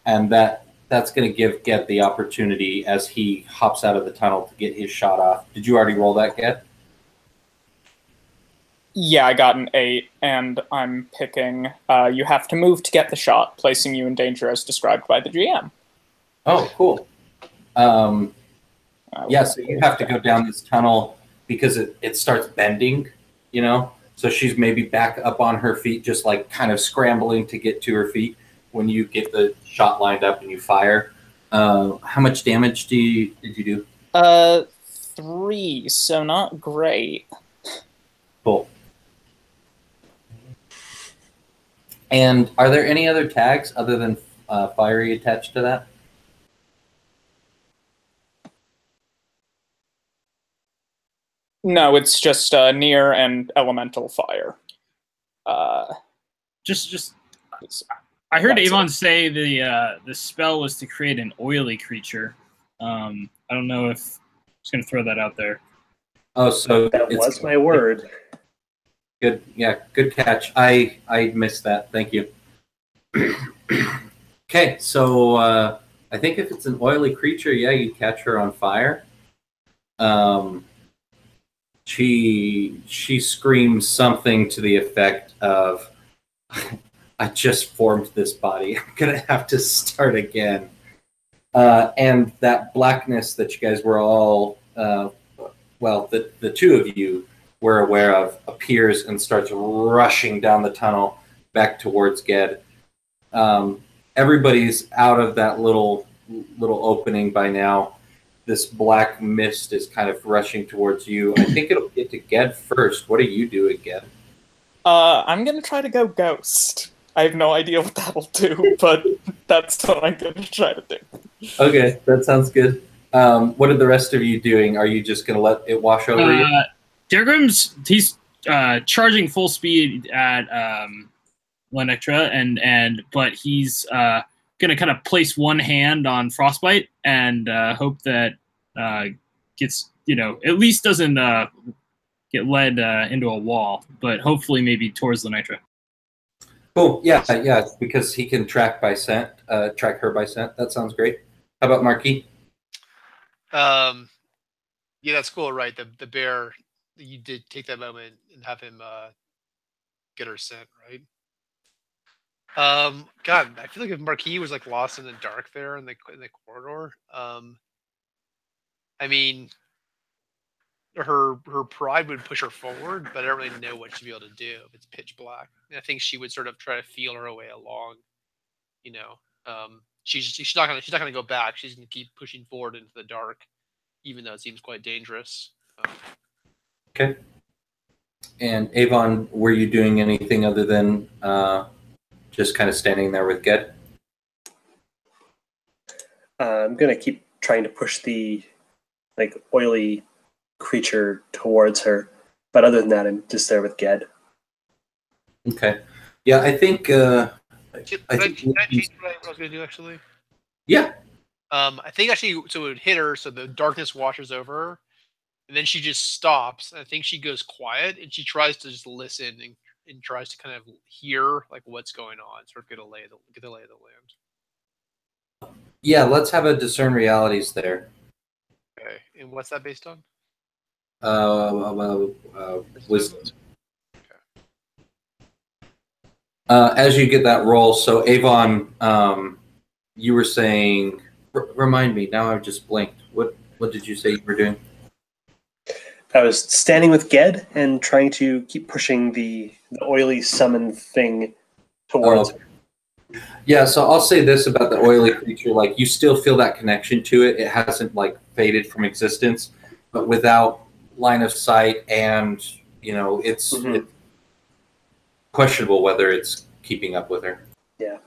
and that's going to give Ged the opportunity as he hops out of the tunnel to get his shot off. Did you already roll that, Ged? Yeah, I got an 8, and I'm picking. You have to move to get the shot, placing you in danger as described by the GM. Oh, cool. Yeah, so you have to go down this tunnel because it starts bending, you know? So she's maybe back up on her feet, just like kind of scrambling to get to her feet when you get the shot lined up and you fire. How much damage did you do? 3, so not great. Cool. And are there any other tags other than fiery attached to that? No, it's just near and elemental fire. Just I heard That's Avon it. say the spell was to create an oily creature. I don't know if I was going to throw that out there. Oh, so That was my word. Good, yeah, good catch. I missed that. Thank you. Okay, so I think if it's an oily creature, yeah, you catch her on fire. She screams something to the effect of, "I just formed this body. I'm gonna have to start again." And that blackness that you guys were all, the two of you were aware of, appears and starts rushing down the tunnel back towards Ged. Everybody's out of that little opening by now. This black mist is kind of rushing towards you. I think it'll get to Ged first. What are you doing, Ged? I'm gonna try to go ghost. I have no idea what that'll do, but that's what I'm gonna try to do. Okay, that sounds good. What are the rest of you doing? Are you just gonna let it wash over you? Dergrim's he's charging full speed at Lenectra, but he's gonna kind of place one hand on Frostbite and hope that gets at least doesn't get led into a wall, but hopefully maybe towards Lenectra. Cool. Yeah, because he can track her by scent. That sounds great. How about Marquis? Yeah, that's cool, right? The bear, you did take that moment and have him get her scent, right? God, I feel like if Marquis was like lost in the dark there in the corridor, I mean, her pride would push her forward, but I don't really know what she'd be able to do if it's pitch black. And I think she would sort of try to feel her way along. You know, she's not gonna go back. She's gonna keep pushing forward into the dark, even though it seems quite dangerous. Okay. And Avon, were you doing anything other than just kind of standing there with Ged? I'm gonna keep trying to push the oily creature towards her, but other than that, I'm just there with Ged. Okay. Yeah, I think. Can I change what I was gonna do actually? Yeah. I think actually, so it would hit her, so the darkness washes over her, and then she just stops. I think she goes quiet, and she tries to just listen and tries to kind of hear like what's going on, sort of get the lay of the land. Yeah, let's have a discern realities there. Okay, and what's that based on? Wisdom. As you get that roll, so Avon, you were saying, remind me, now I've just blanked. What did you say you were doing? I was standing with Ged and trying to keep pushing the oily summon thing towards her. Yeah, so I'll say this about the oily creature, like you still feel that connection to it. It hasn't like faded from existence, but without line of sight, and it's questionable whether it's keeping up with her. Yeah.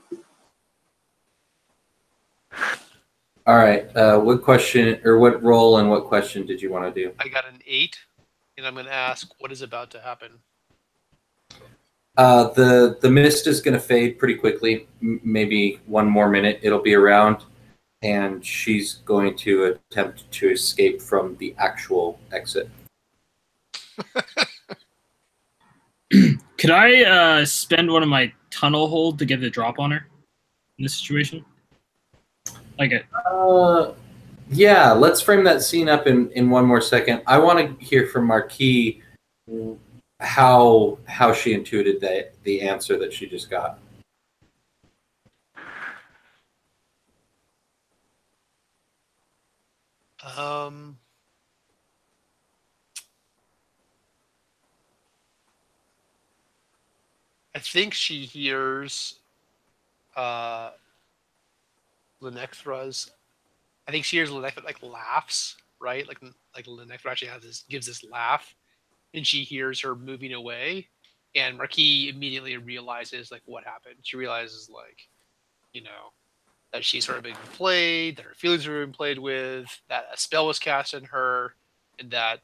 All right. What question or what role and what question did you want to do? I got an 8, and I'm going to ask what is about to happen. The mist is going to fade pretty quickly. Maybe 1 more minute, it'll be around, and she's going to attempt to escape from the actual exit. Could I spend one of my tunnel hold to get the drop on her in this situation? Like it. Yeah, let's frame that scene up in 1 more second. I want to hear from Marquis how she intuited the answer that she just got. I think she hears Lenecthra's. I think she hears Lenecthra like laughs, right? Like Lenecthra actually gives this laugh, and she hears her moving away, and Marquis immediately realizes like what happened. She realizes like, that she's sort of been played, that her feelings are being played with, that a spell was cast on her, and that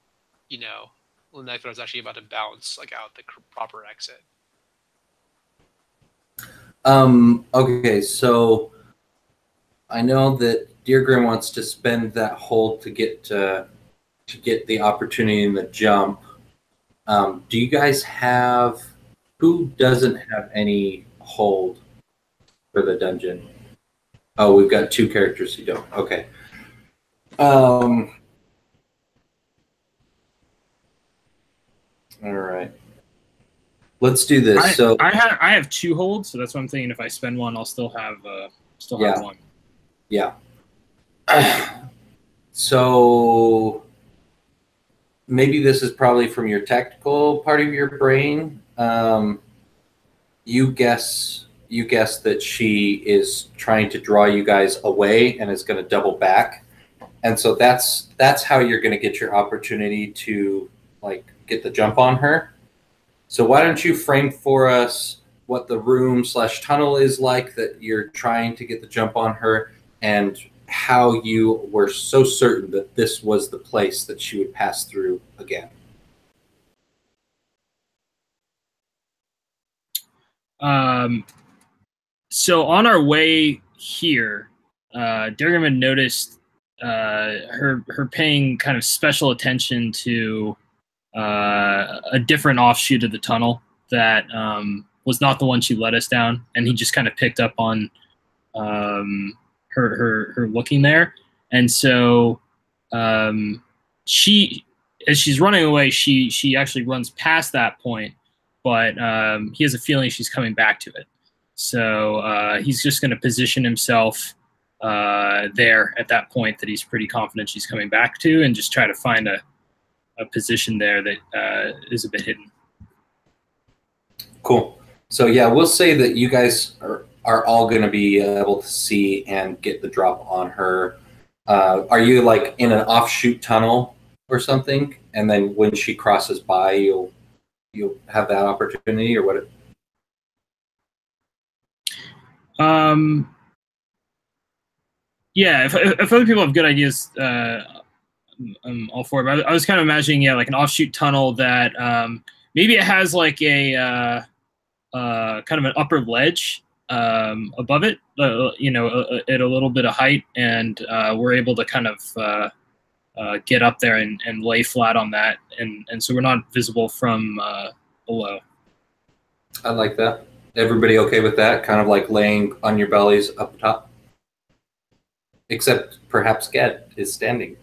Lenecthra is actually about to bounce like out the proper exit. Okay, so I know that Deargrim wants to spend that hold to get the opportunity in the jump. Do you guys have? Who doesn't have any hold for the dungeon? Oh, we've got 2 characters who don't. Okay. All right. Let's do this. I have 2 holds, so that's what I'm thinking. If I spend one, I'll still have one. Yeah. So maybe this is probably from your tactical part of your brain. You guess that she is trying to draw you guys away and is going to double back, and so that's how you're going to get your opportunity to like get the jump on her. So why don't you frame for us what the room/tunnel is like that you're trying to get the jump on her, and how you were so certain that this was the place that she would pass through again. So on our way here, Deargrim had noticed her paying kind of special attention to a different offshoot of the tunnel that was not the one she led us down, and he just kind of picked up on her looking there, and so she, as she's running away, she actually runs past that point, but he has a feeling she's coming back to it. So he's just going to position himself there at that point that he's pretty confident she's coming back to, and just try to find a position there that is a bit hidden. Cool. So yeah, we'll say that you guys are all going to be able to see and get the drop on her. Are you like in an offshoot tunnel or something, and then when she crosses by, you'll have that opportunity, or what? Yeah, if other people have good ideas, I'm all for it. But I was kind of imagining, like an offshoot tunnel that maybe it has like a kind of an upper ledge above it, at a little bit of height, and we're able to kind of get up there and lay flat on that, and so we're not visible from below. I like that. Everybody okay with that? Kind of like laying on your bellies up top? Except perhaps Ged is standing.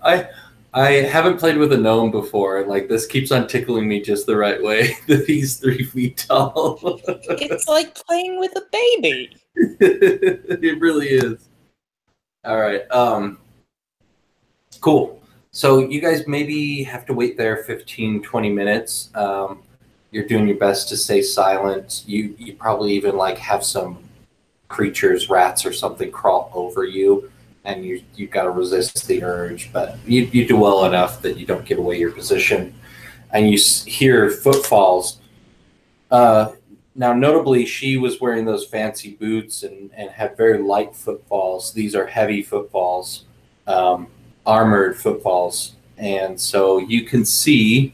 I haven't played with a gnome before. Like, this keeps on tickling me just the right way that he's 3 feet tall. It's like playing with a baby. It really is. All right. Cool. So you guys maybe have to wait there 15, 20 minutes. You're doing your best to stay silent. You probably even like have some creatures, rats or something, crawl over you, and you've got to resist the urge, but you do well enough that you don't give away your position. And you hear footfalls. Now, notably, she was wearing those fancy boots and had very light footfalls. These are heavy footfalls, armored footfalls. And so you can see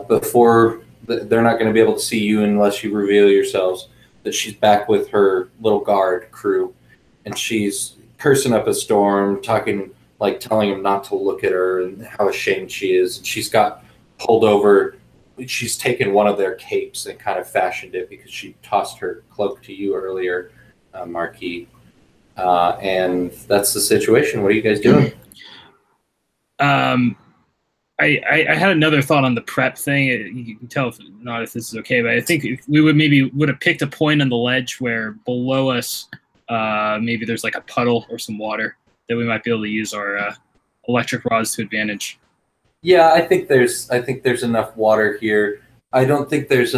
before they're not going to be able to see you unless you reveal yourselves, that she's back with her little guard crew, and she's cursing up a storm, talking, like telling him not to look at her and how ashamed she is. And she's got pulled over. She's taken one of their capes and kind of fashioned it because she tossed her cloak to you earlier, Marquis. And that's the situation. What are you guys doing? I had another thought on the prep thing. You can tell if this is okay, but I think if we would have picked a point on the ledge where below us, maybe there's like a puddle or some water that we might be able to use our electric rods to advantage. Yeah, I think there's enough water here. I don't think there's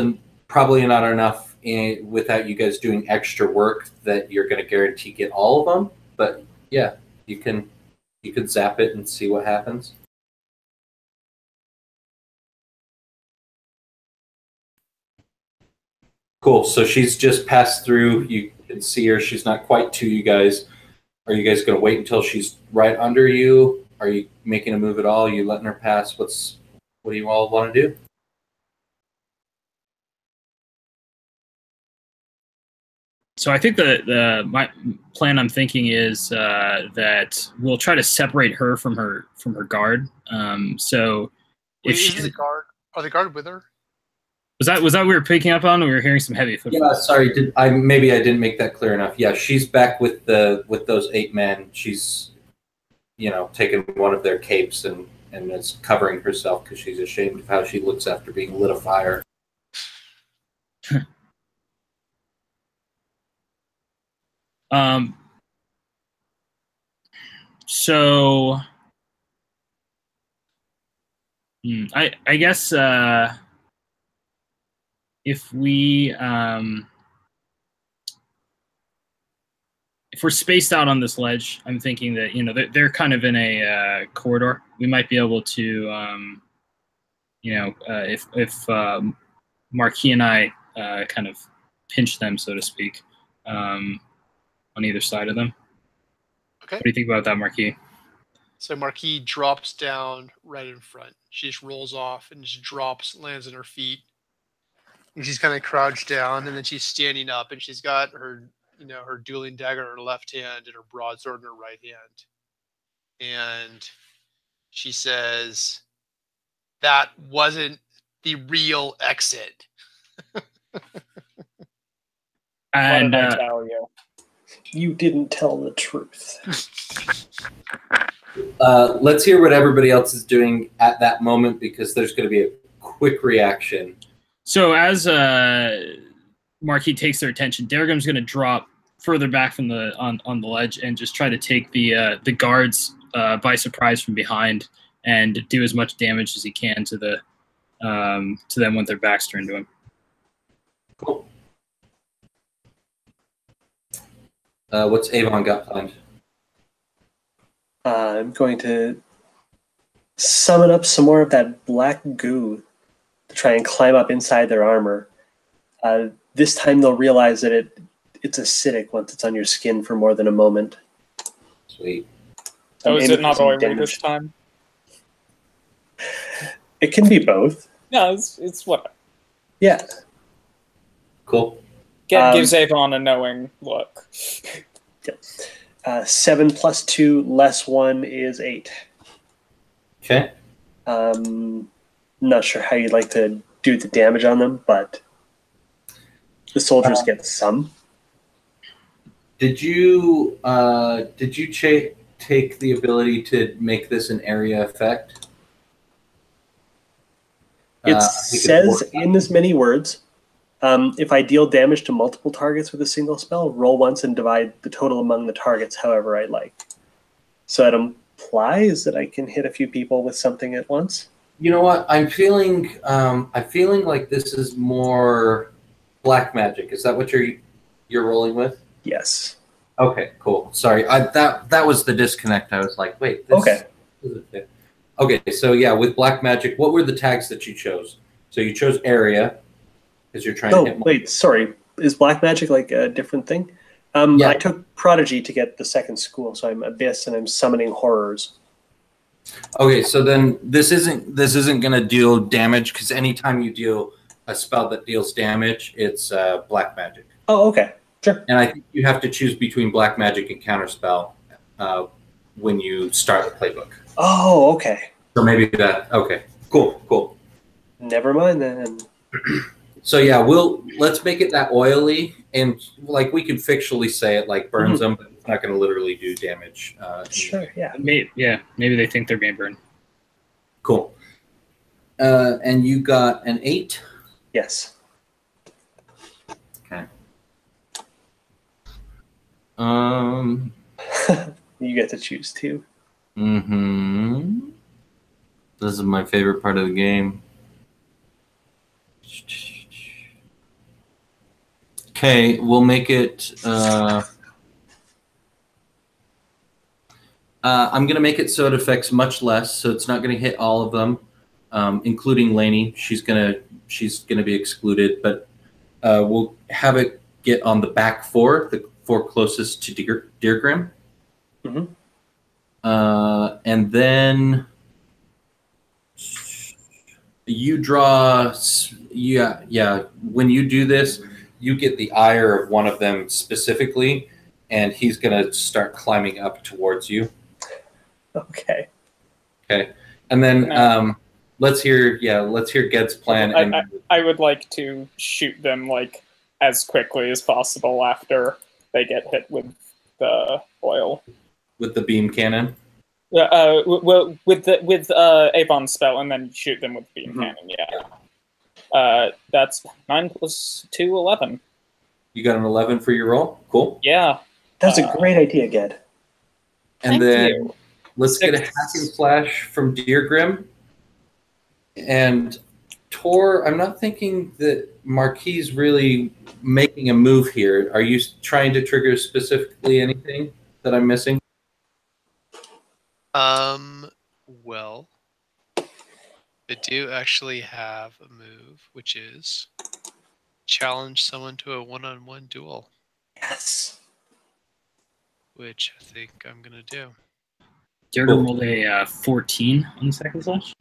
probably not enough without you guys doing extra work that you're going to guarantee get all of them. But yeah, you can zap it and see what happens. Cool. So she's just passed through. You can see her. She's not quite to you guys. Are you guys going to wait until she's right under you? Are you making a move at all? Are you letting her pass? What do you all want to do? So I think my plan I'm thinking is that we'll try to separate her from her guard. So if she's the guard, are the guard with her? Was that what we were picking up on? We were hearing some heavy footfalls. Yeah, sorry. Maybe I didn't make that clear enough. Yeah, she's back with those 8 men. She's taken one of their capes and is covering herself because she's ashamed of how she looks after being lit afire. So I guess if we're spaced out on this ledge, I'm thinking that they're kind of in a corridor. We might be able to if Marquis and I kind of pinch them, so to speak, on either side of them. Okay. What do you think about that, Marquis? So Marquis drops down right in front. She just rolls off and just drops, lands on her feet. And she's kind of crouched down, and then she's standing up, and she's got her, her dueling dagger in her left hand and her broadsword in her right hand. And she says, "That wasn't the real exit." And what did I tell you? You didn't tell the truth. Let's hear what everybody else is doing at that moment, because there's going to be a quick reaction. So as Marquis takes their attention, Darragum's going to drop further back from on the ledge and just try to take the guards by surprise from behind and do as much damage as he can to them with their backs turned to him. Cool. What's Avon got planned? I'm going to summon up some more of that black goo to try and climb up inside their armor. This time they'll realize that it's acidic once it's on your skin for more than a moment. Sweet. So is it not oily this time? It can be both. No, it's what? Yeah. Cool. Gives Avon a knowing look. Yeah. 7 + 2 less 1 is 8. Okay. Not sure how you'd like to do the damage on them, but the soldiers get some. Did you take the ability to make this an area effect? It says in as many words, if I deal damage to multiple targets with a single spell, roll once and divide the total among the targets however I like. So that implies that I can hit a few people with something at once. You know what? I'm feeling like this is more black magic. Is that what you're rolling with? Yes. Okay, cool. Sorry, that was the disconnect. I was like, wait. Okay, so yeah, with black magic, what were the tags that you chose? So you chose area, because you're trying to hit. Oh, wait, sorry. Is black magic like a different thing? Yeah. I took Prodigy to get the second school, so I'm Abyss and I'm summoning horrors. Okay, so then this isn't going to deal damage because anytime you deal a spell that deals damage, it's black magic. Oh, okay. Sure. And I think you have to choose between black magic and counterspell when you start the playbook. Oh, okay. So maybe that. Okay, cool. Never mind then. So yeah, let's make it that oily, and like we can fictionally say it like burns them, but it's not going to literally do damage. Sure. Yeah. Maybe they think they're being burned. Cool. And you got an 8. Yes. Okay. You get to choose too. Mm-hmm. This is my favorite part of the game. Okay, we'll make it. I'm gonna make it so it affects much less, so it's not gonna hit all of them, including Lainey. She's gonna be excluded, but we'll have it get on the back 4, the 4 closest to Deergrim. Mm-hmm. And then you draw. Yeah. When you do this, you get the ire of one of them specifically, and he's gonna start climbing up towards you. Okay. Okay. And then let's hear Ged's plan. I would like to shoot them like as quickly as possible after they get hit with the oil. With the beam cannon. Well, with Avon's spell, and then shoot them with the beam cannon. Yeah. That's 9 + 2, 11. You got an 11 for your roll. Cool. Yeah. That's a great idea, Ged. And Thank then you. let's get a hacking flash from Deergrim. And Tor, I'm not thinking that Marquis really making a move here. Are you trying to trigger specifically anything that I'm missing? Well, I do actually have a move, which is challenge someone to a one-on-one duel. Yes. Which I think I'm gonna do. Deergrim rolled a 14 on the second slash.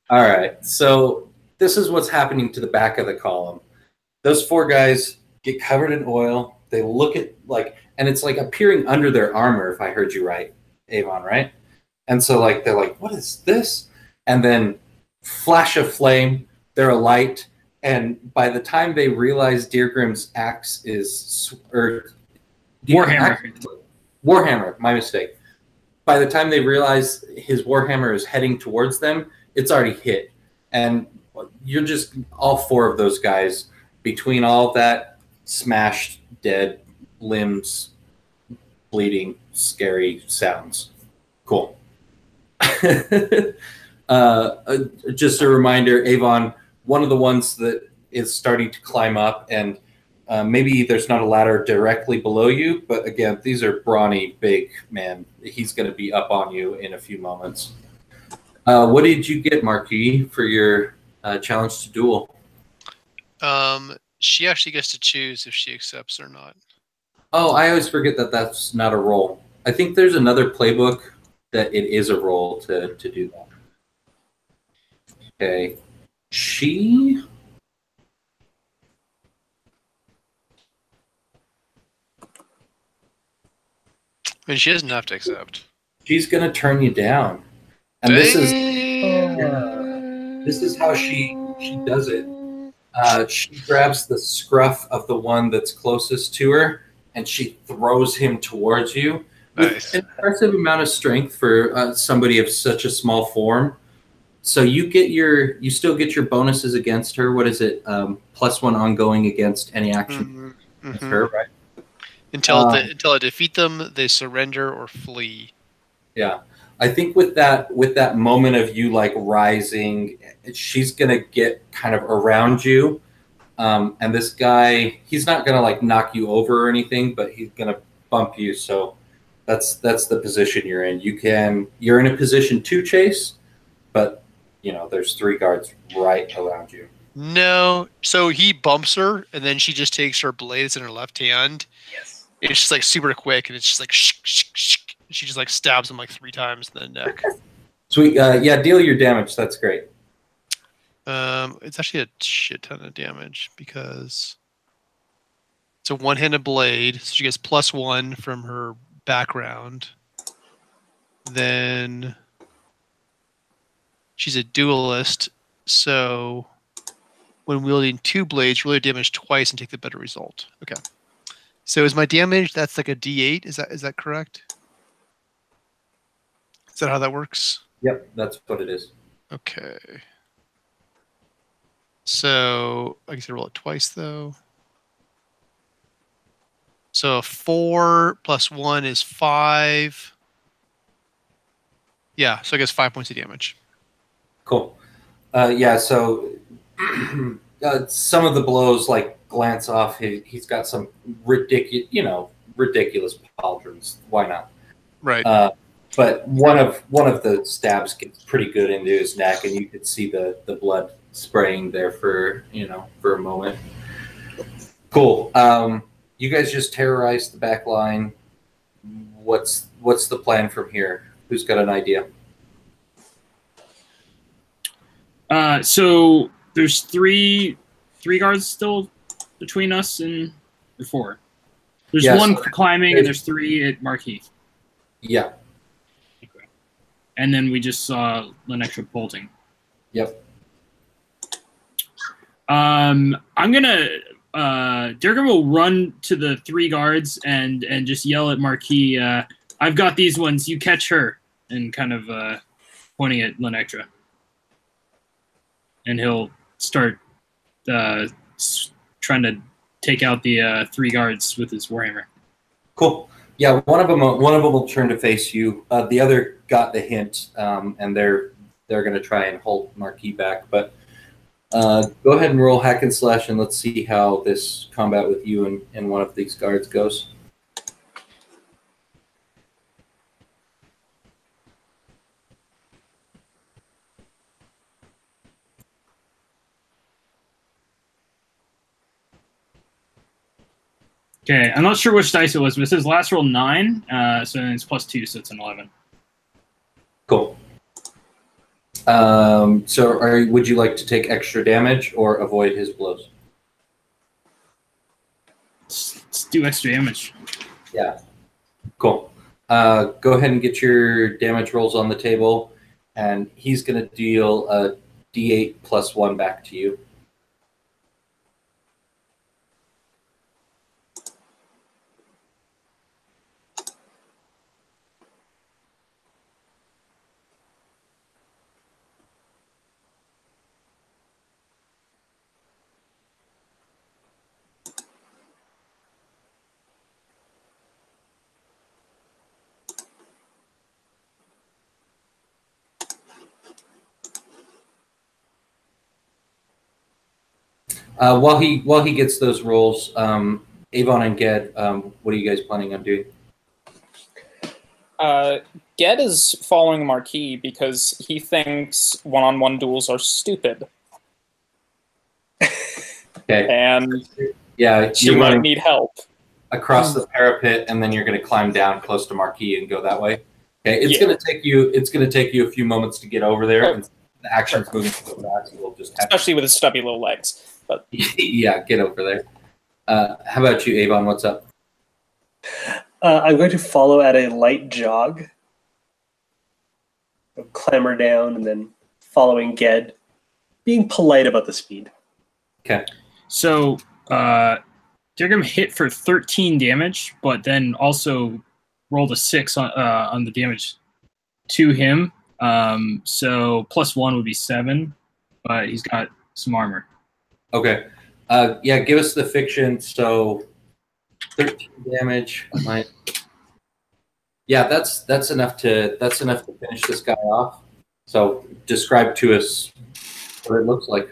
All right. So this is what's happening to the back of the column. Those 4 guys get covered in oil. They look at and it's like appearing under their armor, if I heard you right, Avon, right? And so they're like, what is this? And then flash of flame, they're alight. And by the time they realize Deergrim's axe is Warhammer, my mistake. By the time they realize his Warhammer is heading towards them, it's already hit. And you're just all 4 of those guys between all of that smashed, dead limbs, bleeding, scary sounds. Cool. Just a reminder, Avon, one of the ones that is starting to climb up, and maybe there's not a ladder directly below you, but again, these are brawny, big men. He's going to be up on you in a few moments. What did you get, Marquis, for your challenge to duel? She actually gets to choose if she accepts or not. Oh, I always forget that that's not a roll. I think there's another playbook that it is a roll to do that. Okay. She... I mean, she doesn't have to accept. She's going to turn you down. And this is how she does it. She grabs the scruff of the one that's closest to her, and she throws him towards you. Nice. With an impressive amount of strength for somebody of such a small form. So you still get your bonuses against her. What is it? +1 ongoing against any action against her, right? Until I defeat them, they surrender or flee. Yeah. I think with that moment of you rising, she's gonna get kind of around you, and this guy, he's not gonna knock you over or anything, but he's gonna bump you. So that's the position you're in. You're in a position to chase, but there's 3 guards right around you. No, so he bumps her, and then she just takes her blades in her left hand. Yes. It's just super quick, and it's just shh, shh, shh, She just like stabs him like 3 times in the neck. Sweet. Yeah, deal your damage. That's great. It's actually a shit ton of damage because it's a one-handed blade, so she gets +1 from her background. Then she's a duelist, so when wielding 2 blades, roll your damage twice and take the better result. Okay. So is my damage, that's like a D8? Is that correct? Is that how that works? Yep, that's what it is. Okay. So I guess I roll it twice though. So 4 + 1 is 5. Yeah, so I guess 5 points of damage. Cool. Yeah, so some of the blows like glance off. He's got some ridiculous pauldrons. Why not? Right. But one of the stabs gets pretty good into his neck, and you could see the blood spraying there for a moment. Cool. You guys just terrorized the back line. What's the plan from here? Who's got an idea? So there's three guards still between us and the 4. There's one climbing, and there's 3 at Marquis. Yeah. Okay. And then we just saw Lenextra bolting. Yep. I'm gonna Durgan will run to the 3 guards and just yell at Marquis, I've got these ones, you catch her, and kind of pointing at Lenextra. And he'll start trying to take out the 3 guards with his warhammer. Cool. Yeah, one of them will turn to face you. The other got the hint, and they're going to try and hold Marquis back. But go ahead and roll hack and slash, and let's see how this combat with you and one of these guards goes. Okay, I'm not sure which dice it was, but it says last roll 9, so it's +2, so it's an 11. Cool. So would you like to take extra damage or avoid his blows? Let's do extra damage. Yeah. Cool. Go ahead and get your damage rolls on the table, and he's going to deal a D8 + 1 back to you. While he gets those rolls, Avon and Ged, what are you guys planning on doing? Ged is following Marquis because he thinks one-on-one duels are stupid. Okay. And yeah, she might need help. Across the parapet, and then you're going to climb down close to Marquis and go that way. Okay, it's going to take you a few moments to get over there, and the action's moving so fast. We'll just have especially with his stubby little legs. But yeah, get over there. How about you, Avon? What's up? I'm going to follow at a light jog. I'll clamber down and then following Ged, being polite about the speed. Okay. So Dirgham hit for 13 damage, but then also rolled a 6 on the damage to him. So +1 would be 7, but he's got some armor. Okay. Yeah, give us the fiction. So 13 damage. Yeah, that's enough to finish this guy off. So describe to us what it looks like.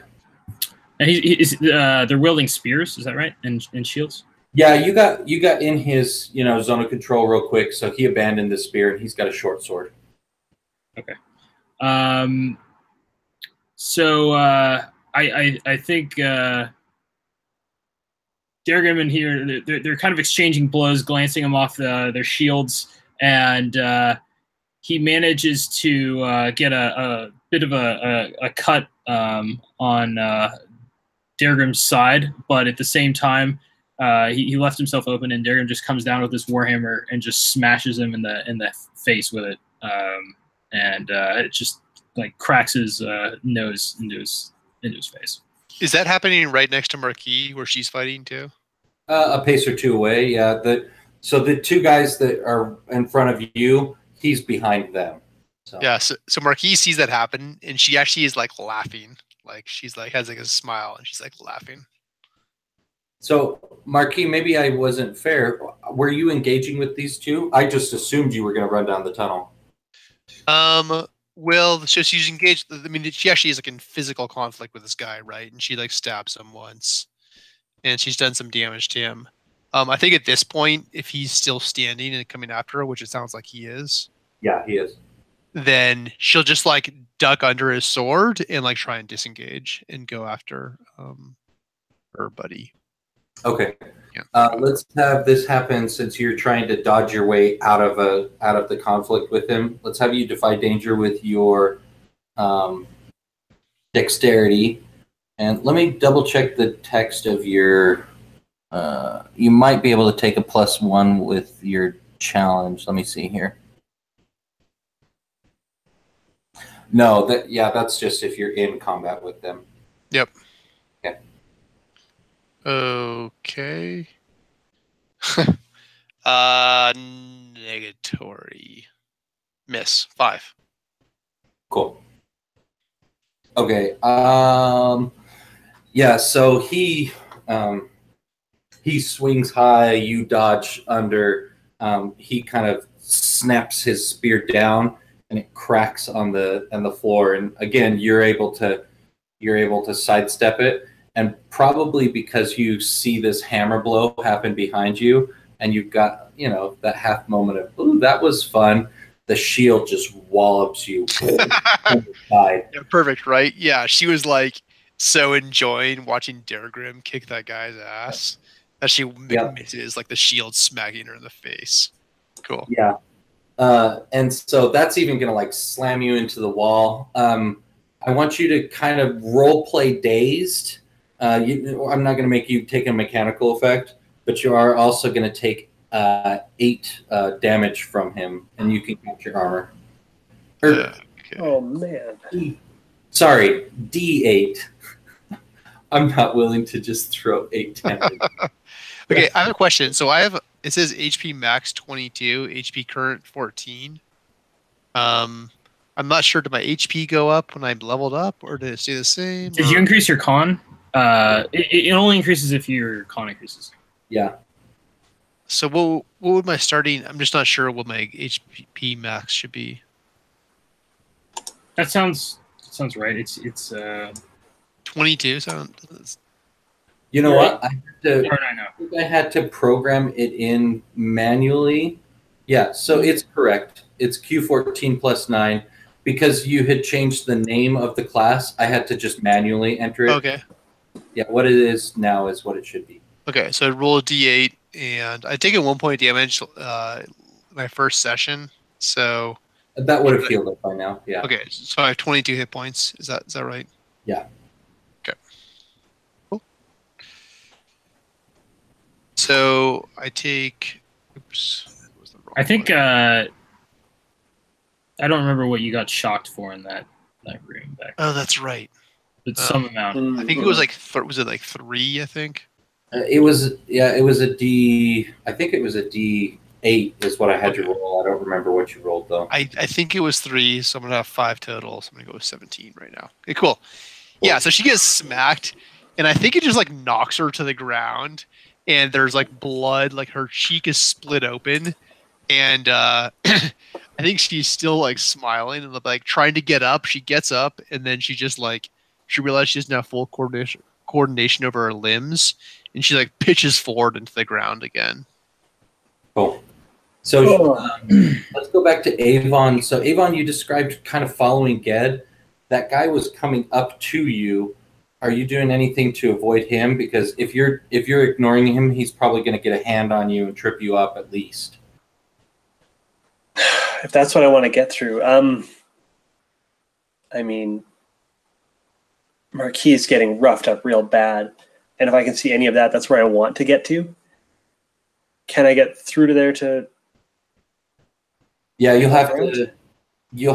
And they're wielding spears, is that right? And shields? Yeah, you got in his zone of control real quick, so he abandoned the spear and he's got a short sword. Okay. So I think Dergam and here they're kind of exchanging blows, glancing them off their shields. and he manages to get a bit of a cut on Dergrim's side, but at the same time, he left himself open, and Dergrim just comes down with this warhammer and just smashes him in the face with it, and it just like cracks his nose into his face. Is that happening right next to Marquis, where she's fighting too? A pace or two away, yeah. So the two guys that are in front of you, he's behind them. So. Yeah, so Marquis sees that happen, and she actually is like laughing. Like she's like has like a smile, and she's like laughing. So Marquis, maybe I wasn't fair. Were you engaging with these two? I just assumed you were going to run down the tunnel. Well, so she's engaged. I mean, she actually is like in physical conflict with this guy, right? And she like stabs him once, and she's done some damage to him. I think at this point, if he's still standing and coming after her, which it sounds like he is. Yeah, he is. Then she'll just like duck under his sword and like try and disengage and go after her buddy. Okay. Yeah. Let's have this happen since you're trying to dodge your way out of the conflict with him. Let's have you defy danger with your dexterity. And let me double check the text of your. You might be able to take a +1 with your challenge. Let me see here. No, that's just if you're in combat with them. Yep. Okay. Okay. Negatory. Miss. 5. Cool. Okay. Yeah, so he swings high, you dodge under, he kind of snaps his spear down and it cracks on the floor, and again you're able to sidestep it. And probably because you see this hammer blow happen behind you, and you've got, that half moment of, ooh, that was fun. The shield just wallops you. Yeah, perfect, right? Yeah, she was like so enjoying watching Dergrim kick that guy's ass that she misses like the shield smacking her in the face. Cool. Yeah. And so that's even going to like slam you into the wall. I want you to kind of role play dazed. I'm not going to make you take a mechanical effect, but you are also going to take 8 damage from him, and you can get your armor. Okay. Oh, man. Sorry, D8. I'm not willing to just throw 8 damage. Okay, I have a question. So it says HP max 22, HP current 14. I'm not sure, did my HP go up when I'm leveled up, or did it stay the same? Did you increase your con? It only increases if your con increases. Yeah. So what would my starting? I'm just not sure what my HP max should be. That sounds right. It's 22. You know what? I had to program it in manually. Yeah, so it's correct. It's Q14 + 9. Because you had changed the name of the class, I had to just manually enter it. Okay. Yeah, what it is now is what it should be. Okay, so I roll a D8, and I take a 1 point damage my first session. So that would have healed up by now. Yeah. Okay, so I have 22 hit points. Is that right? Yeah. Okay. Cool. So I take. Oops. That was the wrong I think. one. I don't remember what you got shocked for in that room back. Oh, that's right. It's some amount. I think it was like was it like 3? I think. It was a D. I think it was a D8 is what I had to roll. I don't remember what you rolled though. I think it was 3, so I'm gonna have 5 total. So I'm gonna go with 17 right now. Okay, cool. Yeah, so she gets smacked, and I think it just like knocks her to the ground, and there's like blood, like her cheek is split open, and I think she's still like smiling and like trying to get up. She gets up, and then she just like she realizes she doesn't have full coordination over her limbs, and she like pitches forward into the ground again. Cool. So let's go back to Avon. So Avon, you described kind of following Ged. That guy was coming up to you. Are you doing anything to avoid him? Because if you're ignoring him, he's probably going to get a hand on you and trip you up at least. If that's what I want to get through, I mean, Marquis is getting roughed up real bad, and if I can see any of that, that's where I want to get to. Can I get through to there to? Yeah, you'll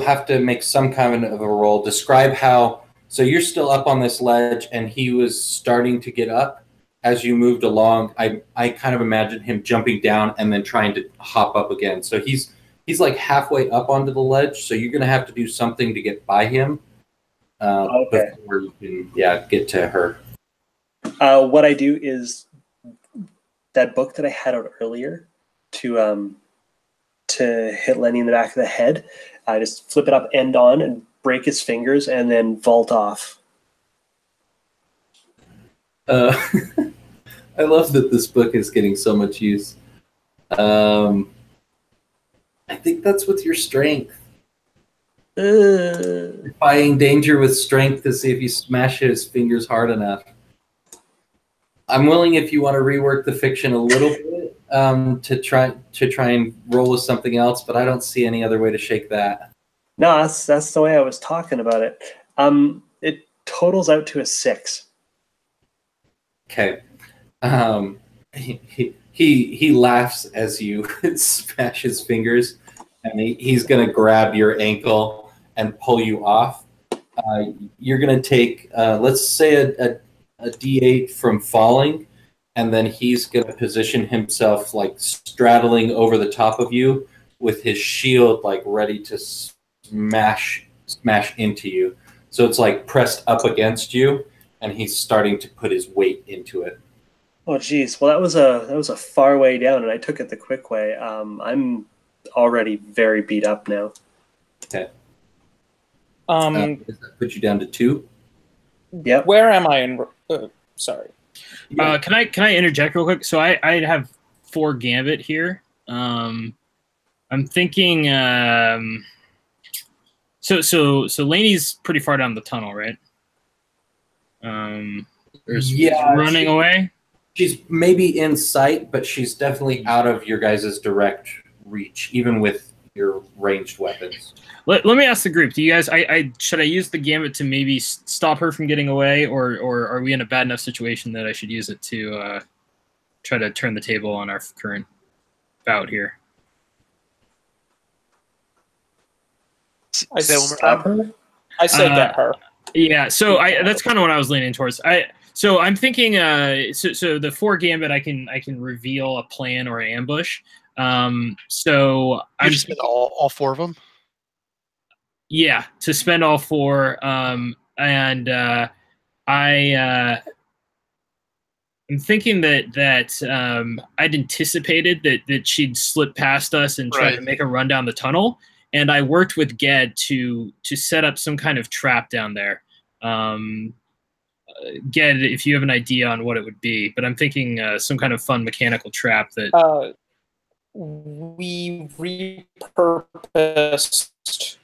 have to make some kind of a roll. Describe how. So you're still up on this ledge, and he was starting to get up as you moved along. I kind of imagine him jumping down and then trying to hop up again. So he's like halfway up onto the ledge. So you're going to have to do something to get by him. Okay. Before you can, get to her. What I do is that book that I had out earlier to hit Lenny in the back of the head. I just flip it up end on and break his fingers and then vault off. I love that this book is getting so much use. I think that's with your strength. Defying danger with strength to see if you smash his fingers hard enough. I'm willing, if you want to rework the fiction a little bit, to try and roll with something else, but I don't see any other way to shake that. No, that's the way I was talking about it. It totals out to a 6. Okay. He laughs as you smash his fingers, and he's going to grab your ankle and pull you off. You're going to take, let's say, a D8 from falling, and then he's going to position himself like straddling over the top of you with his shield like ready to smash into you. So it's like pressed up against you, and he's starting to put his weight into it. Oh, geez. Well, that was a far way down, and I took it the quick way. I'm already very beat up now. Okay. Does that put you down to 2? Yep. Where am I in? Sorry. Can I interject real quick? So I have 4 Gambit here. I'm thinking. So Laney's pretty far down the tunnel, right? Running away. She's maybe in sight, but she's definitely out of your guys' direct reach, even with your ranged weapons. Let me ask the group. Do you guys? Should I use the Gambit to maybe stop her from getting away, or are we in a bad enough situation that I should use it to try to turn the table on our current bout here? I Say that one more time. I say get her. Yeah. So that's kind of what I was leaning towards. So I'm thinking. So the 4 Gambit, I can reveal a plan or an ambush. So I just spend all 4 of them. Yeah, to spend all 4, and I'm thinking that I'd anticipated that she'd slip past us and try to make a run down the tunnel, and I worked with Ged to set up some kind of trap down there. Ged, if you have an idea on what it would be, but I'm thinking some kind of fun mechanical trap that. We repurposed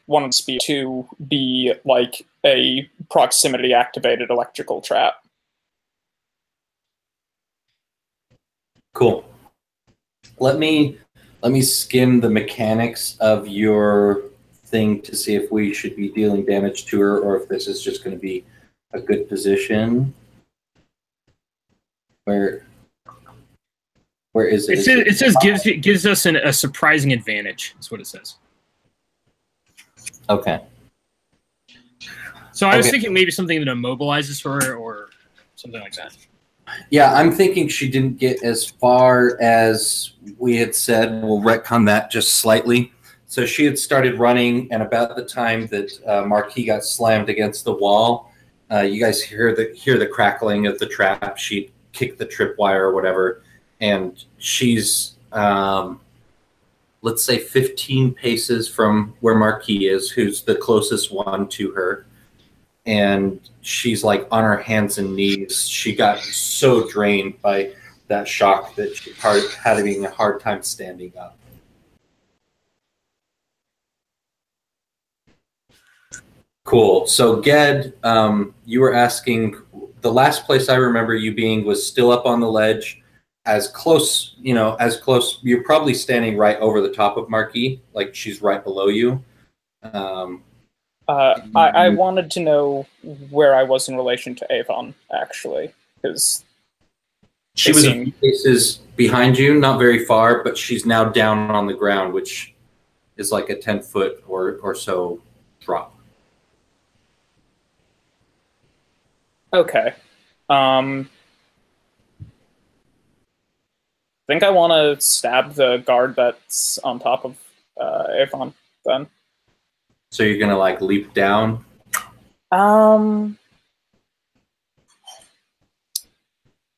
one of the speed to be like a proximity activated electrical trap. Cool. Let me skim the mechanics of your thing to see if we should be dealing damage to her or if this is just going to be a good position. Where is it? It says gives us a surprising advantage. Is what it says. Okay. So I was thinking maybe something that immobilizes her or something like that. Yeah, I'm thinking she didn't get as far as we had said. We'll retcon that just slightly. So she had started running, and about the time that Marquis got slammed against the wall, you guys hear the crackling of the trap. She kicked the tripwire or whatever, and she's let's say 15 paces from where Marquis is, who's the closest one to her. And she's like on her hands and knees. She got so drained by that shock that she having a hard time standing up. Cool. So Ged, you were asking, the last place I remember you being was still up on the ledge as close, as close. You're probably standing right over the top of Marquis, like she's right below you. I wanted to know where I was in relation to Avon, actually, because she was a few paces behind you, not very far, but she's now down on the ground, which is like a 10-foot or so drop. Okay. I think I want to stab the guard that's on top of Avon, then. So you're going to, like, leap down?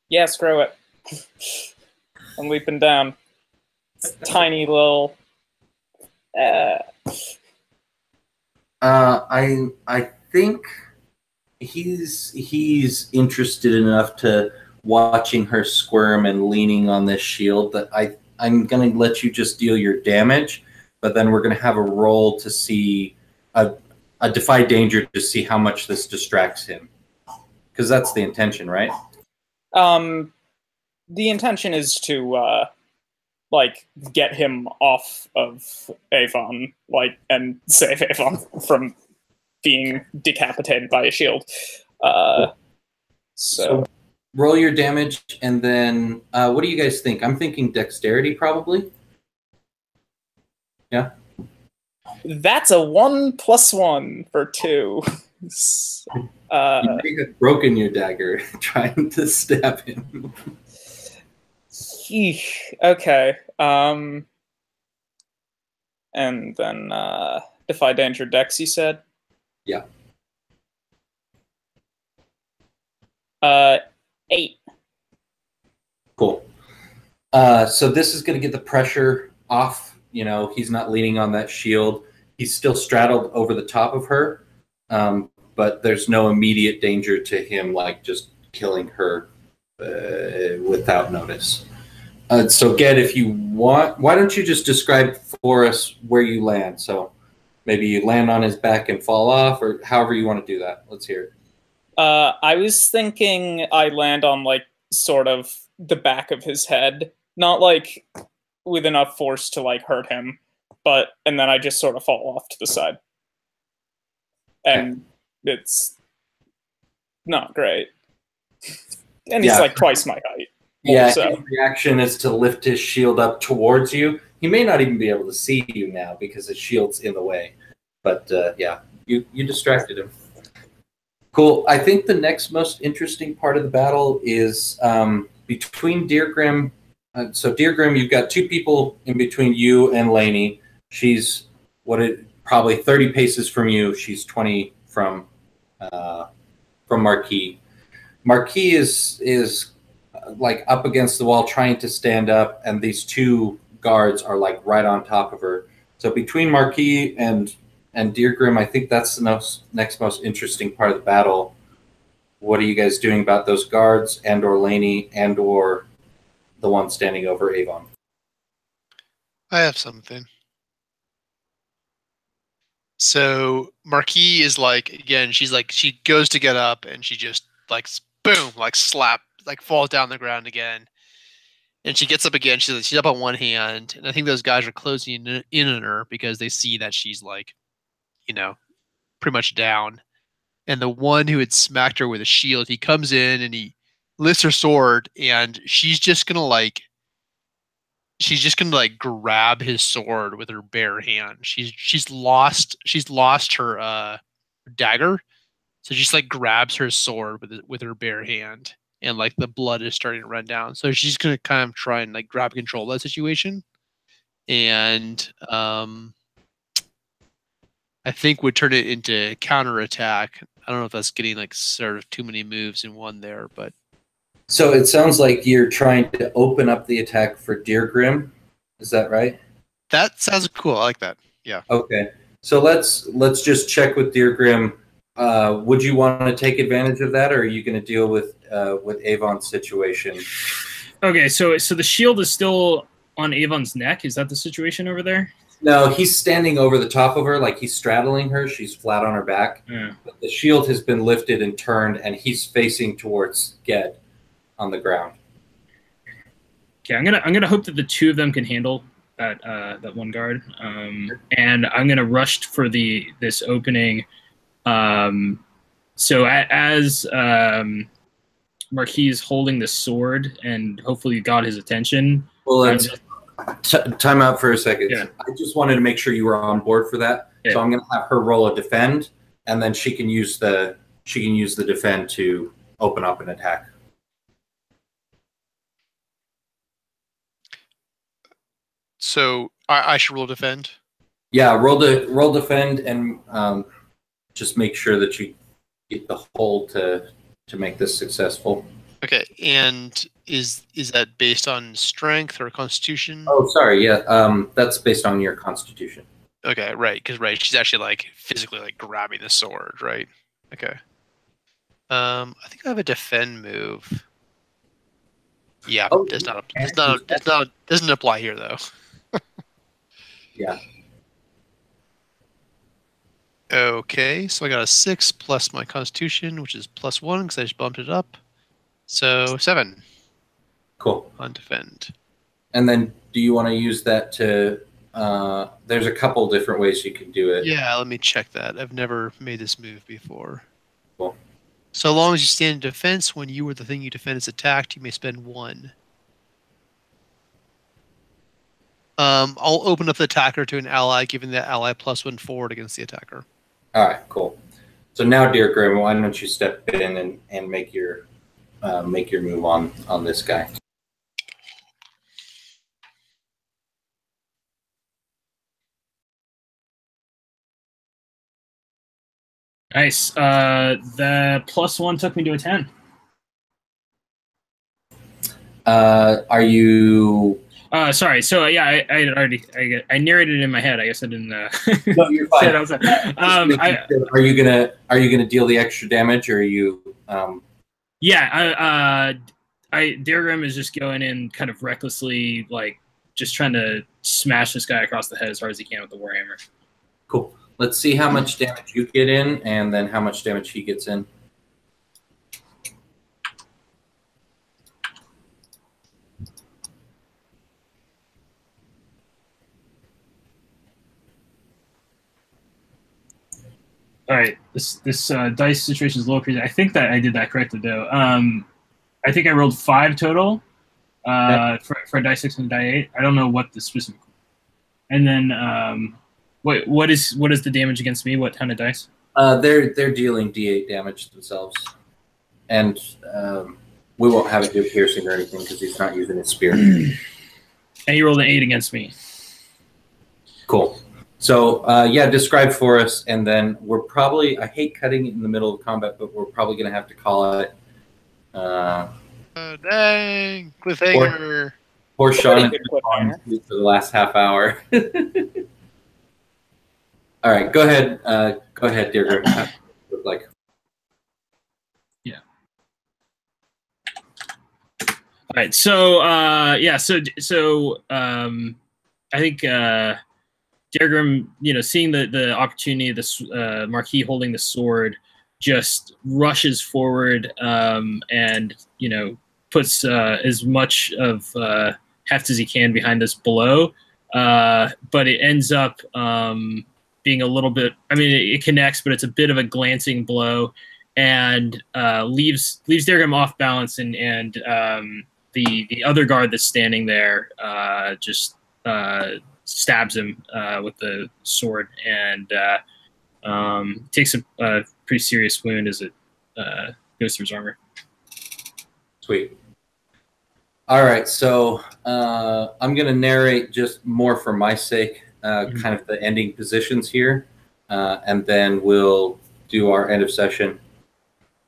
Yeah, screw it. I'm leaping down. Tiny little... I think he's interested enough to watching her squirm and leaning on this shield that I'm going to let you just deal your damage, but then we're going to have a roll to see a defy danger to see how much this distracts him, because that's the intention, right? The intention is to like get him off of Avon, like, and save Avon from being decapitated by a shield. So roll your damage, and then what do you guys think? I'm thinking dexterity, probably. Yeah. That's a 1+1 for 2. You may have broken your dagger trying to stab him. Okay. And then defy danger dex, you said? Yeah. 8. Cool. So this is going to get the pressure off. He's not leaning on that shield. He's still straddled over the top of her, but there's no immediate danger to him, like just killing her without notice. So, Ged, if you want, why don't you just describe for us where you land? So maybe you land on his back and fall off, or however you want to do that. Let's hear it. I was thinking I land on, like, sort of the back of his head. Not, like, with enough force to, like, hurt him, and then I just sort of fall off to the side. And it's not great. And he's, like, twice my height. Yeah, also. his reaction is to lift his shield up towards you. He may not even be able to see you now because his shield's in the way. But, yeah, you distracted him. Cool. I think the next most interesting part of the battle is between Deergrim. So Deergrim, you've got 2 people in between you and Lainey. She's probably 30 paces from you. She's 20 from Marquis. Marquis is like up against the wall trying to stand up, and these 2 guards are like right on top of her. So between Marquis and Deergrim, I think that's the next most interesting part of the battle. What are you guys doing about those guards and/or Lainey and/or the one standing over Avon? I have something. So Marquis is like, again, she goes to get up and she just like boom, like slap, like falls down the ground again. And she gets up again. She's up on one hand, and I think those guys are closing in on her because they see that she's like, pretty much down. And the one who had smacked her with a shield, he comes in and he lifts her sword, and she's just gonna grab his sword with her bare hand. She's lost her dagger, so she just like grabs her sword with her bare hand, and like the blood is starting to run down. So she's gonna kind of try and like grab control of that situation, and I think would turn it into counterattack. I don't know if that's getting like sort of too many moves in one there, but. So it sounds like you're trying to open up the attack for Deergrim. Is that right? That sounds cool. I like that. Yeah. Okay. So let's just check with Deergrim. Would you want to take advantage of that, or are you going to deal with Avon's situation? Okay, so the shield is still on Avon's neck. Is that the situation over there? No, he's standing over the top of her, like he's straddling her. She's flat on her back. Yeah. But the shield has been lifted and turned, and he's facing towards Ged on the ground. Okay, I'm gonna hope that the two of them can handle that one guard, and I'm gonna rush for this opening. So as Marquis is holding the sword and hopefully got his attention. Well, let's time out for a second. Yeah. I just wanted to make sure you were on board for that. Yeah. So I'm going to have her roll a defend, and then she can use the defend to open up an attack. So I should roll defend. Yeah, roll defend, and just make sure that you get the hold to make this successful. Okay, and is that based on strength or constitution? Oh, sorry. Yeah, that's based on your constitution. Okay, right, because she's actually like physically like grabbing the sword, right? Okay. I think I have a defend move. Yeah, doesn't apply here though. Yeah. Okay, so I got a 6 plus my constitution, which is +1 because I just bumped it up. So 7. Cool. On defend. And then do you want to use that to there's a couple different ways you can do it. Yeah, let me check that. I've never made this move before. Cool. So long as you stand in defense, when you or the thing you defend is attacked, you may spend 1. I'll open up the attacker to an ally, giving that ally +1 forward against the attacker. All right, cool. So now, Dear Grim, why don't you step in and make your move on this guy? Nice. The +1 took me to a 10. Are you? Sorry. So yeah, I narrated it in my head. I guess I didn't. No, you're fine. Are you gonna deal the extra damage, or are you? Yeah. Deargrim is just going in kind of recklessly, like just trying to smash this guy across the head as hard as he can with the warhammer. Cool. Let's see how much damage you get in, and then how much damage he gets in. All right, this dice situation is a little crazy. I think that I did that correctly though. I think I rolled 5 total for die 6 and die 8. I don't know what the specific. And then what is the damage against me? What kind of dice? They're dealing D8 damage themselves, and we won't have it do piercing or anything because he's not using his spear. And you rolled an 8 against me. Cool. So yeah, describe for us, and then we're probably, I hate cutting it in the middle of combat, but we're probably going to have to call it. Dang, cliffhanger. Poor Sean for the last half hour. All right, go ahead. Go ahead, dear Grim. Look like. Yeah. All right. So yeah. So I think Deargrim, seeing the opportunity, this Marquis holding the sword, just rushes forward and puts as much of heft as he can behind this blow, but it ends up being a little bit. I mean, it connects, but it's a bit of a glancing blow, and leaves Deargrim off balance, and the other guard that's standing there just stabs him with the sword, and takes a pretty serious wound as it goes through his armor. Sweet. All right, so I'm going to narrate just more for my sake, kind of the ending positions here, and then we'll do our end of session.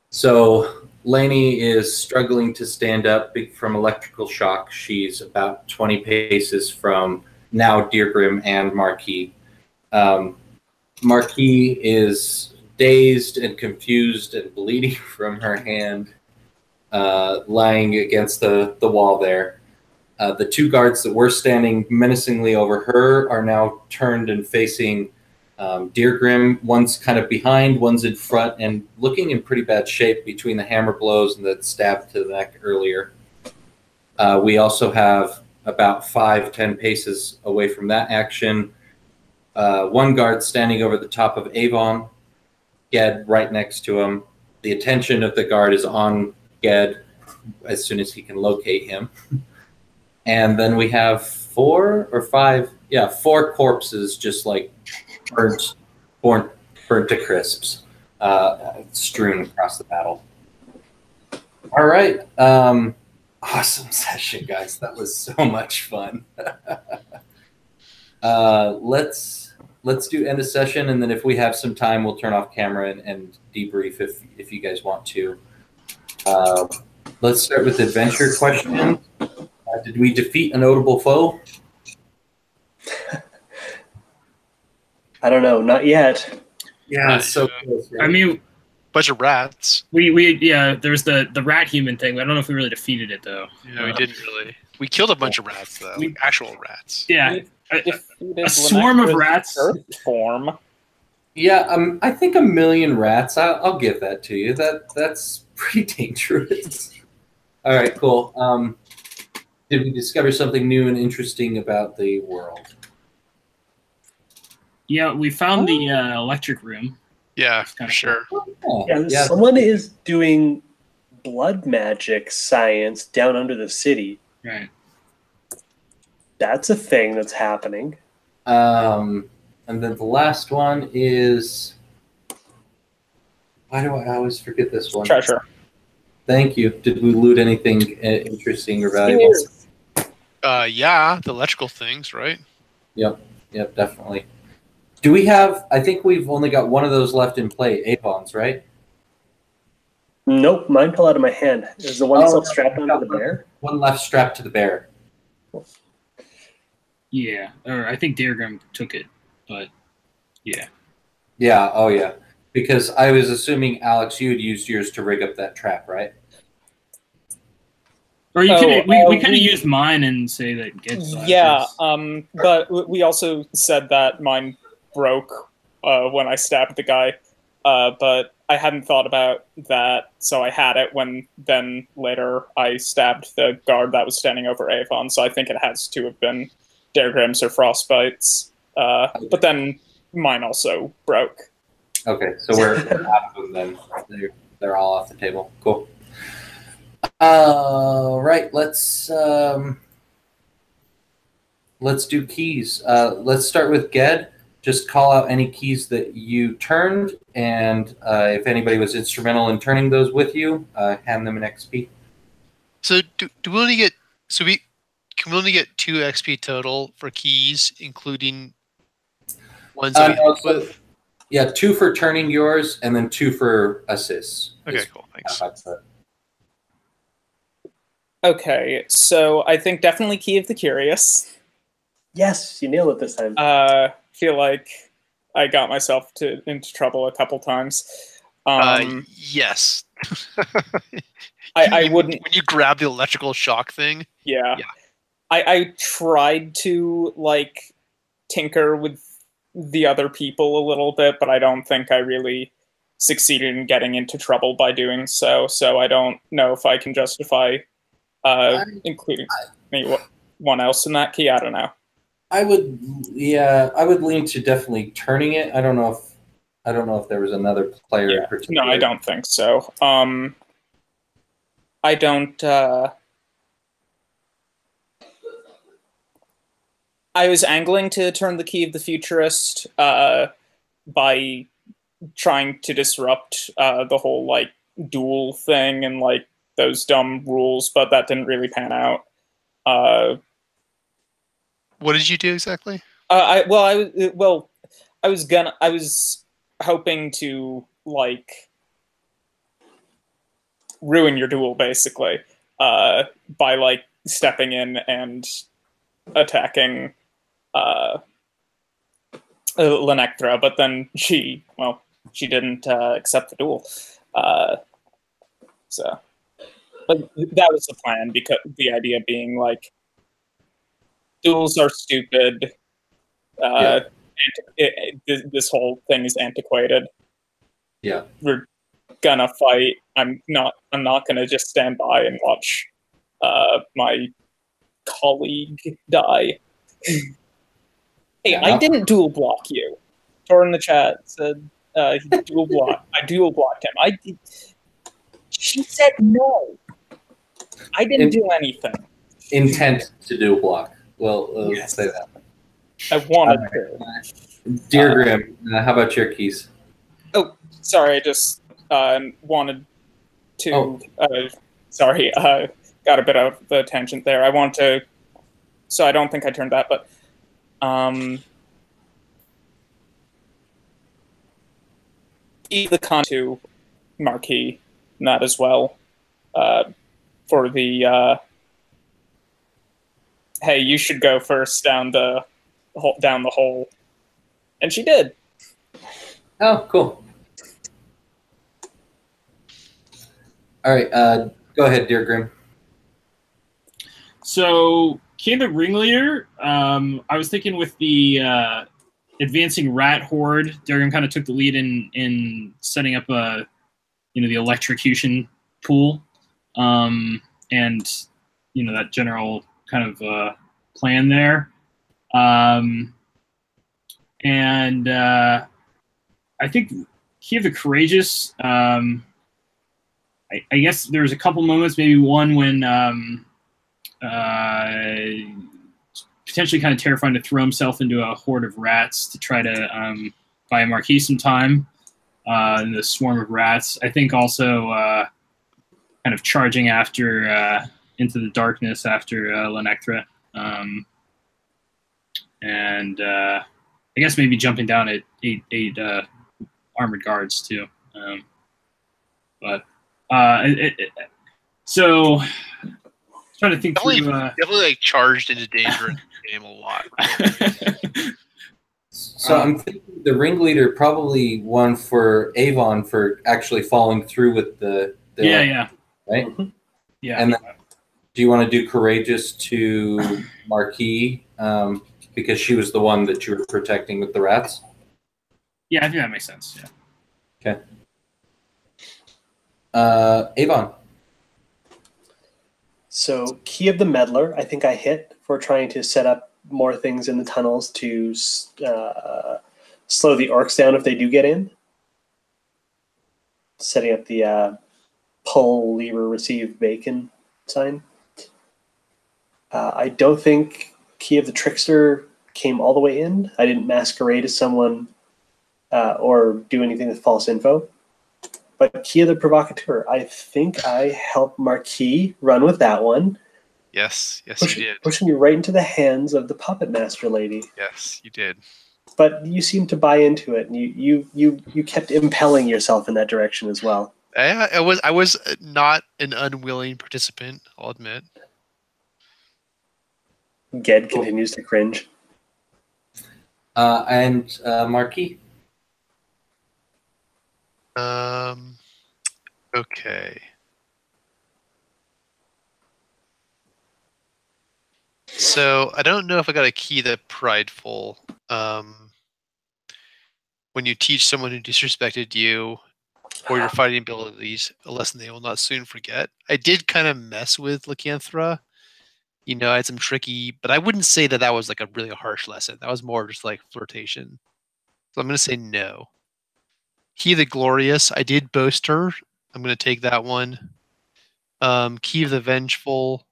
So Lainey is struggling to stand up from electrical shock. She's about 20 paces from now Deargrim and Marquis. Marquis is dazed and confused and bleeding from her hand, lying against the wall there. The 2 guards that were standing menacingly over her are now turned and facing Deargrim. One's kind of behind, one's in front, and looking in pretty bad shape between the hammer blows and the stab to the neck earlier. We also have about 5-10 paces away from that action. One guard standing over the top of Avon, Ged right next to him. The attention of the guard is on Ged as soon as he can locate him. And then we have 4 or 5, 4 corpses just like burnt to crisps, strewn across the battle. All right. Awesome session, guys. That was so much fun. Let's do end of session, and then if we have some time, we'll turn off camera and debrief if you guys want to. Let's start with adventure question. Did we defeat a notable foe? I don't know, not yet. Yeah, so close, right? I mean, Bunch of rats. there's the rat human thing. But I don't know if we really defeated it though. Yeah, we didn't really. We killed a bunch of rats though, like actual rats. Yeah, Defeated a swarm of Lenectra's rats. Earth form. Yeah, I think 1,000,000 rats. I'll give that to you. That's pretty dangerous. All right, cool. Did we discover something new and interesting about the world? Yeah, we found the electric room. Yeah, for sure. Oh, Yeah, someone is doing blood magic science down under the city. Right. That's a thing that's happening. And then the last one is, why do I always forget this one? Treasure. Thank you. Did we loot anything interesting or valuable? Yeah, the electrical things, right? Yep, definitely. Do we have, I think we've only got one of those left in play, Avons, right? Nope, mine fell out of my hand. Is the one still strapped onto the bear? One left strapped to the bear. Yeah, or I think Diagram took it, but yeah. Yeah, oh yeah. Because I was assuming, Alex, you had used yours to rig up that trap, right? Or you could we kind of used mine and say that gets Yeah, but we also said that mine broke when I stabbed the guy, but I hadn't thought about that, so I had it when then later I stabbed the guard that was standing over Avon, so I think it has to have been Diagrams or Frostbites, but then mine also broke. Okay, so we're out of them then. They're all off the table. Cool. Right, let's do keys. Let's start with Ged. Just call out any keys that you turned, and if anybody was instrumental in turning those with you, hand them an XP. So do we only get can we only get 2 XP total for keys, including ones that we help with? Yeah, 2 for turning yours, and then 2 for assists. Okay, cool. Thanks. Okay, so I think definitely Key of the Curious. Yes, you nailed it this time. Feel like I got myself into trouble a couple times. Yes. I wouldn't. When you grab the electrical shock thing. Yeah. I tried to like tinker with the other people a little bit, but I don't think I really succeeded in getting into trouble by doing so. So I don't know if I can justify including anyone else in that key. I don't know. I would lean to definitely turning it. I don't know if there was another player in particular. No, I don't think so. I don't. I was angling to turn the Key of the Futurist by trying to disrupt the whole like duel thing and like those dumb rules, but that didn't really pan out. What did you do exactly? I was hoping to like ruin your duel basically by like stepping in and attacking Lenectra, but then she didn't accept the duel. So, but that was the plan, because the idea being like duels are stupid. This whole thing is antiquated. Yeah, we're gonna fight. I'm not gonna just stand by and watch my colleague die. Hey, Yeah. I didn't dual block you. Tor in the chat said he dual block. I dual blocked him. She said no. I didn't do anything. Intent to do a block. Well, Yes. let's say that. I wanted to. Dear Grim, how about your keys? Oh, sorry. I just wanted to. Oh. Sorry, got a bit of the tangent there. I want to. So I don't think I turned that, but the con to Marquis, not as well. For the hey, you should go first down the hole, and she did. Oh, cool. All right, go ahead, dear Grim. So, Key the Ringleader, I was thinking with the advancing rat horde, Durgan kind of took the lead in setting up the electrocution pool, and that general kind of plan there, and I think Key of the Courageous. I guess there's a couple moments, maybe one when potentially kind of terrifying to throw himself into a horde of rats to try to buy Marquis some time in the swarm of rats. I think also kind of charging after into the darkness after Lenectra. And I guess maybe jumping down at eight armored guards too. So trying to think through. Definitely like charged into danger in the game a lot. So I'm thinking the ringleader probably won for Avon for actually following through with the yeah. Right? Mm-hmm. Yeah. And then, do you want to do courageous to Marquis because she was the one that you were protecting with the rats? Yeah, I think that makes sense. Yeah. Okay. Avon. So, Key of the Meddler, I think I hit for trying to set up more things in the tunnels to slow the orcs down if they do get in. Setting up the pull, lever, receive, bacon sign. I don't think Key of the Trickster came all the way in. I didn't masquerade as someone or do anything with false info. But Key of the Provocateur, I think I helped Marquis run with that one. Yes, you did. Pushing you right into the hands of the Puppet Master lady. Yes, you did. But you seemed to buy into it, and you kept impelling yourself in that direction as well. I was not an unwilling participant, I'll admit. Ged continues to cringe. And Marquis. Okay. So I don't know if I got a Key the Prideful. When you teach someone who disrespected you or your fighting abilities a lesson they will not soon forget. I did kind of mess with Lycanthra. I had some tricky, but I wouldn't say that was like a really harsh lesson. That was more just like flirtation. So I'm going to say no. Key of the Glorious, I did boast her. I'm going to take that one. Key of the Vengeful.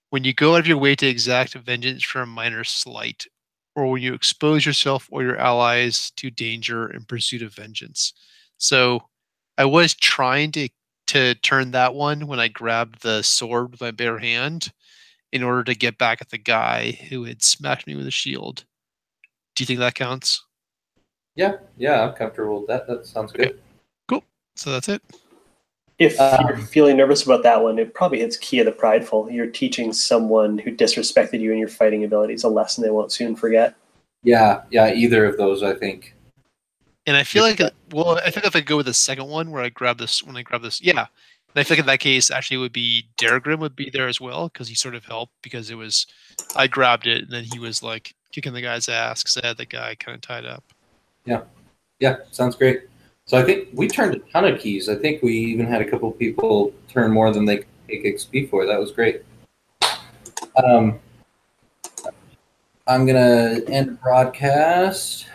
When you go out of your way to exact vengeance for a minor slight, or when you expose yourself or your allies to danger in pursuit of vengeance. So I was trying to turn that one when I grabbed the sword with my bare hand in order to get back at the guy who had smacked me with a shield. Do you think that counts? Yeah, I'm comfortable with that. That sounds good. Okay. Cool. So that's it. If you're feeling nervous about that one, it probably hits Key of the Prideful. You're teaching someone who disrespected you and your fighting abilities a lesson they won't soon forget. Yeah, either of those, I think. And I feel like, I think if I go with the second one where I grab this, yeah. And I feel like in that case, actually, it would be Daragrim would be there as well because he sort of helped because I grabbed it and then he was like kicking the guy's ass because I had the guy kind of tied up. Yeah, sounds great. So I think we turned a ton of keys. I think we even had a couple people turn more than they could take XP for. That was great. I'm gonna end the broadcast.